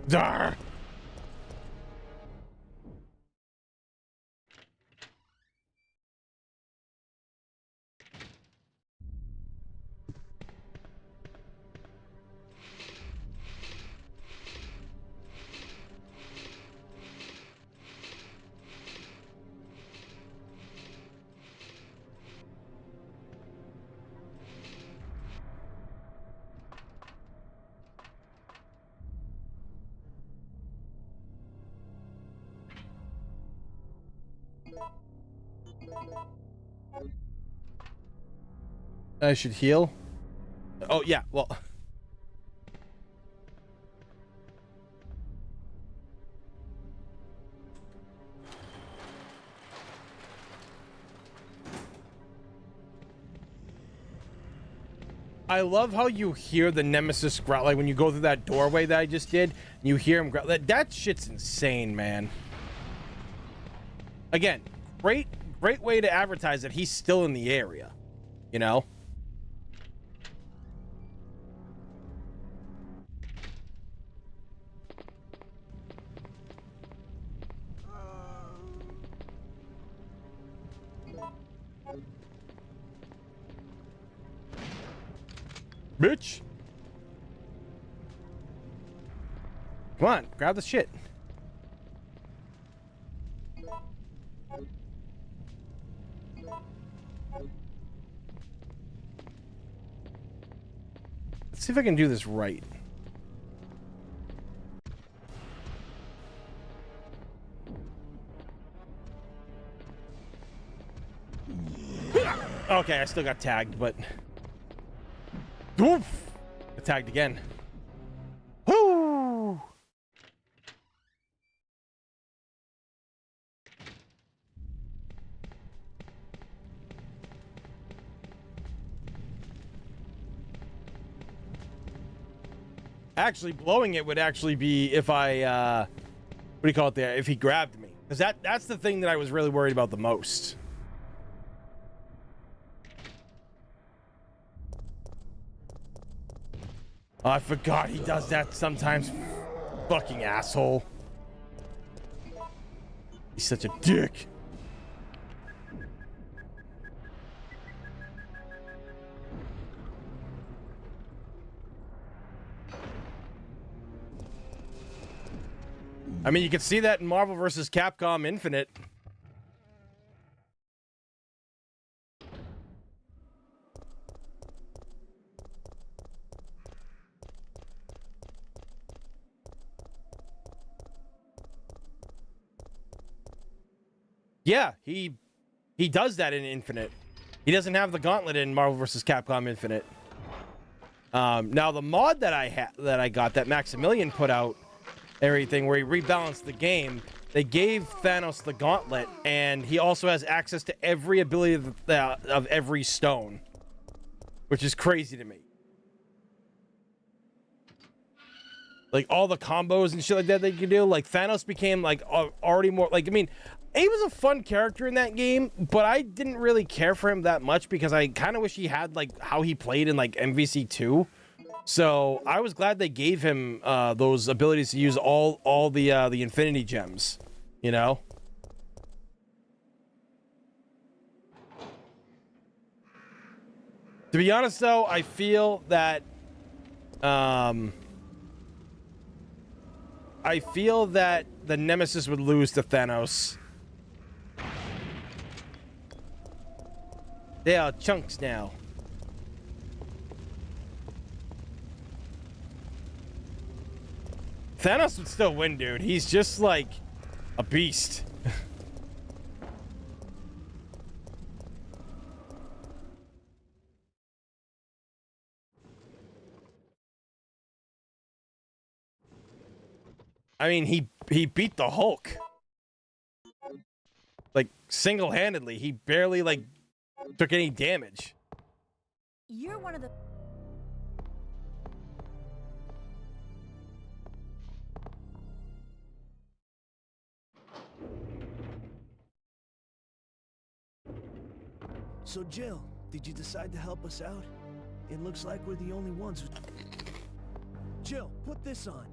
Dar. I should heal. Oh, yeah, well. I love how you hear the Nemesis growl, like when you go through that doorway that I just did, you hear him growl. That shit's insane, man. Again, great way to advertise that he's still in the area, you know? Bitch. Come on, grab the shit. Let's see if I can do this right. Okay, I still got tagged, but... Oof! I tagged again. Woo! Actually, blowing it would actually be if I, what do you call it there? If he grabbed me. Because that's the thing that I was really worried about the most. Oh, I forgot he does that sometimes. Fucking asshole. He's such a dick. I mean, you can see that in Marvel vs. Capcom Infinite. Yeah, he does that in Infinite. He doesn't have the gauntlet in Marvel vs. Capcom Infinite. Now the mod that I got that Maximilian put out, everything where he rebalanced the game, they gave Thanos the gauntlet, and he also has access to every ability of every stone, which is crazy to me. Like all the combos and shit like that they can do. Like Thanos became like already more like, I mean, he was a fun character in that game, but I didn't really care for him that much because I kind of wish he had like how he played in like MVC2. So I was glad they gave him those abilities to use all the Infinity Gems, you know? To be honest, though, I feel that the Nemesis would lose to Thanos. They are chunks now. Thanos would still win, dude. He's just like a beast. I mean, he beat the Hulk. Like, single-handedly. He barely, like, took any damage. You're one of the... So, Jill, did you decide to help us out? It looks like we're the only ones who... Jill, put this on.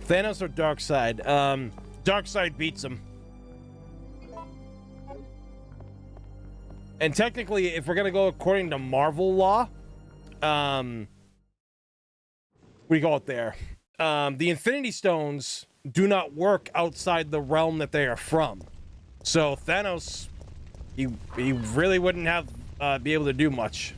Thanos or Darkseid? Darkseid beats him. And technically, if we're gonna go according to Marvel law, what do you call it there? The Infinity Stones do not work outside the realm that they are from. So Thanos, he really wouldn't have be able to do much.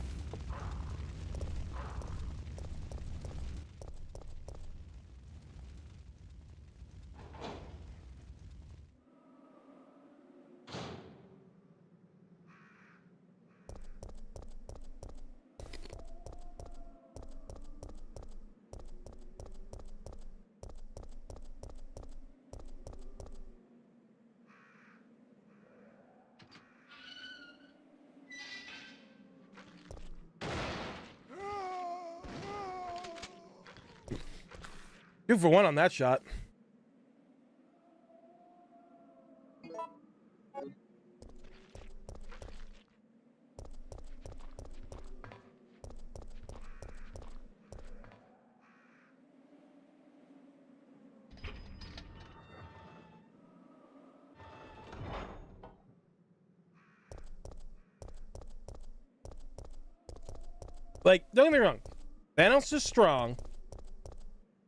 Two for one on that shot. Like, don't get me wrong. Thanos is strong.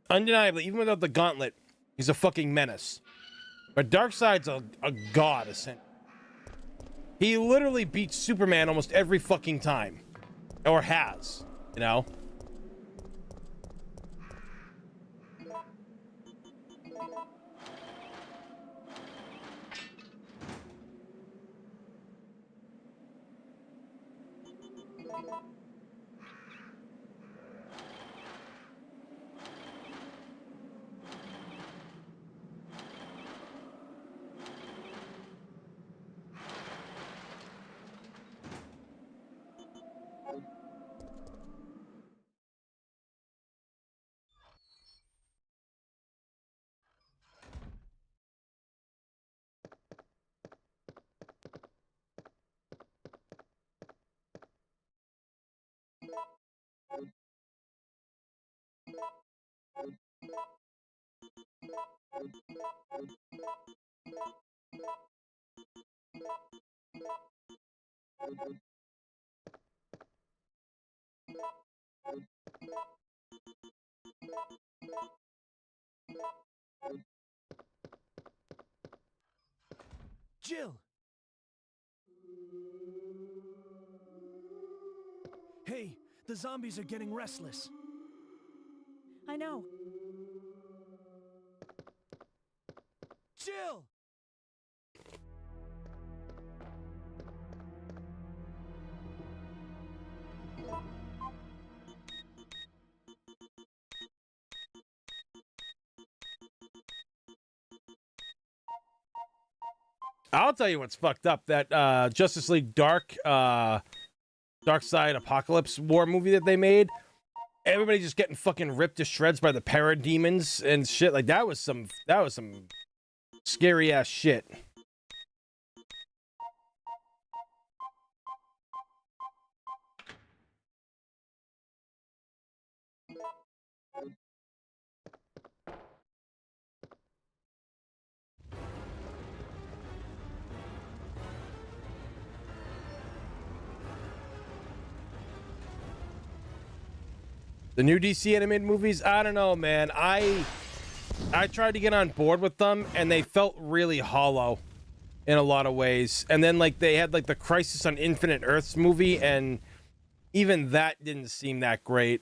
Undeniably, even without the gauntlet, he's a fucking menace. But Darkseid's a god, essentially. He literally beats Superman almost every fucking time. Or has, you know? Jill! Hey, the zombies are getting restless. I know. Jill! I'll tell you what's fucked up. That Justice League Dark Side Apocalypse War movie that they made. Everybody just getting fucking ripped to shreds by the parademons and shit. Like that was some scary ass shit. The new DC animated movies, I don't know, man. I tried to get on board with them, and they felt really hollow in a lot of ways. And then, like, they had, like, the Crisis on Infinite Earths movie, and even that didn't seem that great.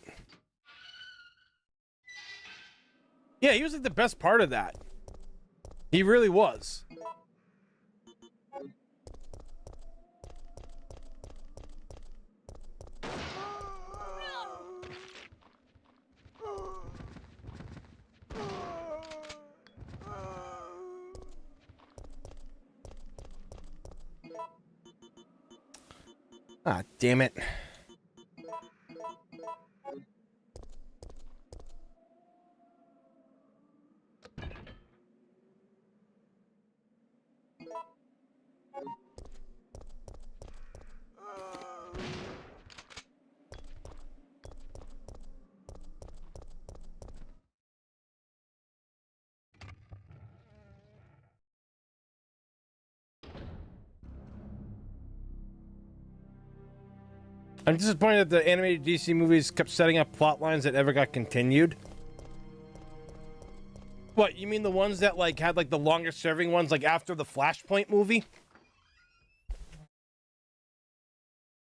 Yeah, he was, like, the best part of that. He really was. Ah, damn it. I'm disappointed that the animated DC movies kept setting up plot lines that never got continued. What, you mean the ones that, like, had, like, the longest serving ones, like, after the Flashpoint movie?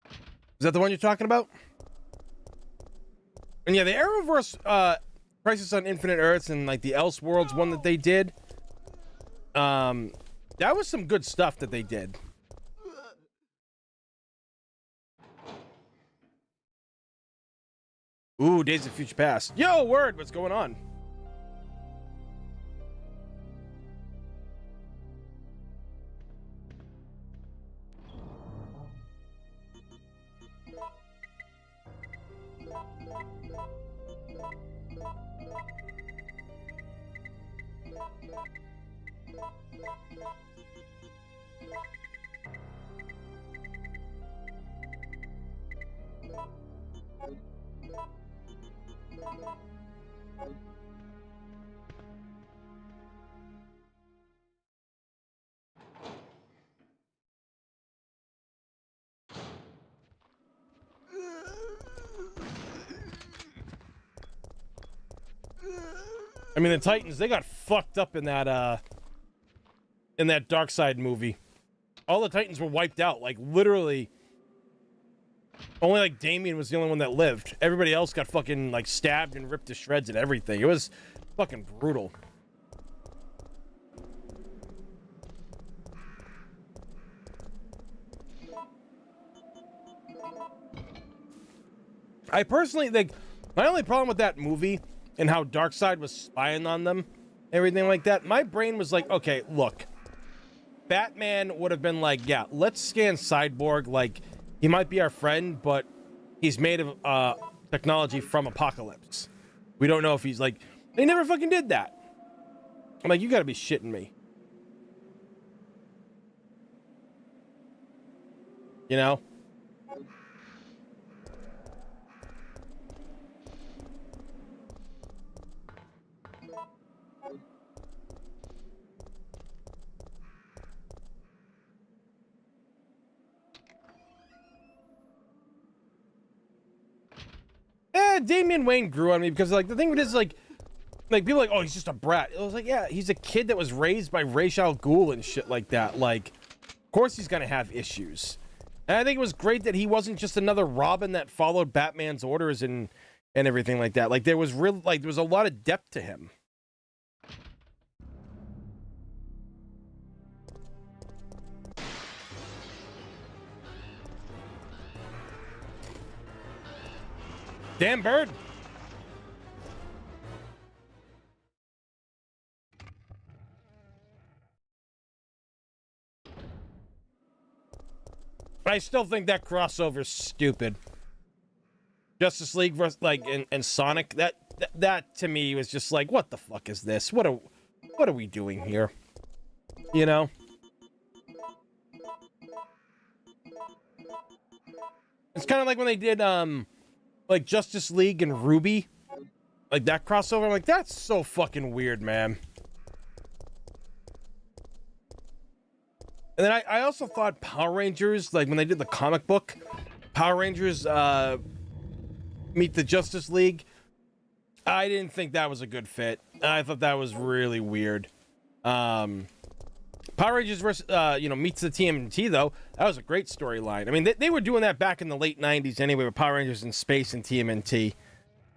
Is that the one you're talking about? And yeah, the Arrowverse, Crisis on Infinite Earths and, like, the Elseworlds one that they did, that was some good stuff that they did. Ooh, Days of Future Past. Yo, word, what's going on? I mean, the Titans, they got fucked up in that Darkseid movie. All the Titans were wiped out. Like, literally, only, like, Damien was the only one that lived. Everybody else got fucking, like, stabbed and ripped to shreds and everything. It was fucking brutal. I personally think my only problem with that movie and how Darkseid was spying on them, everything like that, my brain was like, okay, look, Batman would have been like, yeah, let's scan Cyborg, like, he might be our friend, but he's made of technology from Apocalypse. We don't know if he's like, they never fucking did that. I'm like, you gotta be shitting me. You know? Damian Wayne grew on me because, like, the thing with this is, like people are like, oh, he's just a brat. It was like, yeah, he's a kid that was raised by Ra's al Ghul and shit like that. Like, of course he's gonna have issues. And I think it was great that he wasn't just another Robin that followed Batman's orders and everything like that. Like, there was there was a lot of depth to him. Damn bird. I still think that crossover's stupid. Justice League versus, like, and Sonic, that to me was just like, what the fuck is this? What are we doing here? You know? It's kind of like when they did like Justice League and Ruby, like that crossover. I'm like, that's so fucking weird, man. And then I also thought Power Rangers, like when they did the comic book, Power Rangers meet the Justice League, I didn't think that was a good fit. I thought that was really weird. Power Rangers versus, meets the TMNT, though. That was a great storyline. I mean, they were doing that back in the late 90s anyway, with Power Rangers in space and TMNT.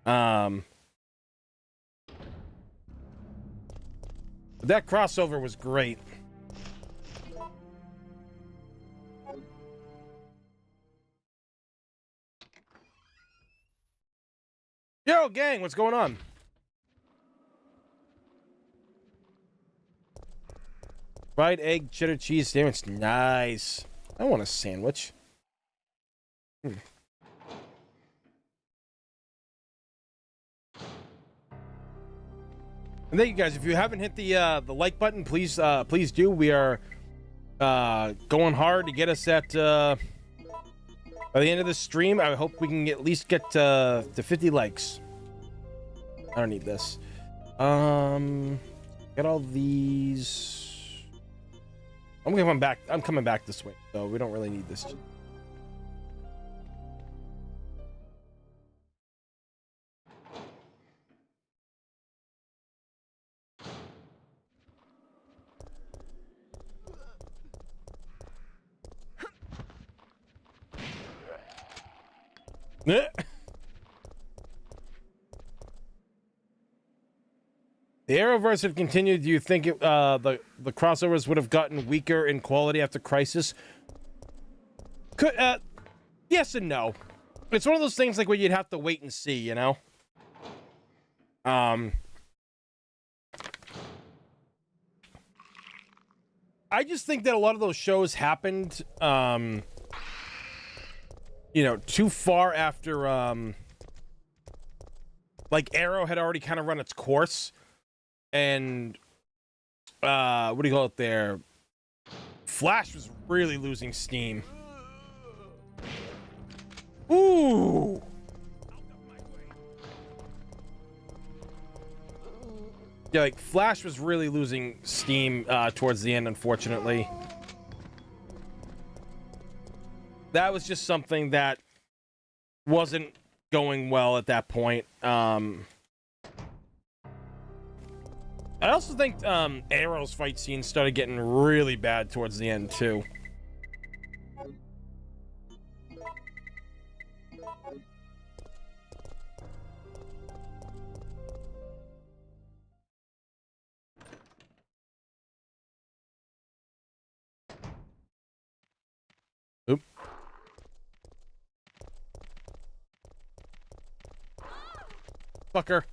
But that crossover was great. Yo, gang, what's going on? Fried egg, cheddar cheese sandwich. Nice. I want a sandwich. And thank you guys. If you haven't hit the like button, please do. We are going hard to get us at by the end of the stream. I hope we can at least get to 50 likes. I don't need this. Get all these. I'm coming back. I'm coming back this way, so we don't really need this. The Arrowverse had continued. Do you think the crossovers would have gotten weaker in quality after Crisis? Could yes and no. It's one of those things like where you'd have to wait and see, you know. I just think that a lot of those shows happened too far after like Arrow had already kind of run its course. And what do you call it there? Flash was really losing steam. Ooh. Yeah, like Flash was really losing steam towards the end, unfortunately. That was just something that wasn't going well at that point. I also think Arrow's fight scene started getting really bad towards the end too. Oop. Fucker.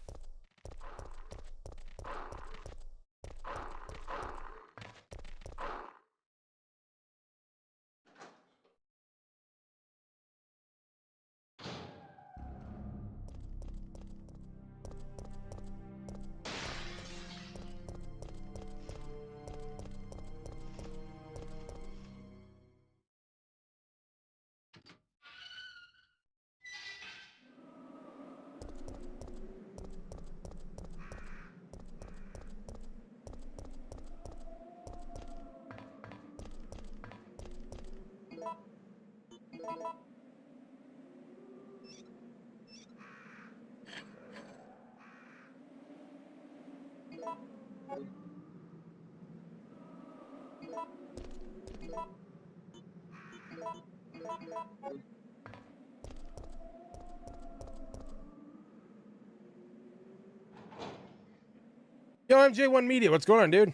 Yo, MJ1 Media, what's going on, dude?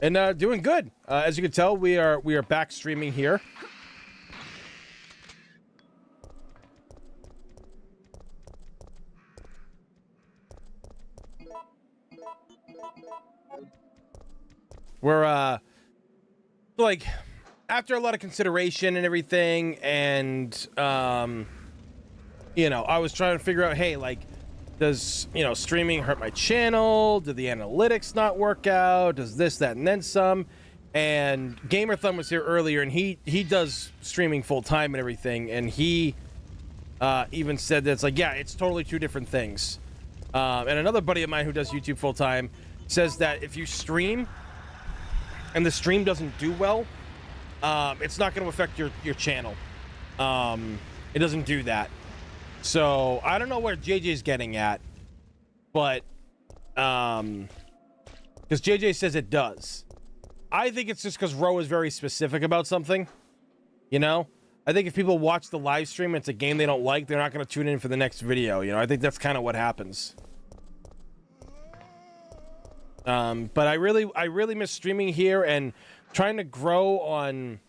And doing good. As you can tell, we are back streaming here. We're like after a lot of consideration and everything, and I was trying to figure out, hey, like, does streaming hurt my channel? Do the analytics not work out? Does this, that, and then some? And Gamer Thumb was here earlier, and he does streaming full time and everything, and he even said that it's like, yeah, it's totally two different things. And another buddy of mine who does YouTube full time says that if you stream and the stream doesn't do well, it's not going to affect your channel. It doesn't do that. So I don't know where JJ's getting at, but because JJ says it does. I think it's just because Ro is very specific about something. You know, I think if people watch the live stream and it's a game they don't like, they're not going to tune in for the next video. You know, I think that's kind of what happens. But I really miss streaming here, and trying to grow on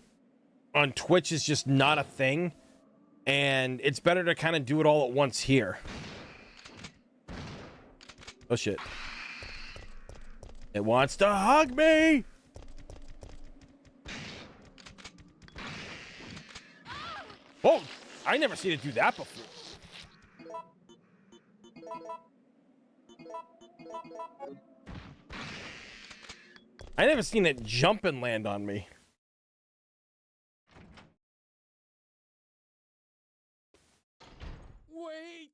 Twitch is just not a thing. And it's better to kind of do it all at once here. Oh shit. It wants to hug me. Oh, I never seen it do that before. I never seen it jump and land on me. Wait.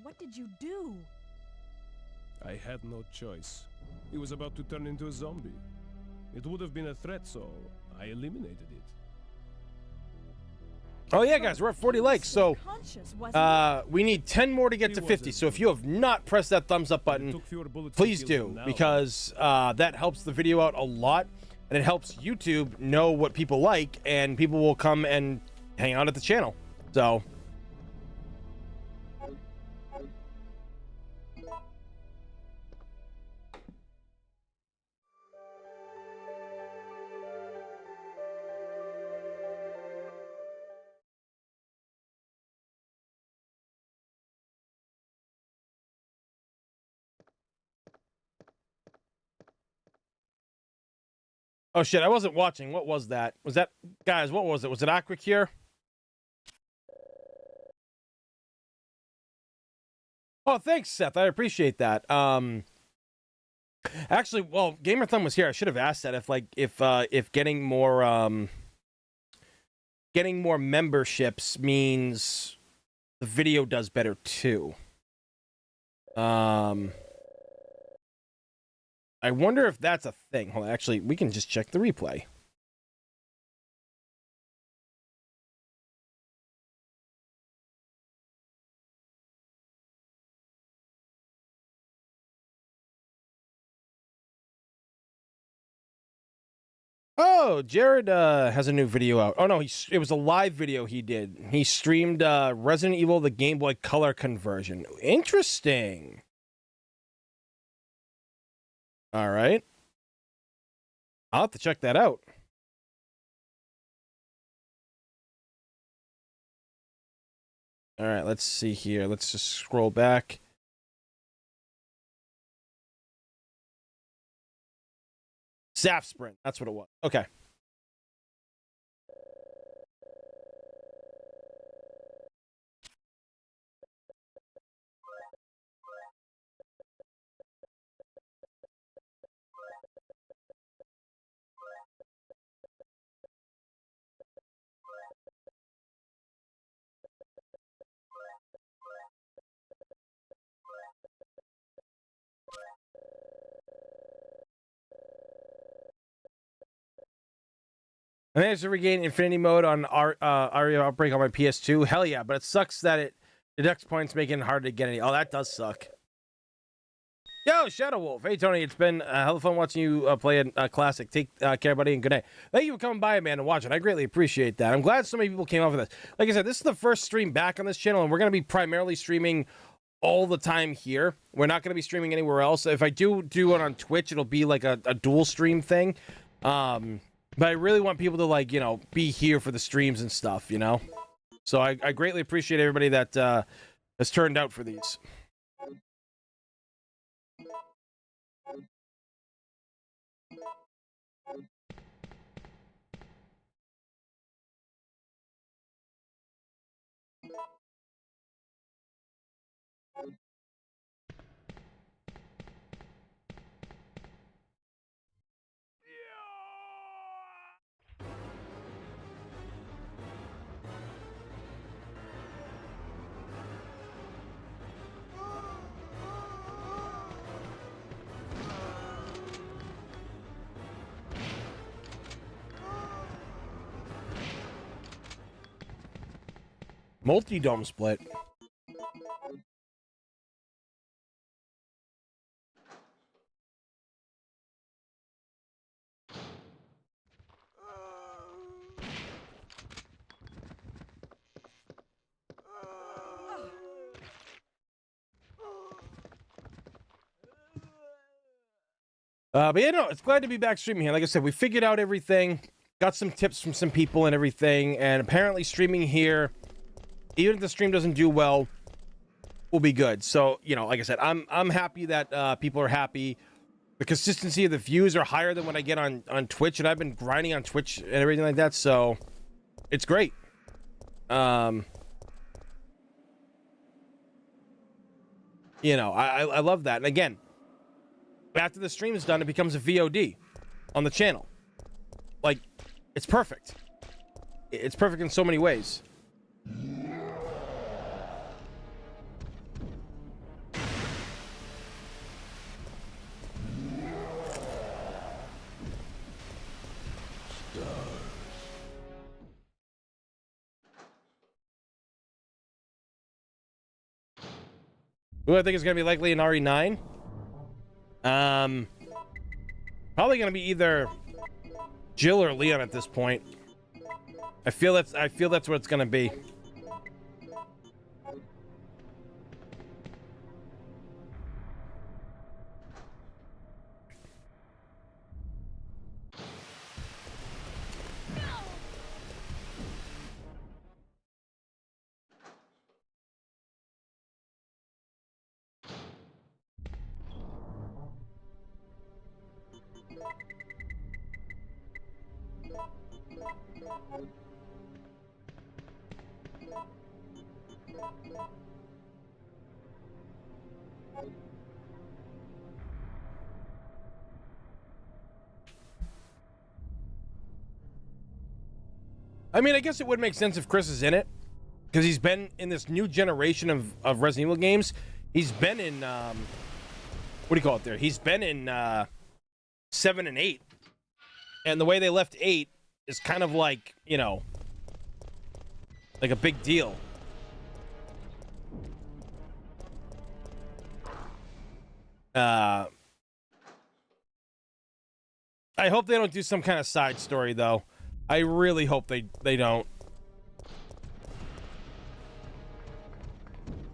What did you do? I had no choice. He was about to turn into a zombie. It would have been a threat, so I eliminated it. Oh yeah, guys, we're at 40 likes, so we need 10 more to get to 50. So if you have not pressed that thumbs up button, please do, because that helps the video out a lot, and it helps YouTube know what people like, and people will come and hang out at the channel. So oh shit, I wasn't watching. What was that? Was that, guys, what was it? Was it Aquacure? Oh, thanks, Seth. I appreciate that. Actually, well, Gamer Thumb was here. I should have asked that if getting more memberships means the video does better too. I wonder if that's a thing. Hold on, actually, we can just check the replay. Oh, Jared has a new video out. Oh no, it was a live video he did. He streamed Resident Evil, the Game Boy Color conversion. Interesting. All right. I'll have to check that out. All right, let's see here. Let's just scroll back. Zap Sprint. That's what it was. Okay. I managed to regain Infinity Mode on Aria Outbreak on my PS2. Hell yeah, but it sucks that it deducts points, making it hard to get any. Oh, that does suck. Yo, Shadow Wolf. Hey, Tony, it's been hella fun watching you play a classic. Take care, buddy, and good night. Thank you for coming by, man, and watching. I greatly appreciate that. I'm glad so many people came over this. Like I said, this is the first stream back on this channel, and we're going to be primarily streaming all the time here. We're not going to be streaming anywhere else. If I do it on Twitch, it'll be like a dual stream thing. But I really want people to, like, you know, be here for the streams and stuff, you know? So I greatly appreciate everybody that has turned out for these. Multi-dome split. But yeah, no, it's glad to be back streaming here. Like I said, we figured out everything, got some tips from some people and everything, and apparently streaming here, even if the stream doesn't do well, will be good. So, you know, like I said, I'm happy that people are happy. The consistency of the views are higher than what I get on Twitch, and I've been grinding on Twitch and everything like that, so it's great. You know, I love that. And again, after the stream is done, it becomes a VOD on the channel. Like, it's perfect. It's perfect in so many ways. Who I think is going to be likely an RE9? Probably going to be either Jill or Leon at this point. I feel that's what it's going to be. I mean, I guess it would make sense if Chris is in it, because he's been in this new generation of Resident Evil games. He's been in, what do you call it there? He's been in 7 and 8. And the way they left 8 is kind of like, you know, like a big deal. I hope they don't do some kind of side story, though. I really hope they don't.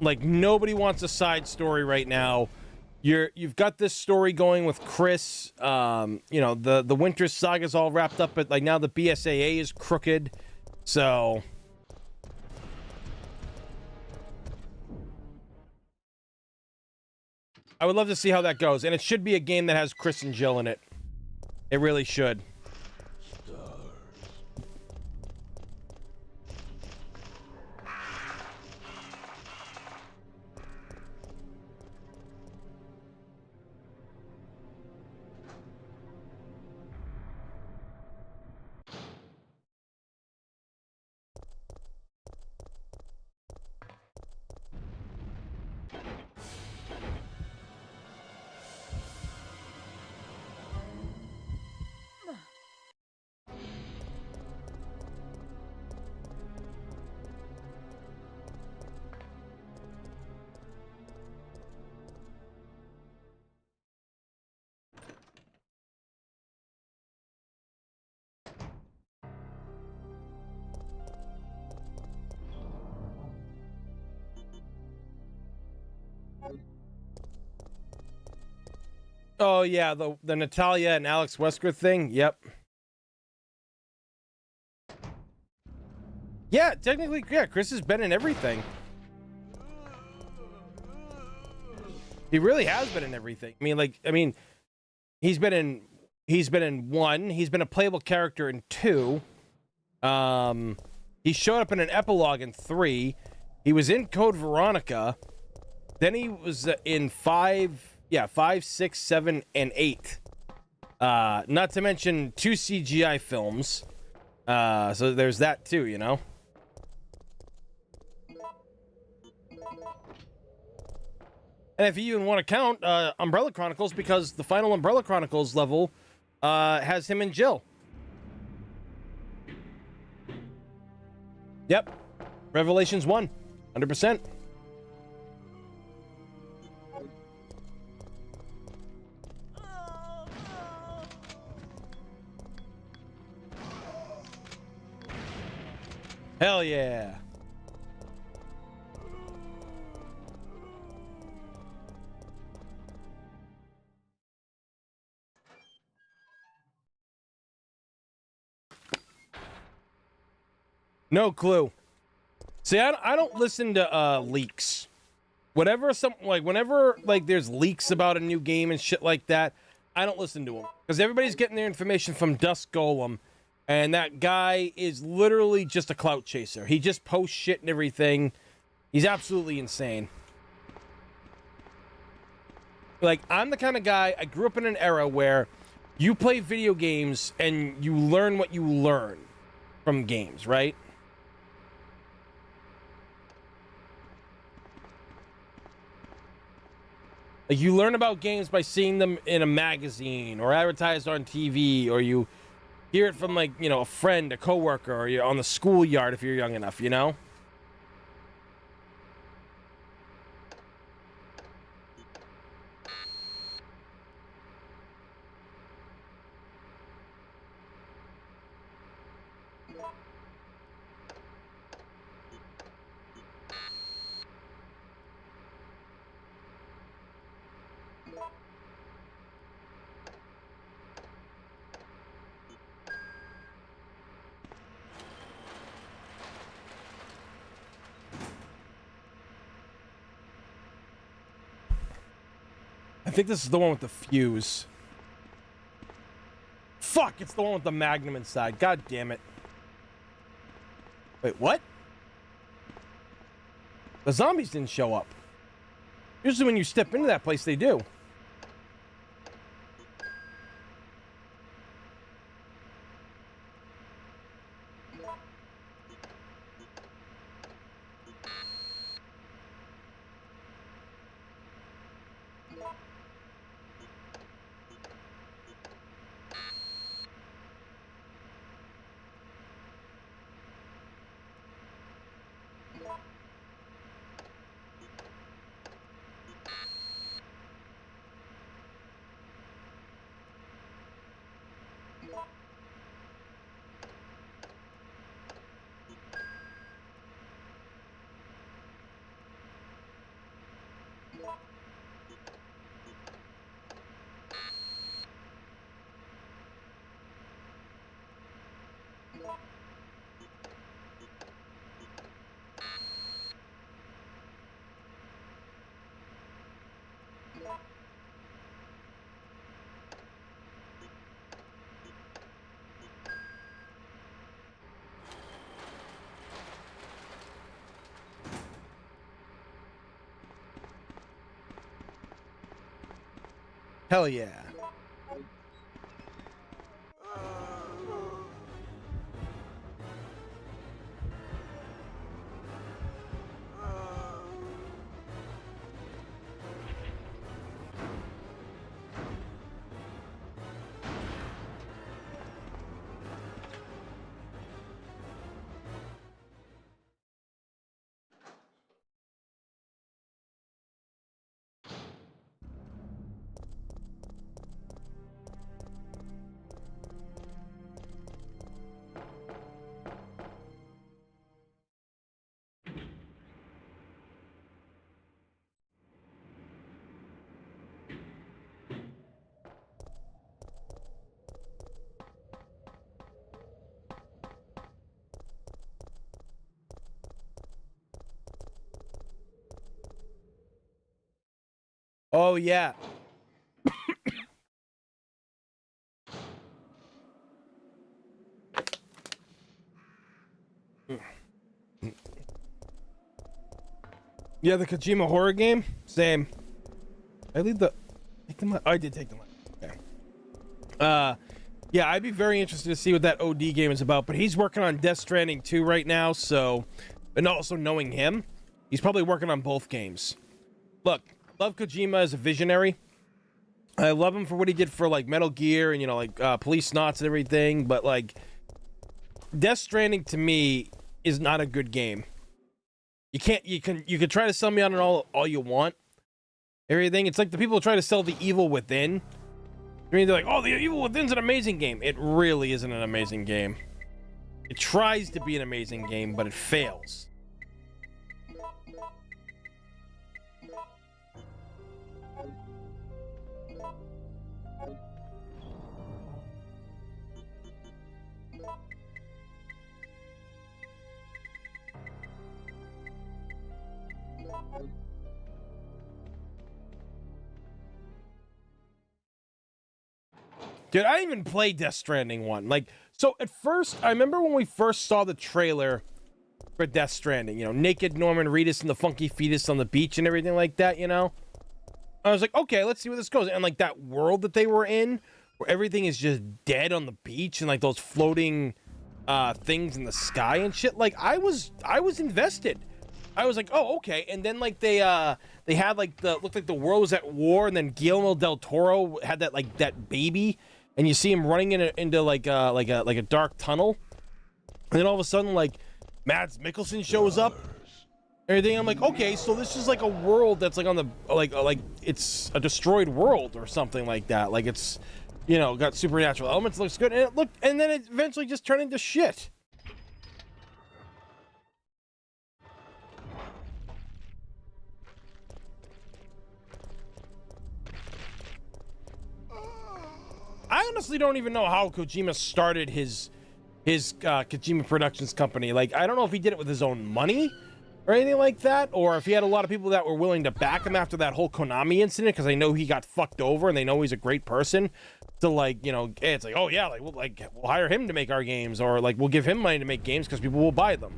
Like, nobody wants a side story right now. You've got this story going with Chris. You know, the Winter Saga's all wrapped up, but like now the BSAA is crooked. So I would love to see how that goes. And it should be a game that has Chris and Jill in it. It really should. Oh yeah, the Natalia and Alex Wesker thing. Yep. Yeah, technically, yeah. Chris has been in everything. He really has been in everything. I mean, he's been in 1. He's been a playable character in 2. He showed up in an epilogue in 3. He was in Code Veronica. Then he was in 5. Yeah, 5, 6, 7, and 8. Not to mention 2 CGI films. So there's that too, you know? And if you even want to count Umbrella Chronicles, because the final Umbrella Chronicles level has him and Jill. Yep. Revelations 1, 100%. Hell yeah. No clue. See, I don't listen to leaks. Whenever there's leaks about a new game and shit like that, I don't listen to them because everybody's getting their information from Dust Golem, and that guy is literally just a clout chaser. He just posts shit and everything. He's absolutely insane. Like, I'm the kind of guy, I grew up in an era where you play video games and you learn what you learn from games, right? Like, you learn about games by seeing them in a magazine or advertised on TV, or you hear it from, like, you know, a friend, a coworker, or you're on the schoolyard if you're young enough, you know? I think this is the one with the fuse. Fuck, it's the one with the magnum inside. God damn it. Wait, what? The zombies didn't show up. Usually when you step into that place, they do. Hell yeah. Oh, yeah. Yeah, the Kojima horror game? Same. I leave the... Take them out. Oh, I did take them out. Okay. Yeah, I'd be very interested to see what that OD game is about, but he's working on Death Stranding 2 right now, so... And also knowing him, he's probably working on both games. Look, love Kojima as a visionary. I love him for what he did for, like, Metal Gear and, you know, like, Police Knots and everything, but, like, Death Stranding, to me, is not a good game. You can't. You can try to sell me on it all you want. Everything. It's like the people who try to sell The Evil Within. I mean, they're like, oh, The Evil Within's an amazing game. It really isn't an amazing game. It tries to be an amazing game, but it fails. Dude, I didn't even play Death Stranding 1. Like, so at first, I remember when we first saw the trailer for Death Stranding, you know, naked Norman Reedus and the funky fetus on the beach and everything like that, you know? I was like, okay, let's see where this goes. And like that world that they were in, where everything is just dead on the beach and like those floating things in the sky and shit, like I was invested. I was like, oh, okay. And then like they had like looked like the world was at war, and then Guillermo del Toro had that baby. And you see him running into like a dark tunnel, and then all of a sudden like Mads Mikkelsen shows up. Everything. I'm like, okay, so this is like a world that's like on the like it's a destroyed world or something like that. Like it's, you know, got supernatural elements. Looks good, and then it eventually just turned into shit. I honestly don't even know how Kojima started his Kojima Productions company. Like, I don't know if he did it with his own money or anything like that, or if he had a lot of people that were willing to back him after that whole Konami incident, because they know he got fucked over and they know he's a great person. To like, you know, it's like, oh yeah, like we'll hire him to make our games, or like we'll give him money to make games because people will buy them.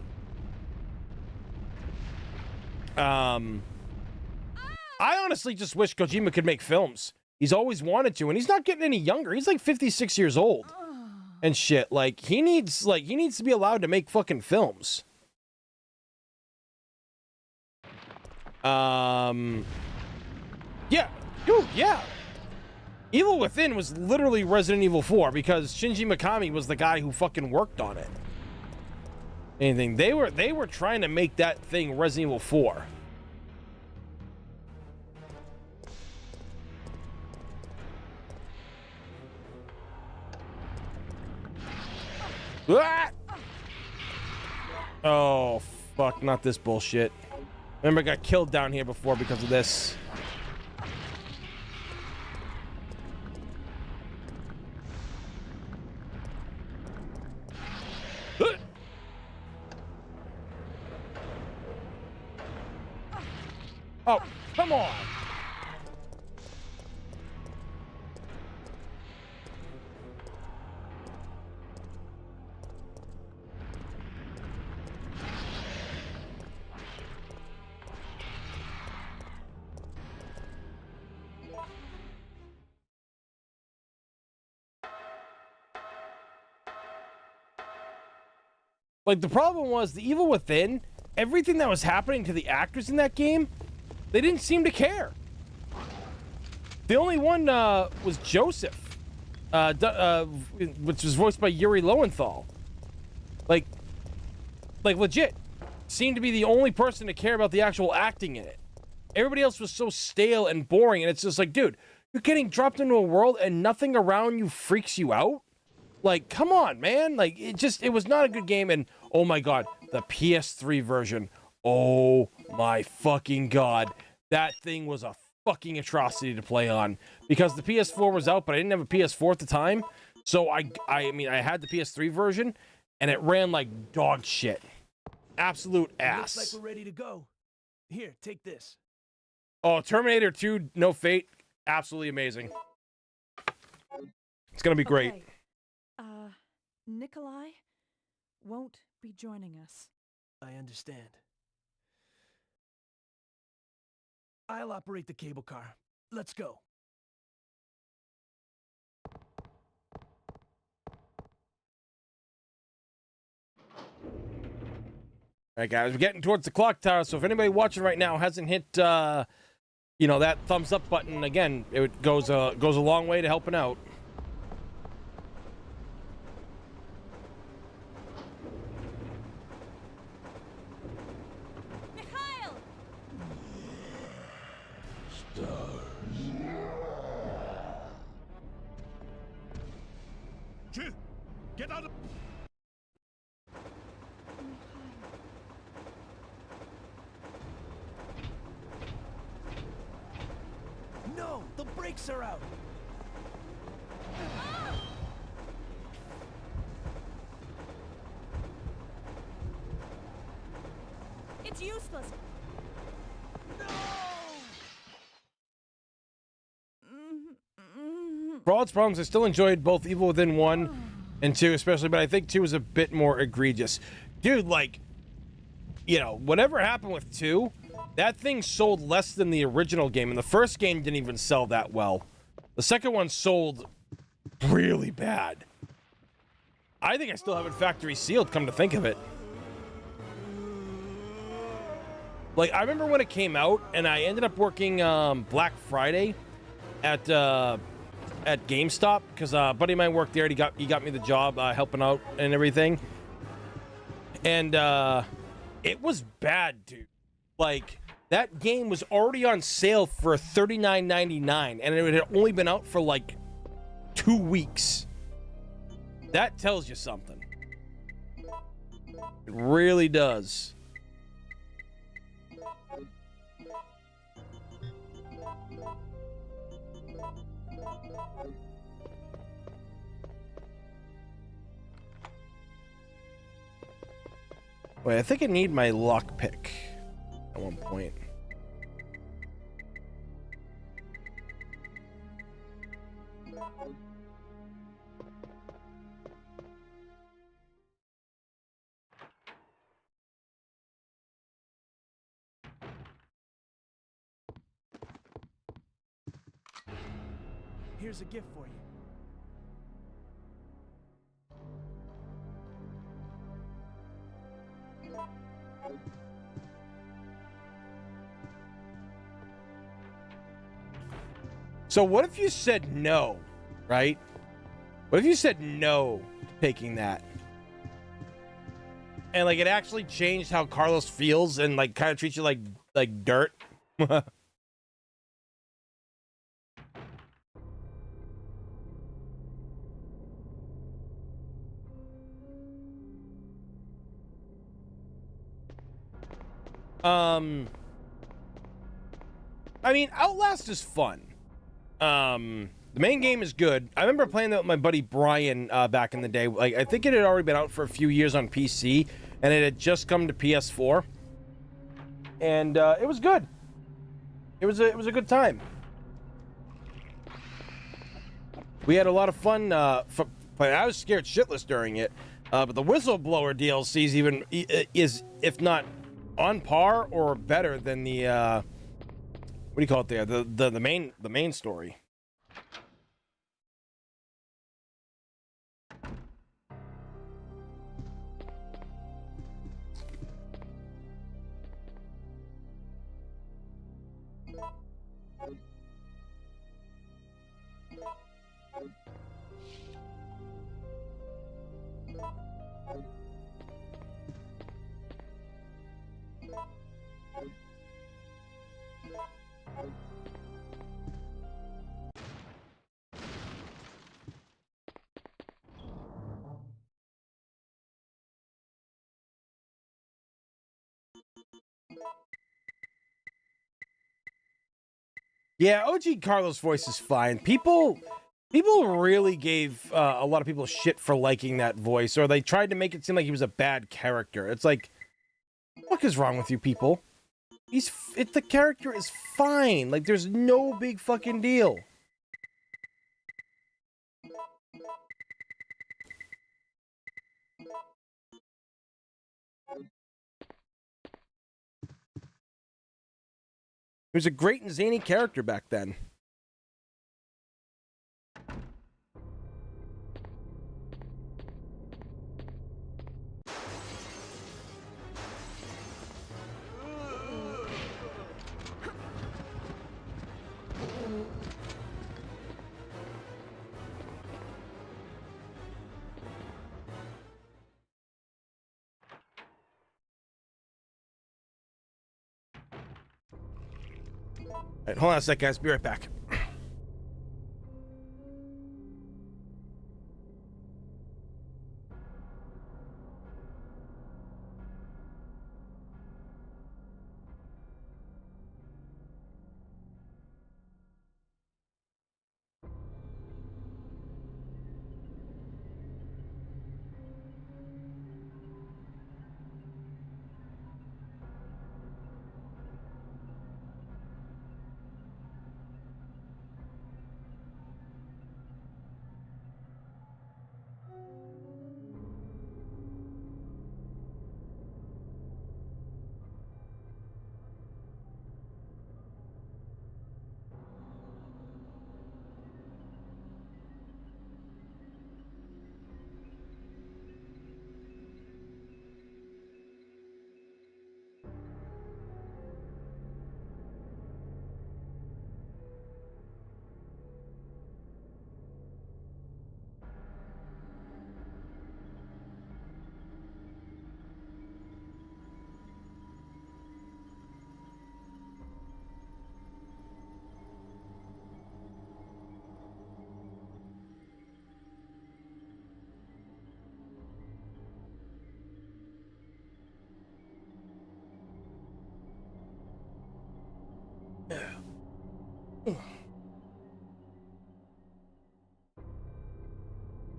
I honestly just wish Kojima could make films. He's always wanted to, and he's not getting any younger. He's like 56 years old and shit. Like he needs to be allowed to make fucking films. Yeah. Dude, yeah. Evil Within was literally Resident Evil 4 because Shinji Mikami was the guy who fucking worked on it. Anything. They were trying to make that thing Resident Evil 4. Ah! Oh, fuck, not this bullshit. Remember, I got killed down here before because of this. Oh, come on. Like, the problem was, The Evil Within, everything that was happening to the actors in that game, they didn't seem to care. The only one was Joseph, which was voiced by Yuri Lowenthal. Like legit, seemed to be the only person to care about the actual acting in it. Everybody else was so stale and boring, and it's just like, dude, you're getting dropped into a world and nothing around you freaks you out? Like, come on, man. Like, it was not a good game. And oh my god, the PS3 version. Oh my fucking god. That thing was a fucking atrocity to play on. Because the PS4 was out, but I didn't have a PS4 at the time. So I mean, I had the PS3 version, and it ran like dog shit. Absolute ass. Looks like we're ready to go. Here, take this. Oh, Terminator 2, No Fate. Absolutely amazing. It's gonna be great. Okay. Nikolai won't be joining us. I understand. I'll operate the cable car. Let's go. All right, guys, we're getting towards the clock tower, so if anybody watching right now hasn't hit, you know, that thumbs up button, again, it goes a long way to helping out. Jill, get out of... No, the brakes are out. It's useless. For all its problems, I still enjoyed both Evil Within 1 and 2 especially, but I think 2 is a bit more egregious. Dude, like, you know, whatever happened with 2, that thing sold less than the original game, and the first game didn't even sell that well. The second one sold really bad. I think I still have it factory sealed, come to think of it. Like, I remember when it came out, and I ended up working Black Friday at GameStop, because a buddy of mine worked there, and he got me the job helping out and everything. And it was bad, dude. Like, that game was already on sale for $39.99, and it had only been out for like 2 weeks. That tells you something. It really does. Wait, I think I need my lockpick at one point. Here's a gift for you. So what if you said no, right? What if you said no to taking that? And like it actually changed how Carlos feels and like kind of treats you like dirt? I mean, Outlast is fun. The main game is good. I remember playing that with my buddy Brian back in the day. Like, I think it had already been out for a few years on PC, and it had just come to PS4. And it was good. It was a good time. We had a lot of fun. I was scared shitless during it, but the Whistleblower DLCs even is, if not on par or better than the what do you call it there? The main story. Yeah, OG Carlos' voice is fine. People really gave a lot of people shit for liking that voice, or they tried to make it seem like he was a bad character. It's like, what is wrong with you people? The character is fine. Like, there's no big fucking deal. He was a great and zany character back then. All right, hold on a sec, guys. Be right back.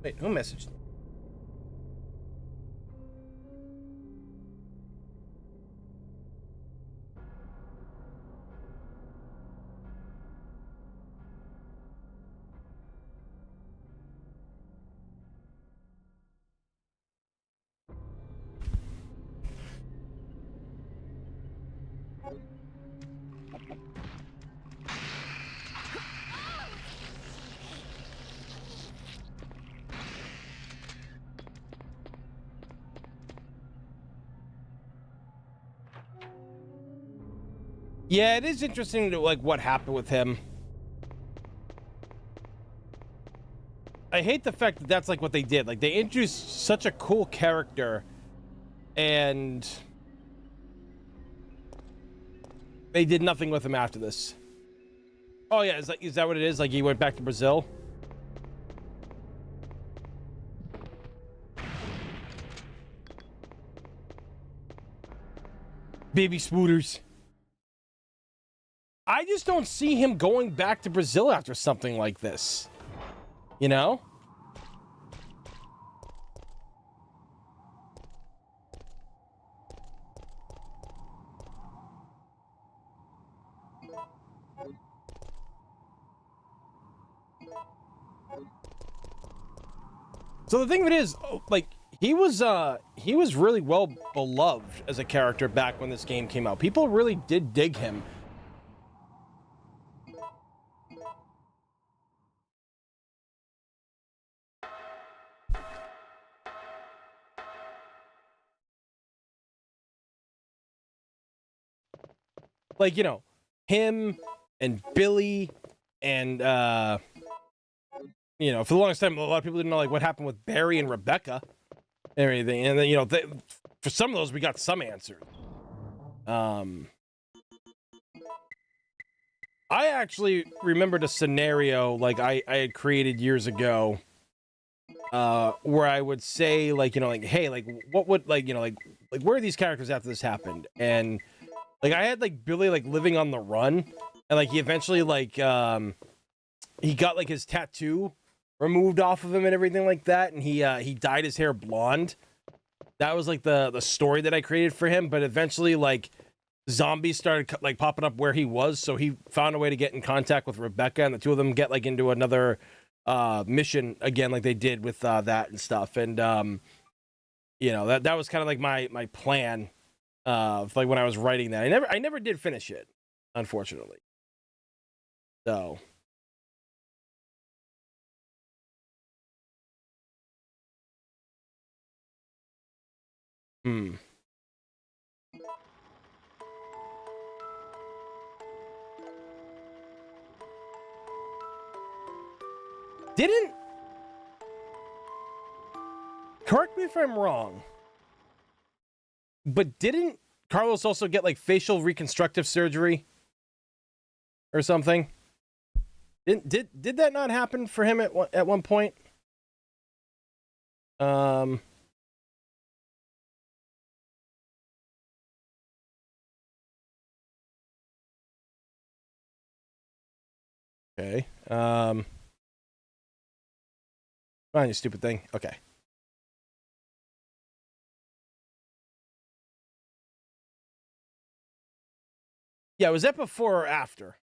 Wait, who messaged me? Yeah, it is interesting to like what happened with him. I hate the fact that that's like what they did. Like they introduced such a cool character, and they did nothing with him after this. Oh yeah, is that what it is? Like he went back to Brazil? Baby spooters. I just don't see him going back to Brazil after something like this. You know? So the thing of it is, like, he was really well beloved as a character back when this game came out. People really did dig him. Like, you know, him and Billy and you know, for the longest time, a lot of people didn't know like what happened with Barry and Rebecca and everything. And then, you know, for some of those, we got some answers. I actually remembered a scenario like I had created years ago, where I would say like, you know, like, hey, like what would like, you know, like where are these characters after this happened? And like I had like Billy like living on the run, and like he eventually like he got like his tattoo removed off of him and everything like that, and he dyed his hair blonde. That was like the story that I created for him, but eventually like zombies started like popping up where he was, so he found a way to get in contact with Rebecca, and the two of them get like into another mission again, like they did with that and stuff. And you know, that was kind of like my plan like when I was writing that. I never did finish it, unfortunately. So didn't, correct me if I'm wrong, but didn't Carlos also get like facial reconstructive surgery or something? Did that not happen for him at one point? Okay. Fine, you stupid thing. Okay. Yeah, was that before or after?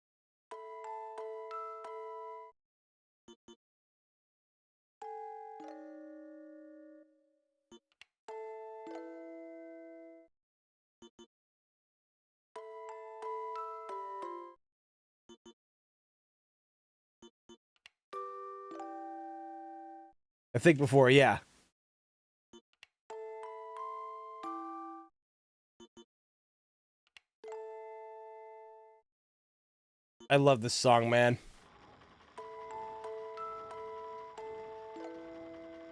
I think before, yeah. I love this song, man.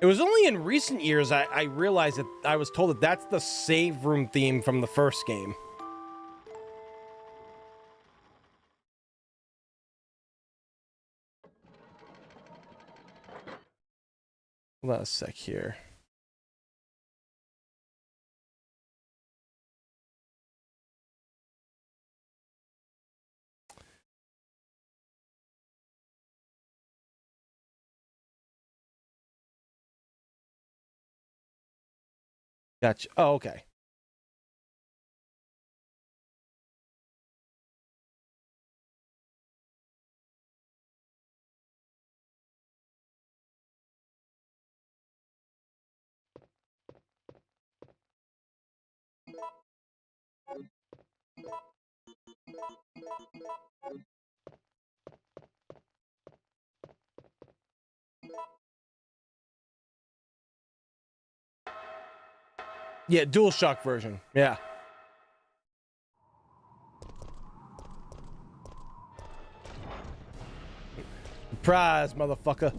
It was only in recent years I realized that I was told that that's the save room theme from the first game. Hold on a sec here. Gotcha. Oh, okay. Yeah, DualShock version. Yeah. Surprise, motherfucker.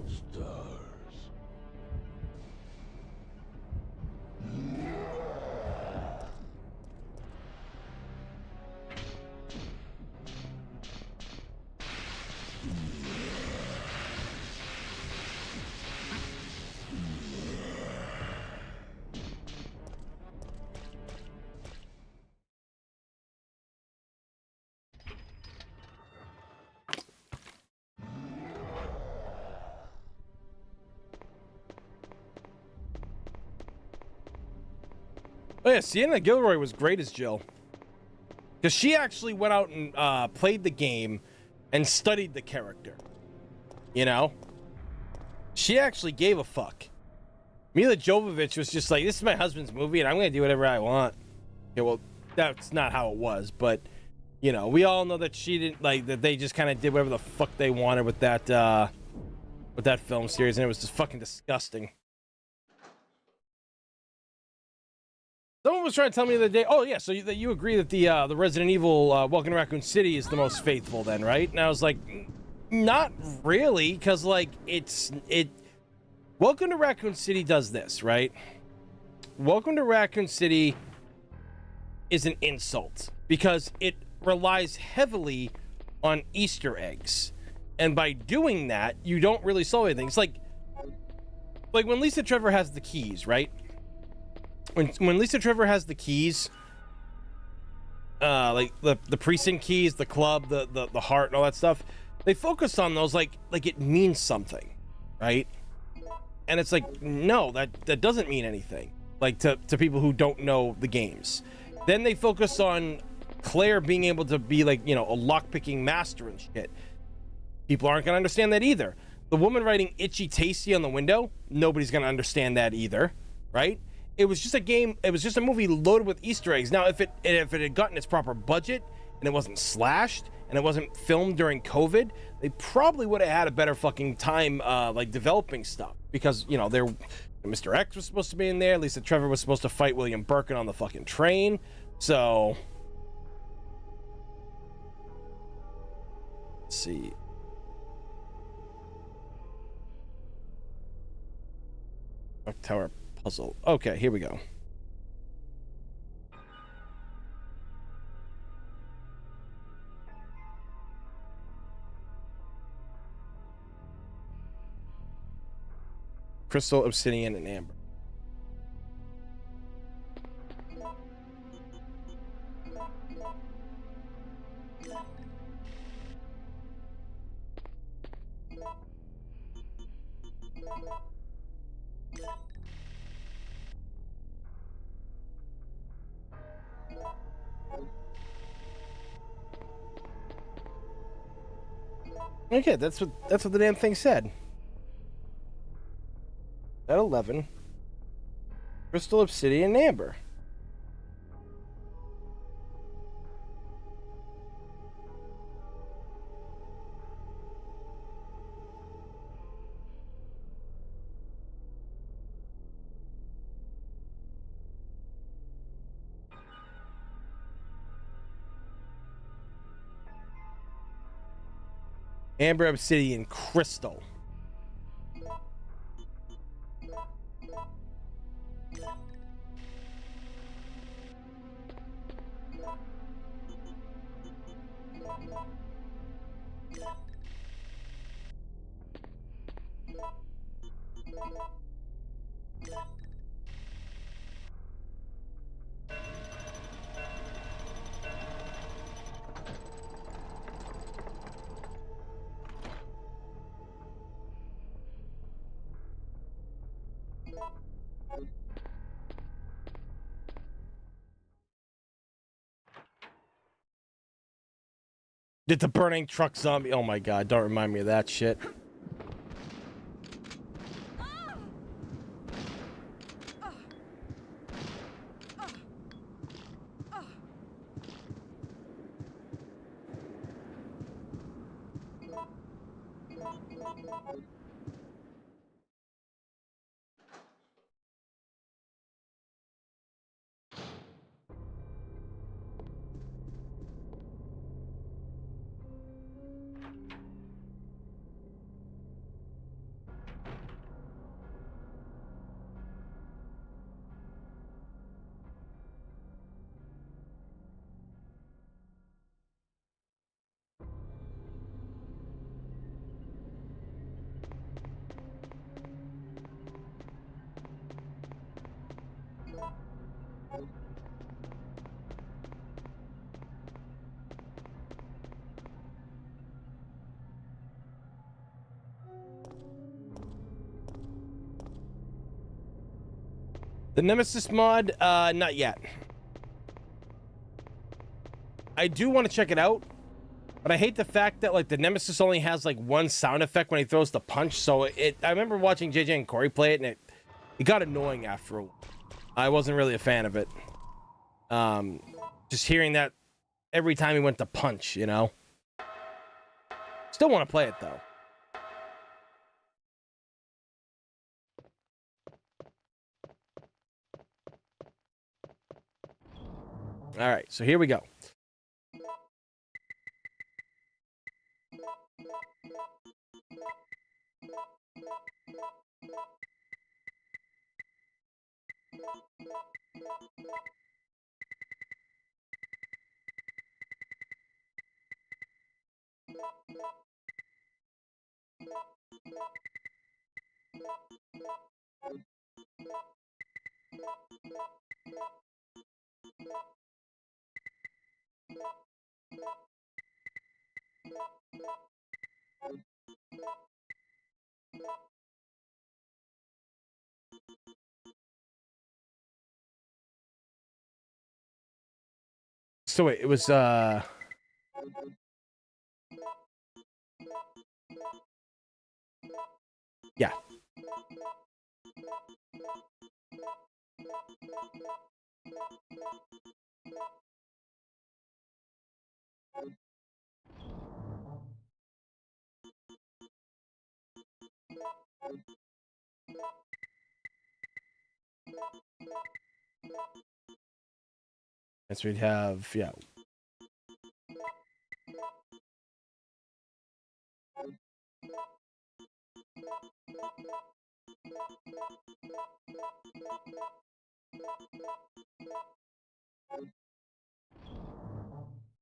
Oh yeah, Sienna Gilroy was great as Jill. Because she actually went out and played the game and studied the character. You know? She actually gave a fuck. Mila Jovovich was just like, this is my husband's movie and I'm going to do whatever I want. Yeah, well, that's not how it was, but, you know, we all know that she didn't, like, that they just kind of did whatever the fuck they wanted with that film series, and it was just fucking disgusting. Someone was trying to tell me the other day, oh yeah, so you agree that the Resident Evil Welcome to Raccoon City is the most faithful then, right? And I was like, not really, because like Welcome to Raccoon City does this, right? Welcome to Raccoon City is an insult because it relies heavily on Easter eggs. And by doing that, you don't really solve anything. It's like when Lisa Trevor has the keys, right? When Lisa Trevor has the keys, like the precinct keys, the club, the heart, and all that stuff, they focus on those like it means something, right? And it's like, no, that doesn't mean anything. Like to people who don't know the games. Then they focus on Claire being able to be like, you know, a lockpicking master and shit. People aren't gonna understand that either. The woman writing Itchy Tasty on the window, nobody's gonna understand that either, right? It was just a game, it was just a movie loaded with Easter eggs. Now, if it had gotten its proper budget and it wasn't slashed and it wasn't filmed during COVID, they probably would have had a better fucking time like developing stuff. Because, you know, Mr. X was supposed to be in there, Lisa Trevor was supposed to fight William Birkin on the fucking train. So let's see. Clock Tower puzzle. Okay, here we go. Crystal, Obsidian, and Amber. Okay, that's what the damn thing said. At 11, Crystal, Obsidian, and Amber. Amber, Obsidian, Crystal. Did the burning truck zombie? Oh my god! Don't remind me of that shit. The Nemesis mod, not yet. I do want to check it out, but I hate the fact that like the Nemesis only has like one sound effect when he throws the punch. So I remember watching JJ and Corey play it, and it got annoying after a while. I wasn't really a fan of it. Just hearing that every time he went to punch, you know. Still want to play it though. All right, so here we go. So wait, it was yeah. Yes, we'd have, yeah.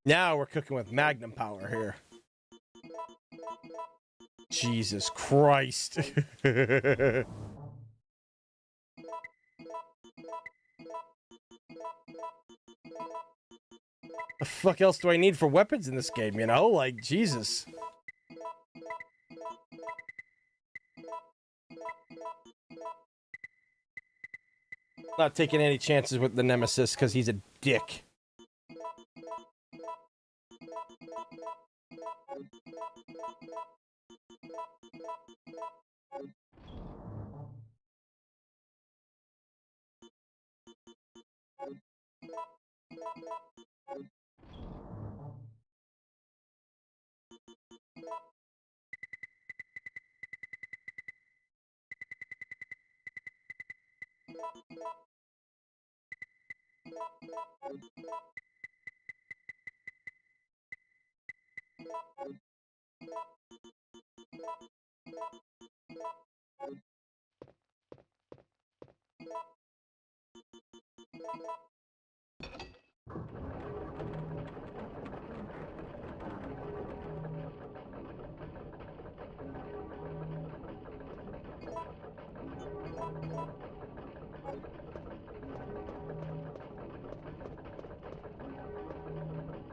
Now we're cooking with Magnum power here. Jesus Christ. The fuck else do I need for weapons in this game, you know? Like, Jesus. Not taking any chances with the Nemesis because he's a dick.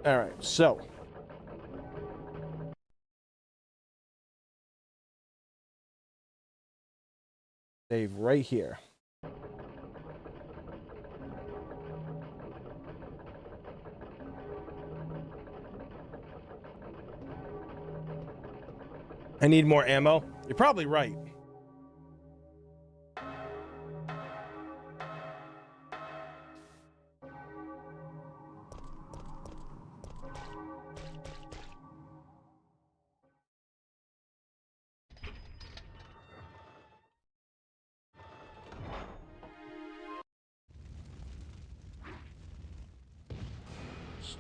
All right, so save right here. I need more ammo. You're probably right.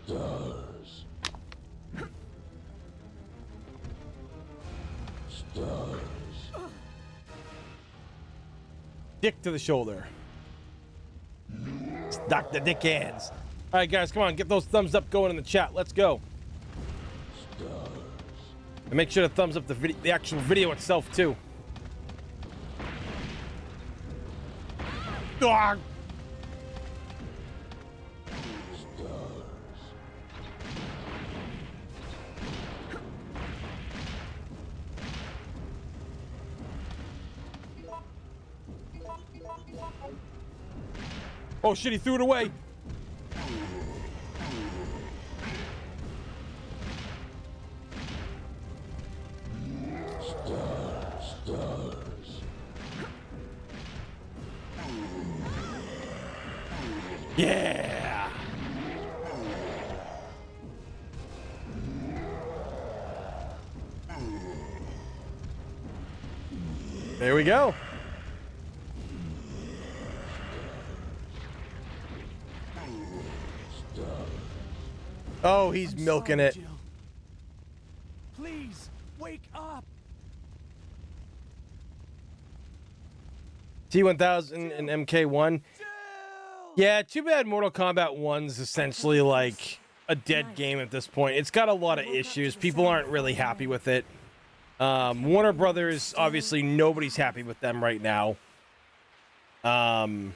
Stars. Stars. Dick to the shoulder. It's Dr. Dick Hands. All right, guys, come on. Get those thumbs up going in the chat. Let's go. Stars. And make sure to thumbs up the actual video itself, too. Ah! Oh shit, he threw it away. Stars. Yeah. There we go. Oh, he's milking it. Jill. Please, wake up. T1000 and MK1. Yeah, too bad Mortal Kombat 1's essentially like a dead game at this point. It's got a lot of issues. People aren't really happy with it. Warner Brothers, obviously nobody's happy with them right now. But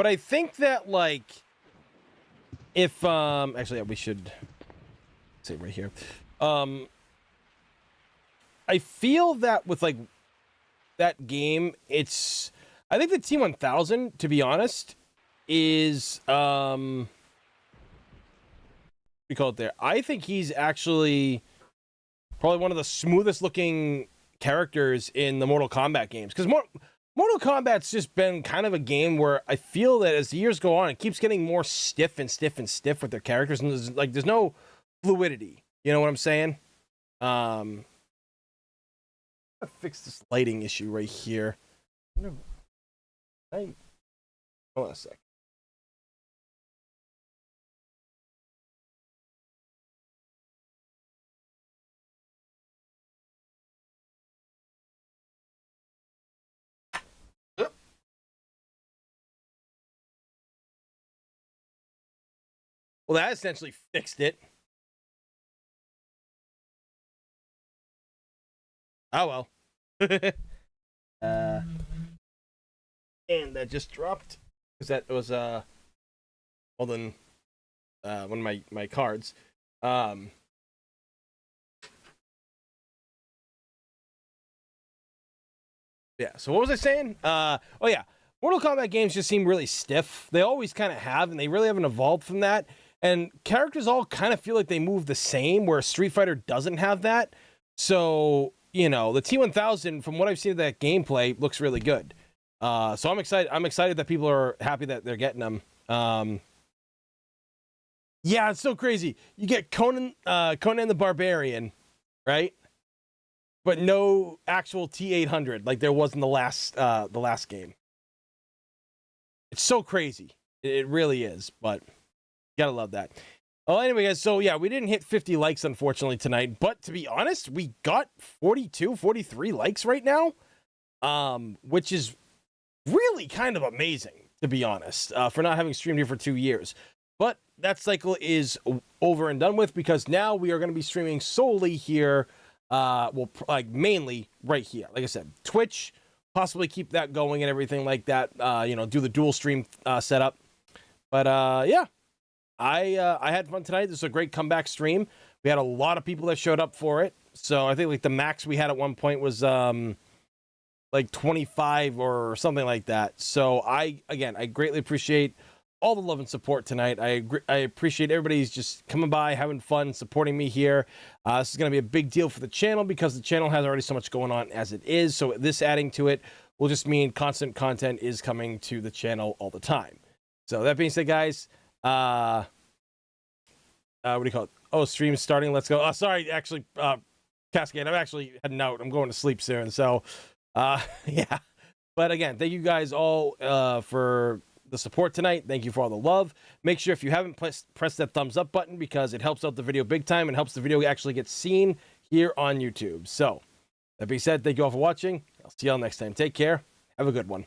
I think that like if actually we should say it right here. I feel that with like that game, I think the T1000, to be honest, is we call it there. I think he's actually probably one of the smoothest looking characters in the Mortal Kombat games, because Mortal Kombat's just been kind of a game where I feel that as the years go on, it keeps getting more stiff and stiff and stiff with their characters, and there's no fluidity. You know what I'm saying? I'll fix this lighting issue right here. Hold on a sec. Well, that essentially fixed it. Oh well. And that just dropped because that was holding one of my cards. Yeah. So what was I saying? Oh yeah, Mortal Kombat games just seem really stiff. They always kind of have, and they really haven't evolved from that. And characters all kind of feel like they move the same, where Street Fighter doesn't have that. So, you know, the T1000, from what I've seen of that gameplay, looks really good. So I'm excited. I'm excited that people are happy that they're getting them. Yeah, it's so crazy. You get Conan the Barbarian, right? But no actual T800 like there was in the last game. It's so crazy. It really is, but gotta love that. Well, anyway, guys, so yeah, we didn't hit 50 likes, unfortunately, tonight. But to be honest, we got 42, 43 likes right now, which is really kind of amazing, to be honest, for not having streamed here for 2 years. But that cycle is over and done with, because now we are going to be streaming solely here, like mainly right here. Like I said, Twitch, possibly keep that going and everything like that, you know, do the dual stream setup. But yeah. I had fun tonight. This is a great comeback stream. We had a lot of people that showed up for it. So I think like the max we had at one point was like 25 or something like that. So I greatly appreciate all the love and support tonight. I appreciate everybody's just coming by, having fun, supporting me here. This is going to be a big deal for the channel because the channel has already so much going on as it is. So this adding to it will just mean constant content is coming to the channel all the time. So that being said, guys, what do you call it? Oh, stream's starting. Let's go. Sorry, actually, Cascade, I'm actually heading out. I'm going to sleep soon. So, yeah. But again, thank you guys all for the support tonight. Thank you for all the love. Make sure if you haven't pressed that thumbs up button because it helps out the video big time and helps the video actually get seen here on YouTube. So, that being said, thank you all for watching. I'll see y'all next time. Take care. Have a good one.